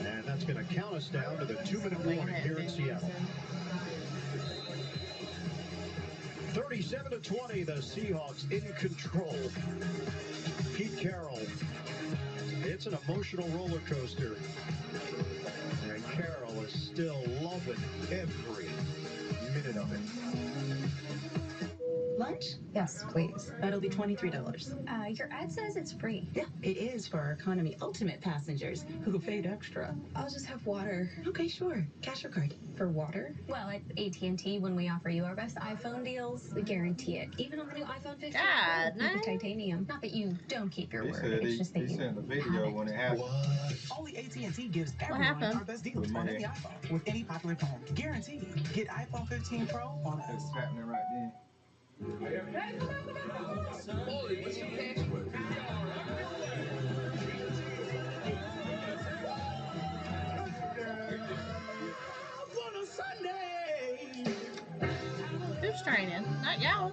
C: And that's going to count us down to the 2-minute warning here in Seattle. 37-20, the Seahawks in control. Pete Carroll. It's an emotional roller coaster. And Carroll is still loving every minute of it.
V: Lunch? Yes, please. That'll be $23.
U: Your ad says it's free.
V: Yeah, it is for our economy ultimate passengers who paid extra.
U: I'll just have water.
V: Okay, sure. Cash or card.
U: For water? Well, at AT&T, when we offer you our best iPhone deals, we guarantee it. Even on the new iPhone 15 Pro with titanium. Not that you don't keep your word. It's just that you
L: sent the video when it happened.
V: Only AT&T gives everyone our best deals on any iPhone with any popular phone. Guaranteed. Get iPhone 15 Pro on us.
L: It's happening right then.
A: Who's training? Not y'all.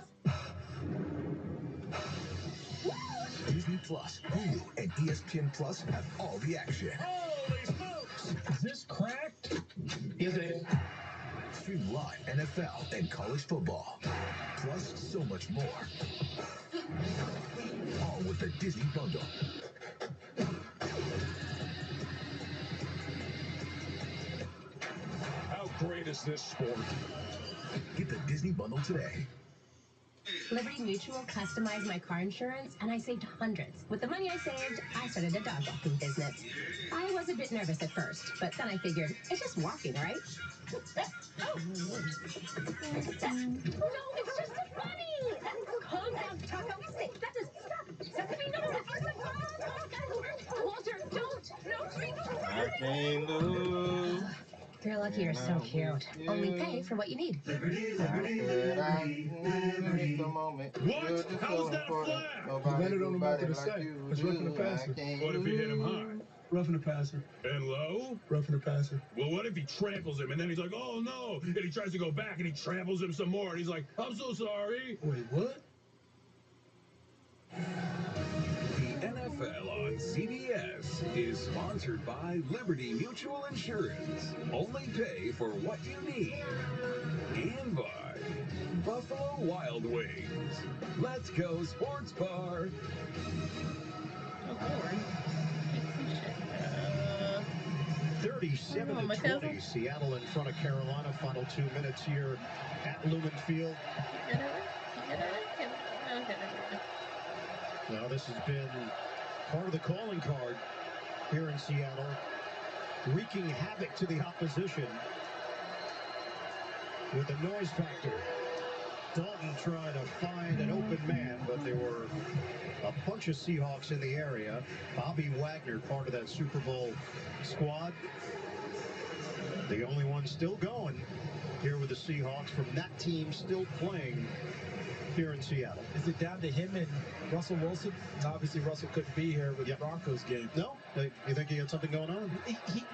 G: Disney Plus, Hulu, and ESPN Plus have all the action.
H: Holy smokes! Is this cracked?
G: Yes, it is. Stream live NFL and college football. Plus so much more. All with the Disney Bundle.
O: How great is this sport?
G: Get the Disney Bundle today.
B: Liberty Mutual customized my car insurance, and I saved hundreds. With the money I saved, I started a dog walking business. I was a bit nervous at first, but then I figured, it's just walking, right? Oh, no, it's just funny! Calm down, Taco. Stay. That is... Stop! Sesame, no! Walter, don't! No,
L: I can't lose.
B: You're lucky you're so cute. Only pay for what you need.
L: I said I missed the moment.
D: What? How is that a flag?
L: Nobody
H: Landed on him after the
L: like
H: sack.
L: you
H: It's roughing the
L: do.
H: passer.
L: I can't
D: What if he hit him high?
H: Roughing the passer.
D: And low?
H: Roughing the passer.
D: Well, what if he tramples him and then he's like, oh no, and he tries to go back and he tramples him some more and he's like, I'm so sorry.
H: Wait, what?
F: The NFL on CBS is sponsored by Liberty Mutual Insurance. Only pay for what you need. And by Buffalo Wild Wings. Let's go Sports Bar.
A: Oh, Lord.
C: 37-20, Seattle in front of Carolina. Final 2 minutes here at Lumen Field. Now this has been part of the calling card here in Seattle, wreaking havoc to the opposition with the noise factor. Dalton trying to find an open man, but there were a bunch of Seahawks in the area. Bobby Wagner, part of that Super Bowl squad. The only one still going here with the Seahawks from that team still playing here in Seattle.
D: Is it down to him and Russell Wilson? Obviously, Russell couldn't be here with the Broncos game.
C: No? You think he had something going on?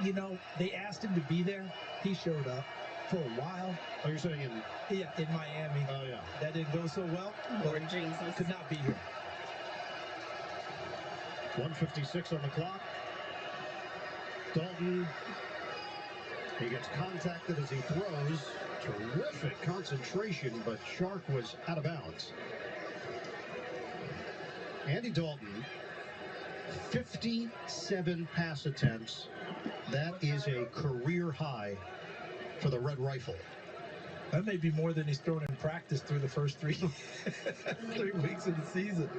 D: You know, they asked him to be there. He showed up for a while.
C: Oh, you're saying in
D: Miami.
C: Oh, yeah.
D: That didn't go so well.
A: Lord Jesus.
D: Could not be here.
C: 1:56 on the clock. Dalton, he gets contacted as he throws. Terrific concentration, but Shark was out of bounds. Andy Dalton, 57 pass attempts. That is a career high for the Red Rifle.
D: That may be more than he's thrown in practice through the first 3 weeks of the season.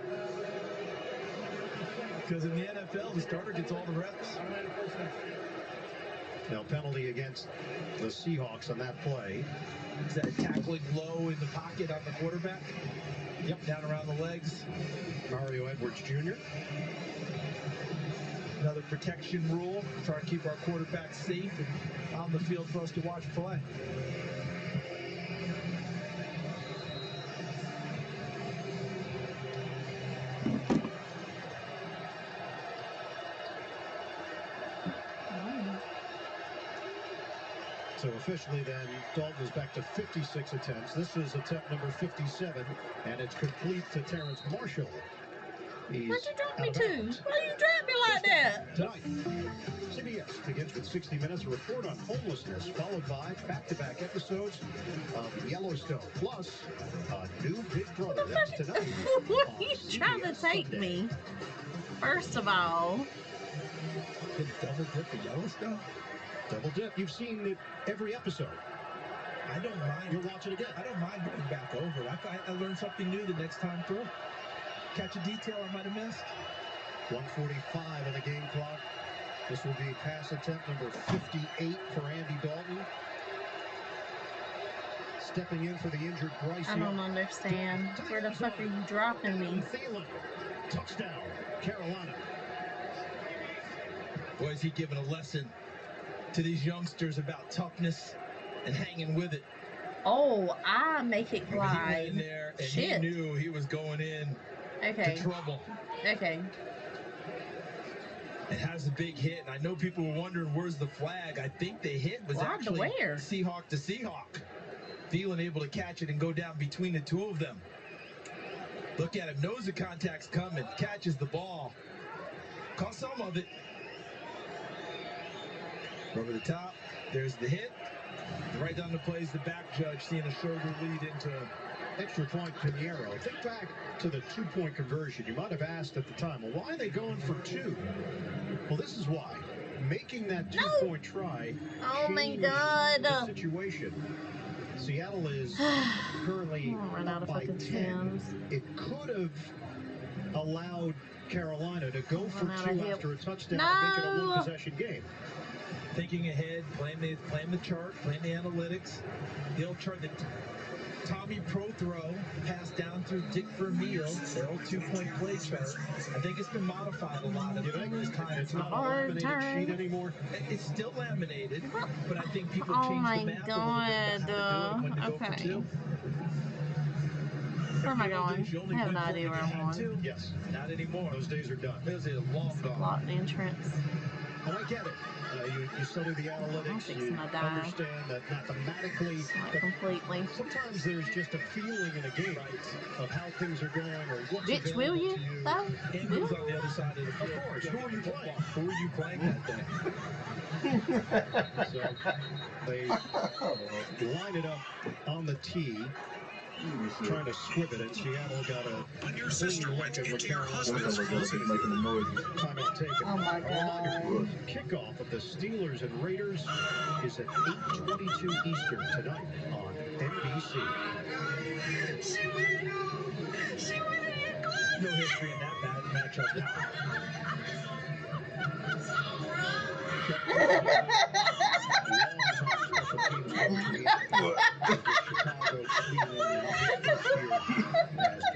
D: Because in the NFL, the starter gets all the reps.
C: Now penalty against the Seahawks on that play.
D: Is that tackling low in the pocket on the quarterback? Yep, down around the legs.
C: Mario Edwards Jr.
D: Another protection rule. Try to keep our quarterback safe and on the field for us to watch play.
C: So officially then, Dalton is back to 56 attempts. This is attempt number 57, and it's complete to Terrence Marshall.
A: Where'd you drop me to? Why you drop me like that?
C: Tonight, CBS begins with 60 Minutes, a report on homelessness, followed by back-to-back episodes of Yellowstone, plus a new Big Brother. That's tonight.
A: What are you trying to take me? First of all.
D: Did double dip the Yellowstone?
C: Double dip. You've seen it every episode.
D: I don't mind.
C: You'll watch it again.
D: I don't mind going back over it. I learned something new the next time through. Catch a detail I might have missed.
C: 1:45 on the game clock. This will be pass attempt number 58 for Andy Dalton. Stepping in for the injured Bryce.
A: I don't understand. Where the fuck are you dropping me?
C: Thielen. Touchdown, Carolina.
D: Boy, is he giving a lesson to these youngsters about toughness and hanging with it.
A: Oh, I make it glide.
D: He went in there and
A: Shit.
D: he knew he was going in
A: Okay.
D: to trouble.
A: Okay.
D: It has a big hit, and I know people were wondering where's the flag. I think the hit was
A: Flag to
D: actually
A: where?
D: Seahawk to Seahawk. Thielen able to catch it and go down between the two of them. Look at him, knows the contact's coming, catches the ball. Caught some of it. Over the top, there's the hit. Right down the plays, the back judge seeing a shoulder lead into
C: extra point Pinheiro. Think back to the 2-point conversion. You might have asked at the time, well, why are they going for 2? Well, this is why. Making that 2-point try
A: Oh my
C: changed
A: God.
C: the situation. Seattle is currently
A: run out
C: up
A: of
C: by
A: fucking
C: 10.
A: Sims.
C: It could have allowed Carolina to go for two after a touchdown and make it a one-possession game.
D: Thinking ahead, playing the chart, playing the analytics. The old chart that Tommy Pro throw passed down through Dick Vermeil, their old 2-point play chart. I think it's been modified a lot of this time.
C: It's not a laminated sheet anymore.
D: It's still laminated, but I think people
A: Oh
D: changed
A: my
D: the math
A: god.
D: a little bit about how to do it and when to go for two.
A: Where am I going? I have no idea where I'm going.
C: Yes.
D: Not anymore.
C: Those days are done.
D: Those days are long gone.
A: Blocked entrance.
C: And I get it. You study the analytics, you understand that mathematically,
A: not completely.
C: Sometimes there's just a feeling in a game of how things are going or what's
A: Bitch, will you?
C: to you.
D: And who's on the other side of the field?
C: Of course. Who are you playing?
D: Who are you playing that day?
C: So they line it up on the tee, trying to squib it, and Seattle got a
O: When your sister went into your husband's closet.
C: timeout taken.
A: Oh my god.
C: Kickoff of the Steelers and Raiders is at 8:22 Eastern tonight on NBC.
D: No history in that bad matchup now.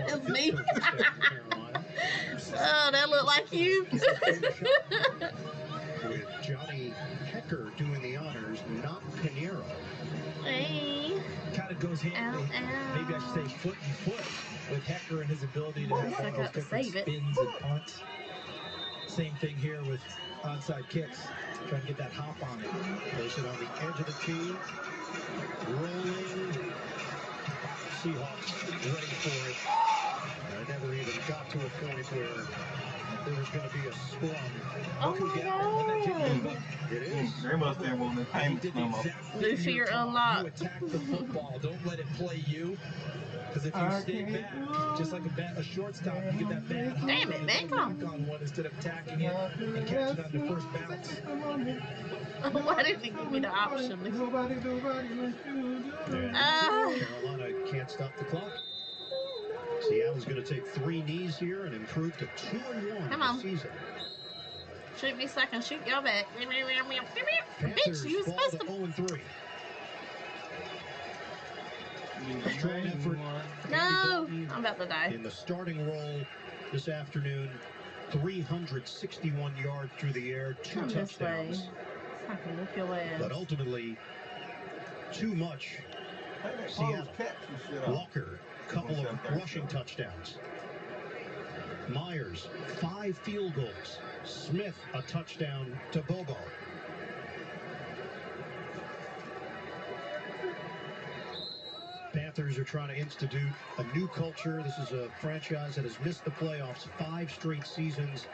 A: It's me. Oh, that looked like you.
C: With Johnny Hecker doing the honors, not Pinheiro.
A: Hey.
D: Kind of goes hand in hand. Maybe I should say foot in foot with Hecker and his ability to have all those different spins and punts. Same thing here with onside kicks. Trying to get that hop on it.
C: Place it on the edge of the tee. Rolling. Seahawks ready for it. I never even got to a point where there was going to be a scrum.
A: Oh my god.
C: It is.
L: They must have on the time scrum.
A: New fear unlocked.
D: You attack the football. Don't let it play you. Because if you stay back, just like a shortstop, you get that bad hop.
A: Damn it, man, come
D: on one instead of attacking it and catch it on the first bounce.
A: Why didn't you give me the option?
C: Carolina can't stop the clock. Seattle's going to take 3 knees here and improve to 2-1 this season.
A: Shoot me so I can shoot y'all back.
C: Panthers
A: Bitch, you was
C: fall
A: supposed
C: to
A: to.
C: 0-3. Strong effort.
A: No, I'm about to die.
C: In the starting role this afternoon, 361 yards through the air, 2 touchdowns.
A: I can look your ass.
C: But ultimately, too much. Seattle. Walker, couple of rushing touchdowns. Myers, 5 field goals. Smith, a touchdown to Bobo. Panthers are trying to institute a new culture. This is a franchise that has missed the playoffs 5 straight seasons.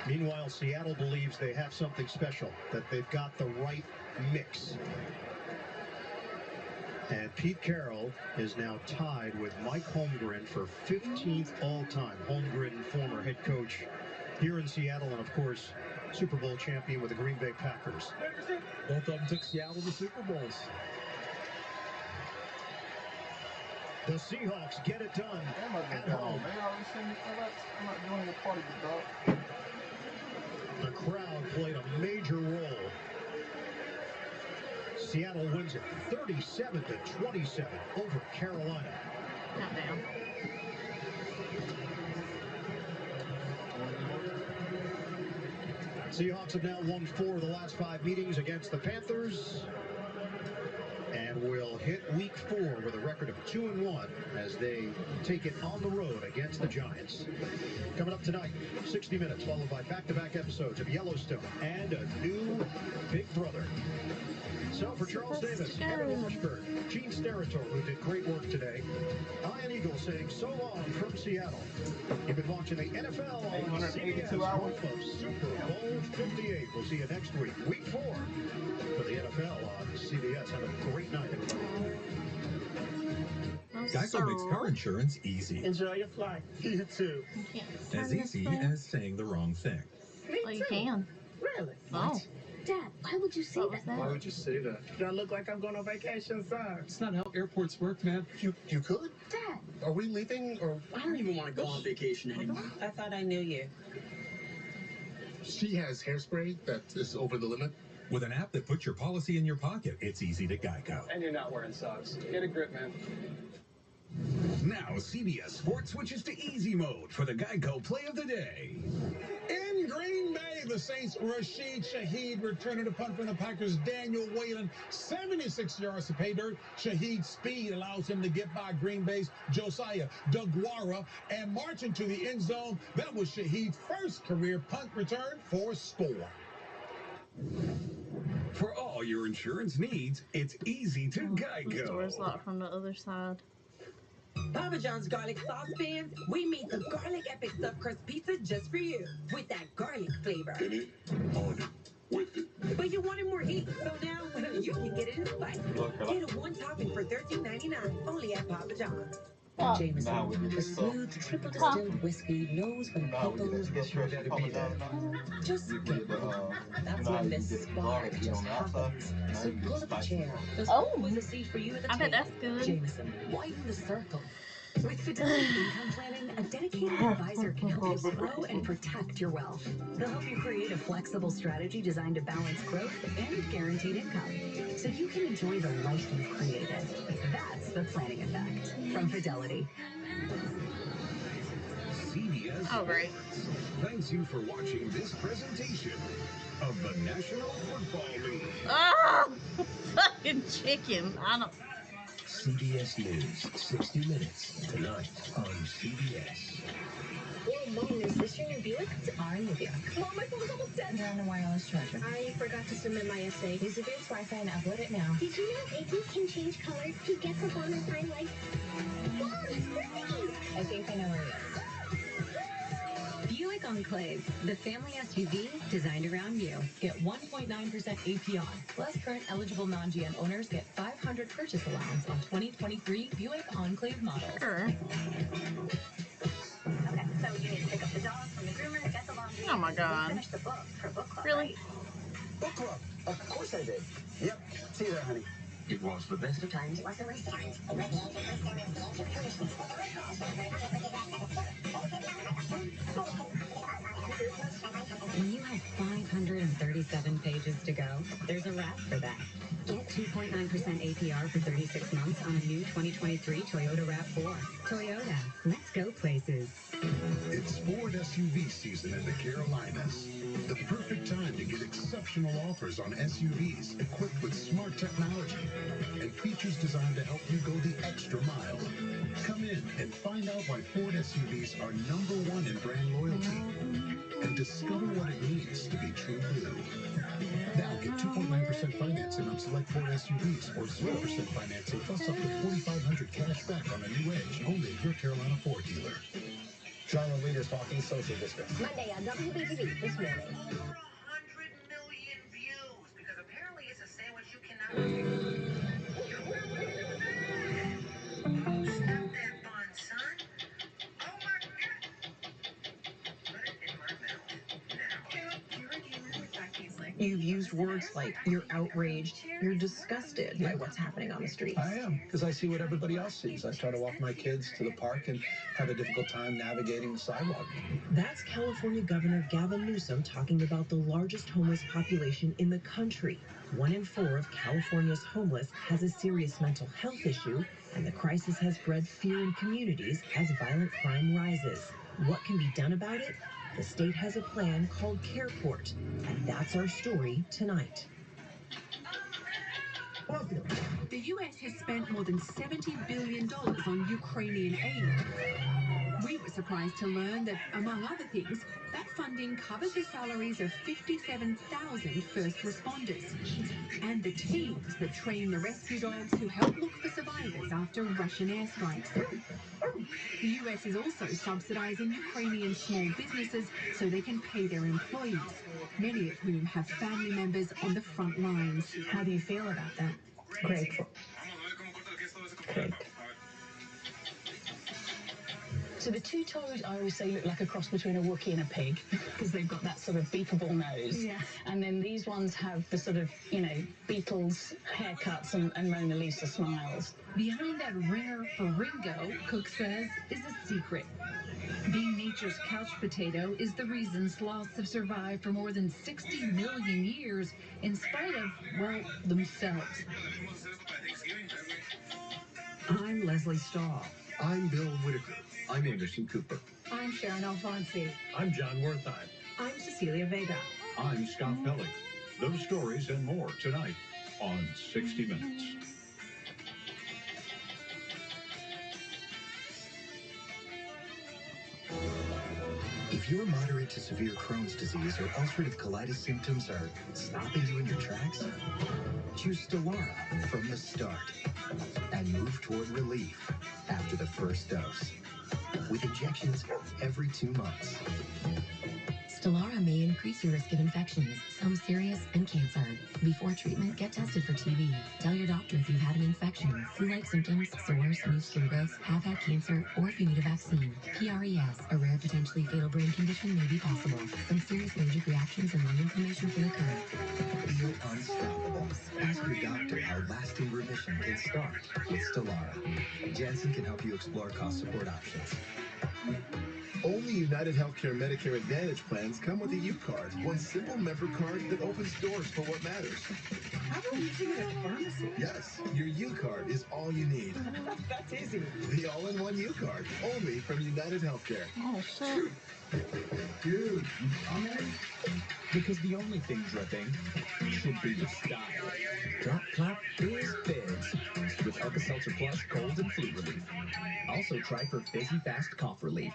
C: Meanwhile, Seattle believes they have something special, that they've got the right mix. And Pete Carroll is now tied with Mike Holmgren for 15th all-time. Holmgren, former head coach here in Seattle, and of course, Super Bowl champion with the Green Bay Packers.
D: Both of them took Seattle to Super Bowls.
C: The Seahawks get it done at home.
L: I'm not joining the party, dog.
C: The crowd played a major role. Seattle wins it 37-27 over Carolina.
A: Countdown.
C: Seahawks have now won 4 of the last 5 meetings against the Panthers, and will hit week 4 with a record of 2-1 as they take it on the road against the Giants. Coming up tonight, 60 Minutes, followed by back-to-back episodes of Yellowstone and a new Big Brother. So for Charles Davis, Kevin Washburn, Gene Steratore, who did great work today, Ian Eagle saying so long from Seattle. You've been watching the NFL on CBS, home of Super Bowl 58. We'll see you next week, week 4, for the NFL on CBS. Have a great night, everybody.
I: Geico makes car insurance easy.
E: Enjoy your flight. You too.
I: As easy as saying the wrong thing.
A: Well, you can.
E: Really?
A: Oh.
U: Dad, why would you say that?
H: Why would you say that? Do I look like I'm going on vacation, son?
J: It's not how airports work, man.
H: You could?
U: Dad.
H: Are we leaving or?
P: I don't even want to go on vacation anymore.
V: I thought I knew you.
H: She has hairspray that is over the limit.
I: With an app that puts your policy in your pocket, it's easy to Geico.
J: And you're not wearing socks. Get a grip, man.
K: Now CBS Sports switches to easy mode for the Geico play of the day.
H: In Green Bay, the Saints' Rashid Shaheed returning to punt from the Packers' Daniel Whalen, 76 yards to pay dirt. Shaheed's speed allows him to get by Green Bay's Josiah DeGuara and march into the end zone. That was Shaheed's first career punt return for a score.
K: For all your insurance needs, it's easy to
A: The door's
K: Geico.
A: locked from the other side.
V: Papa John's garlic sauce fans, we made the garlic epic stuffed crust pizza just for you with that garlic flavor.
K: In it, on it, with it.
V: But you wanted more heat, so now you can get it in a bite. Get a one topping for $13.99 only at Papa John's.
B: Jameson, the smooth, triple distilled whiskey knows when people just that's when this spark just happens. So pull up a chair. With a seat for you at the
A: I bet
B: table.
A: that's good.
B: Jameson, widen the circle. With Fidelity Income Planning, a dedicated advisor can help you grow and protect your wealth. They'll help you create a flexible strategy designed to balance growth and guaranteed income, so you can enjoy the life you've created. That's the planning effect from Fidelity.
K: CBS
A: Oh, great.
K: Sports thanks you for watching this presentation of the National Football League.
A: Oh, fucking chicken. I don't.
G: CBS News, 60 Minutes, tonight on CBS.
B: Whoa, Mom, is this your new Buick? It's our new Buick. Mom, my phone's almost dead. You're on the wireless charger. I forgot to submit my essay. Use the Buick's Wi-Fi and upload it now.
N: Did you know Iggy's can change colors to get performance sign lights? Wow, it's pretty!
B: I think I know where he is. Buick Enclave, the family SUV designed around you. Get 1.9% APR. Plus, current eligible non-GM owners get $500 purchase allowance on 2023 Buick Enclave models.
A: Sure.
B: Okay, so you need to pick up the dog from the groomer, get the laundry,
A: Oh my God.
B: finish the book for book club.
A: Really?
B: Right?
W: Book club. Of course I did. Yep. See you there, honey.
G: It was the best of
W: Times.
N: It was the worst of times. It was the age of wisdom and the age of foolishness.
B: When you have 537 pages to go, there's a wrap for that. Get 2.9% APR for 36 months on a new 2023 Toyota RAV4. Toyota, let's go places.
G: It's Ford SUV season in the Carolinas. The perfect time to get exceptional offers on SUVs equipped with smart technology and features designed to help you go the extra mile. Come in and find out why Ford SUVs are #1 in brand loyalty and discover what it means to be true blue. Now get 2.9% financing on select Ford SUVs or 0% financing plus up to $4,500 cash back on a new Edge only at your Carolina Ford dealer.
W: Genre leaders talking social distance.
N: Monday on WBTV this morning.
S: Over 100 million views because apparently it's a sandwich you cannot. Stop that bun, son. Oh my God. Put it in my mouth now.
V: You've used words like you're outraged, you're disgusted by what's happening on the streets.
H: I am, because I see what everybody else sees. I try to walk my kids to the park and have a difficult time navigating the sidewalk.
V: That's California Governor Gavin Newsom talking about the largest homeless population in the country. 1 in 4 of California's homeless has a serious mental health issue, and the crisis has bred fear in communities as violent crime rises. What can be done about it? The state has a plan called CarePort, and that's our story tonight.
X: The U.S. has spent more than $70 billion on Ukrainian aid. We were surprised to learn that, among other things, that funding covers the salaries of 57,000 first responders and the teams that train the rescue dogs who help look for survivors after Russian airstrikes. The U.S. is also subsidizing Ukrainian small businesses so they can pay their employees, many of whom have family members on the front lines.
B: How do you feel about that? Grateful. So the two-toned, I always say, look like a cross between a Wookiee and a pig because they've got that sort of beakable nose.
U: Yeah.
B: And then these ones have the sort of, Beatles haircuts and Mona Lisa smiles.
X: Behind that ringer for Ringo, Cook says, is a secret. Being nature's couch potato is the reason sloths have survived for more than 60 million years in spite of, well, themselves.
V: I'm Leslie Stahl.
G: I'm Bill Whitaker. I'm Anderson Cooper.
U: I'm Sharon Alfonsi.
H: I'm John Wertheim.
V: I'm Cecilia Vega.
H: I'm Scott Pelley. Those stories and more tonight on 60 Minutes.
W: If your moderate to severe Crohn's disease or ulcerative colitis symptoms are stopping you in your tracks, choose Stelara from the start and move toward relief after the first dose with injections every 2 months.
B: Stelara may increase your risk of infections, some serious, and cancer. Before treatment, get tested for TB. Tell your doctor if you've had an infection, flu-like symptoms, sores, new skin growth, have had cancer, or if you need a vaccine. PRES, a rare potentially fatal brain condition, may be possible. Some serious allergic reactions and lung inflammation can occur.
W: Feel unstoppable. Ask your doctor how lasting remission can start with Stelara. Janssen can help you explore cost support options.
O: Only United Healthcare Medicare Advantage plans come with a U-Card, one simple member card that opens doors for what matters.
V: How about using it at the pharmacy?
O: Yes, your U-Card is all you need.
V: That's easy.
O: The all-in-one U-Card, only from United Healthcare.
A: Oh, shit.
W: Dude, you coming? Because the only thing dripping should be the style. Drop, clap, fizz, fizz. With Alka-Seltzer Plus cold and flu relief. Also try for fizzy fast cough relief.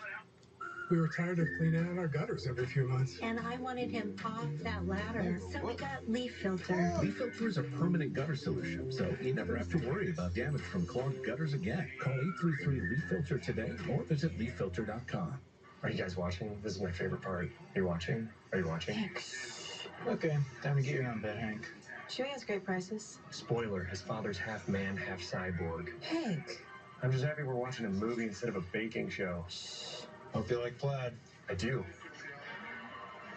J: We were tired of cleaning out our gutters every few months.
U: And I wanted him off that ladder, so we got leaf filter.
W: Leaf filter is a permanent gutter solution, so you never have to worry about damage from clogged gutters again. Call 833-LEAF-FILTER today or visit leaffilter.com.
J: Are you guys watching? This is my favorite part. You're watching? Are you watching? Okay, time to get your own bed, Hank.
U: Chewy has great prices.
J: Spoiler, his father's half man, half cyborg.
U: Hank.
J: I'm just happy we're watching a movie instead of a baking show. Hope you like plaid. I do.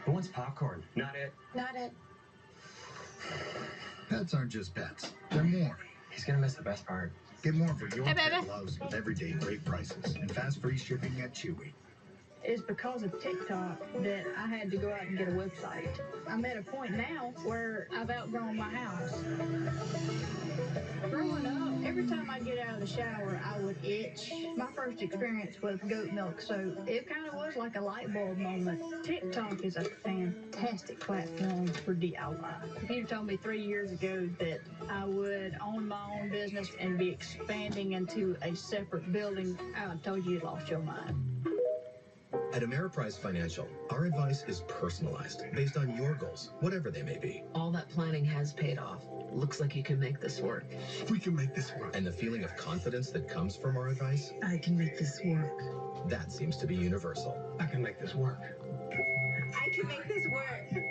J: Who wants popcorn? Not it.
U: Not it.
G: Pets aren't just pets. They're more.
J: He's gonna miss the best part.
G: Get more for your
A: Hey,
G: pet
A: baby.
G: loves with everyday great prices and fast free shipping at Chewy.
U: It's because of TikTok that I had to go out and get a website. I'm at a point now where I've outgrown my house. Growing up, every time I get out of the shower, I would itch. My first experience with goat milk soap, it kind of was like a light bulb moment. TikTok is a fantastic platform for DIY. If you'd told me 3 years ago that I would own my own business and be expanding into a separate building, I would have told you lost your mind.
W: At Ameriprise Financial, our advice is personalized, based on your goals, whatever they may be.
B: All that planning has paid off. Looks like you can make this work.
O: We can make this work.
W: And the feeling of confidence that comes from our advice,
U: I can make this work.
W: that seems to be universal.
J: I can make this work.
U: I can make this work.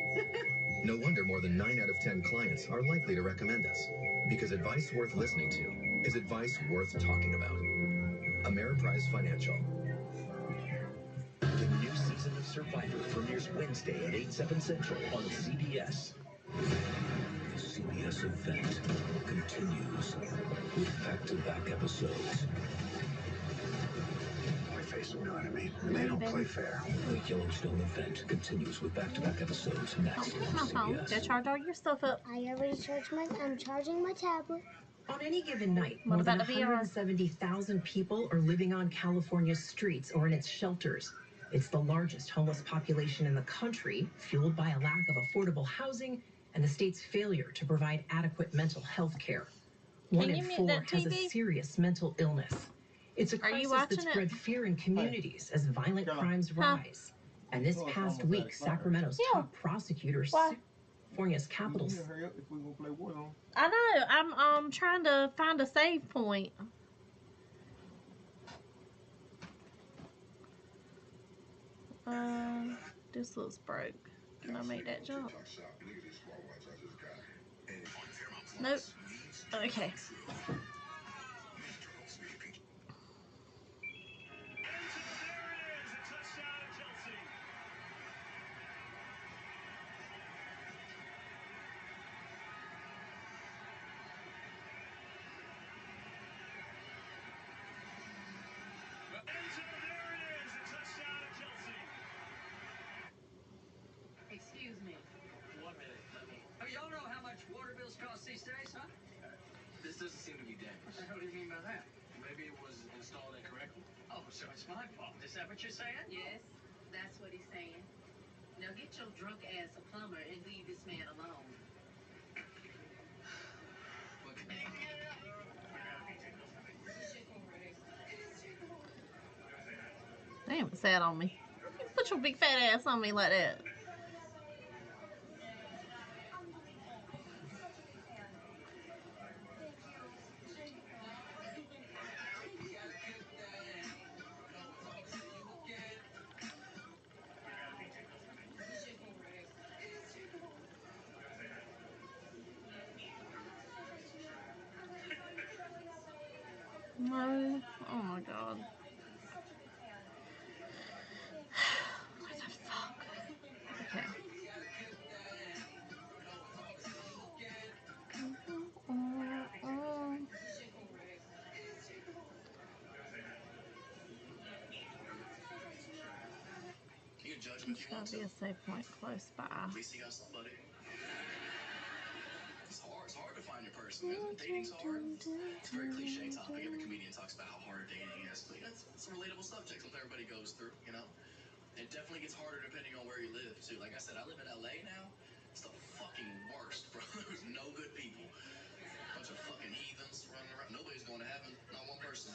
W: No wonder more than 9 out of 10 clients are likely to recommend us. Because advice worth listening to is advice worth talking about. Ameriprise Financial. The new season of Survivor premieres Wednesday at 8/7 Central on CBS.
G: The CBS event continues with back-to-back episodes.
O: We face them, you know what I mean? And they don't play fair.
G: The Yellowstone event continues with back-to-back episodes next on
A: Go
G: CBS.
A: charge all your stuff up.
N: I already charged I'm charging my tablet.
B: On any given night,
A: What
B: more than
A: about the VR?
B: 170,000 people are living on California's streets or in its shelters. It's the largest homeless population in the country, fueled by a lack of affordable housing and the state's failure to provide adequate mental health care. One
A: Can
B: in
A: you mute
B: 4
A: that
B: has a
A: TV?
B: serious mental illness. It's a
A: Are you
B: crisis
A: watching
B: that's
A: it?
B: bred fear in communities as violent crimes rise. And this past week, Sacramento's top prosecutor sued California's capital.
A: I know. I'm trying to find a save point. This looks broke. Can I make that jump? Nope. Okay.
P: Oh, y'all know how much water bills cost these days, huh?
J: This doesn't seem to be damaged.
P: What the hell do you mean by that?
J: Maybe it was installed incorrectly.
P: Oh, so it's my fault. Is that what you're saying?
M: Yes, that's what he's saying. Now get your drunk ass a plumber and leave this man alone.
A: Damn, it sat on me. You put your big fat ass on me like that. No. Oh my god. What the fuck? Okay.
J: You can judge him if
A: There's
J: you want
A: gotta be
J: to.
A: a safe point close by.
J: At least he got somebody. It's hard to find your person, man. Dating's hard. It's a very cliche topic. Every comedian talks about how hard dating is, but it's a relatable subject. Something everybody goes through, you know. It definitely gets harder depending on where you live too. Like I said, I live in LA now. It's the fucking worst, bro. There's no good people. Bunch of fucking heathens running around. Nobody's going to heaven. Not one person.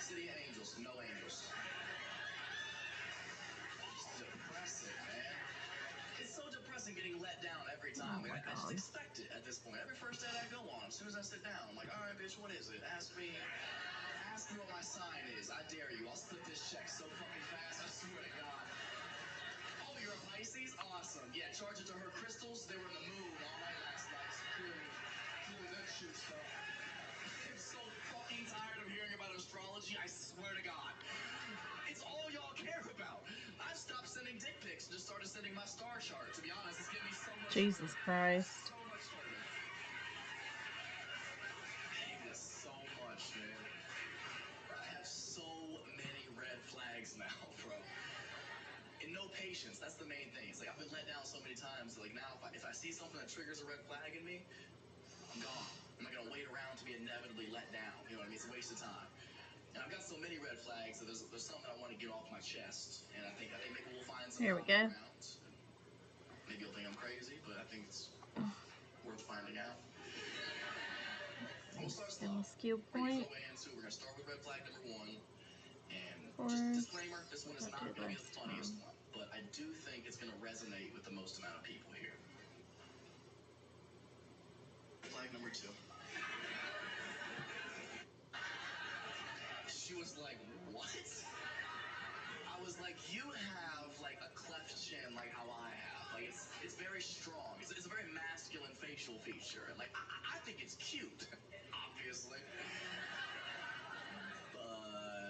J: City of angels, no angels. It's depressing, man. It's so depressing getting let down every time.
A: Oh my
J: I just
A: God.
J: expect it at this point. Every first date I go on, as soon as I sit down, I'm like, all right, bitch, what is it? Ask me what my sign is. I dare you. I'll split this check so fucking fast. I swear to God. Oh, you're a Pisces? Awesome. Yeah, charge it to her crystals. They were in the moon all night last night. Doing that shit stuff. I'm so fucking tired of hearing about astrology. I swear to God. It's all y'all care about. I've stopped sending dick pics and just started sending my star chart. To be honest, it's giving me so much
A: Jesus Christ.
J: so much further. I hate this so much, man. I have so many red flags now, bro. And no patience. That's the main thing. It's like I've been let down so many times. Like now, if I see something that triggers a red flag in me, I'm gone. I'm not gonna wait around to be inevitably let down. You know what I mean? It's a waste of time. And I've got so many red flags that there's something I want to get off my chest. And I think maybe we'll find some
A: Here we
J: common
A: go.
J: ground. Maybe you'll think I'm crazy, but I think it's worth finding out. We'll start slow.
A: And the skill
J: Bring
A: point.
J: your flow in, so we're gonna start with red flag number 1. And
A: Course,
J: just disclaimer, this one is
A: I
J: not
A: did
J: gonna be the
A: last
J: funniest
A: time.
J: one, but I do think it's gonna resonate with the most amount of people here. Flag number 2. She was like, what? I was like, you have like a cleft chin like how I have. Like it's very strong. It's a very masculine facial feature. And like I think it's cute, obviously. But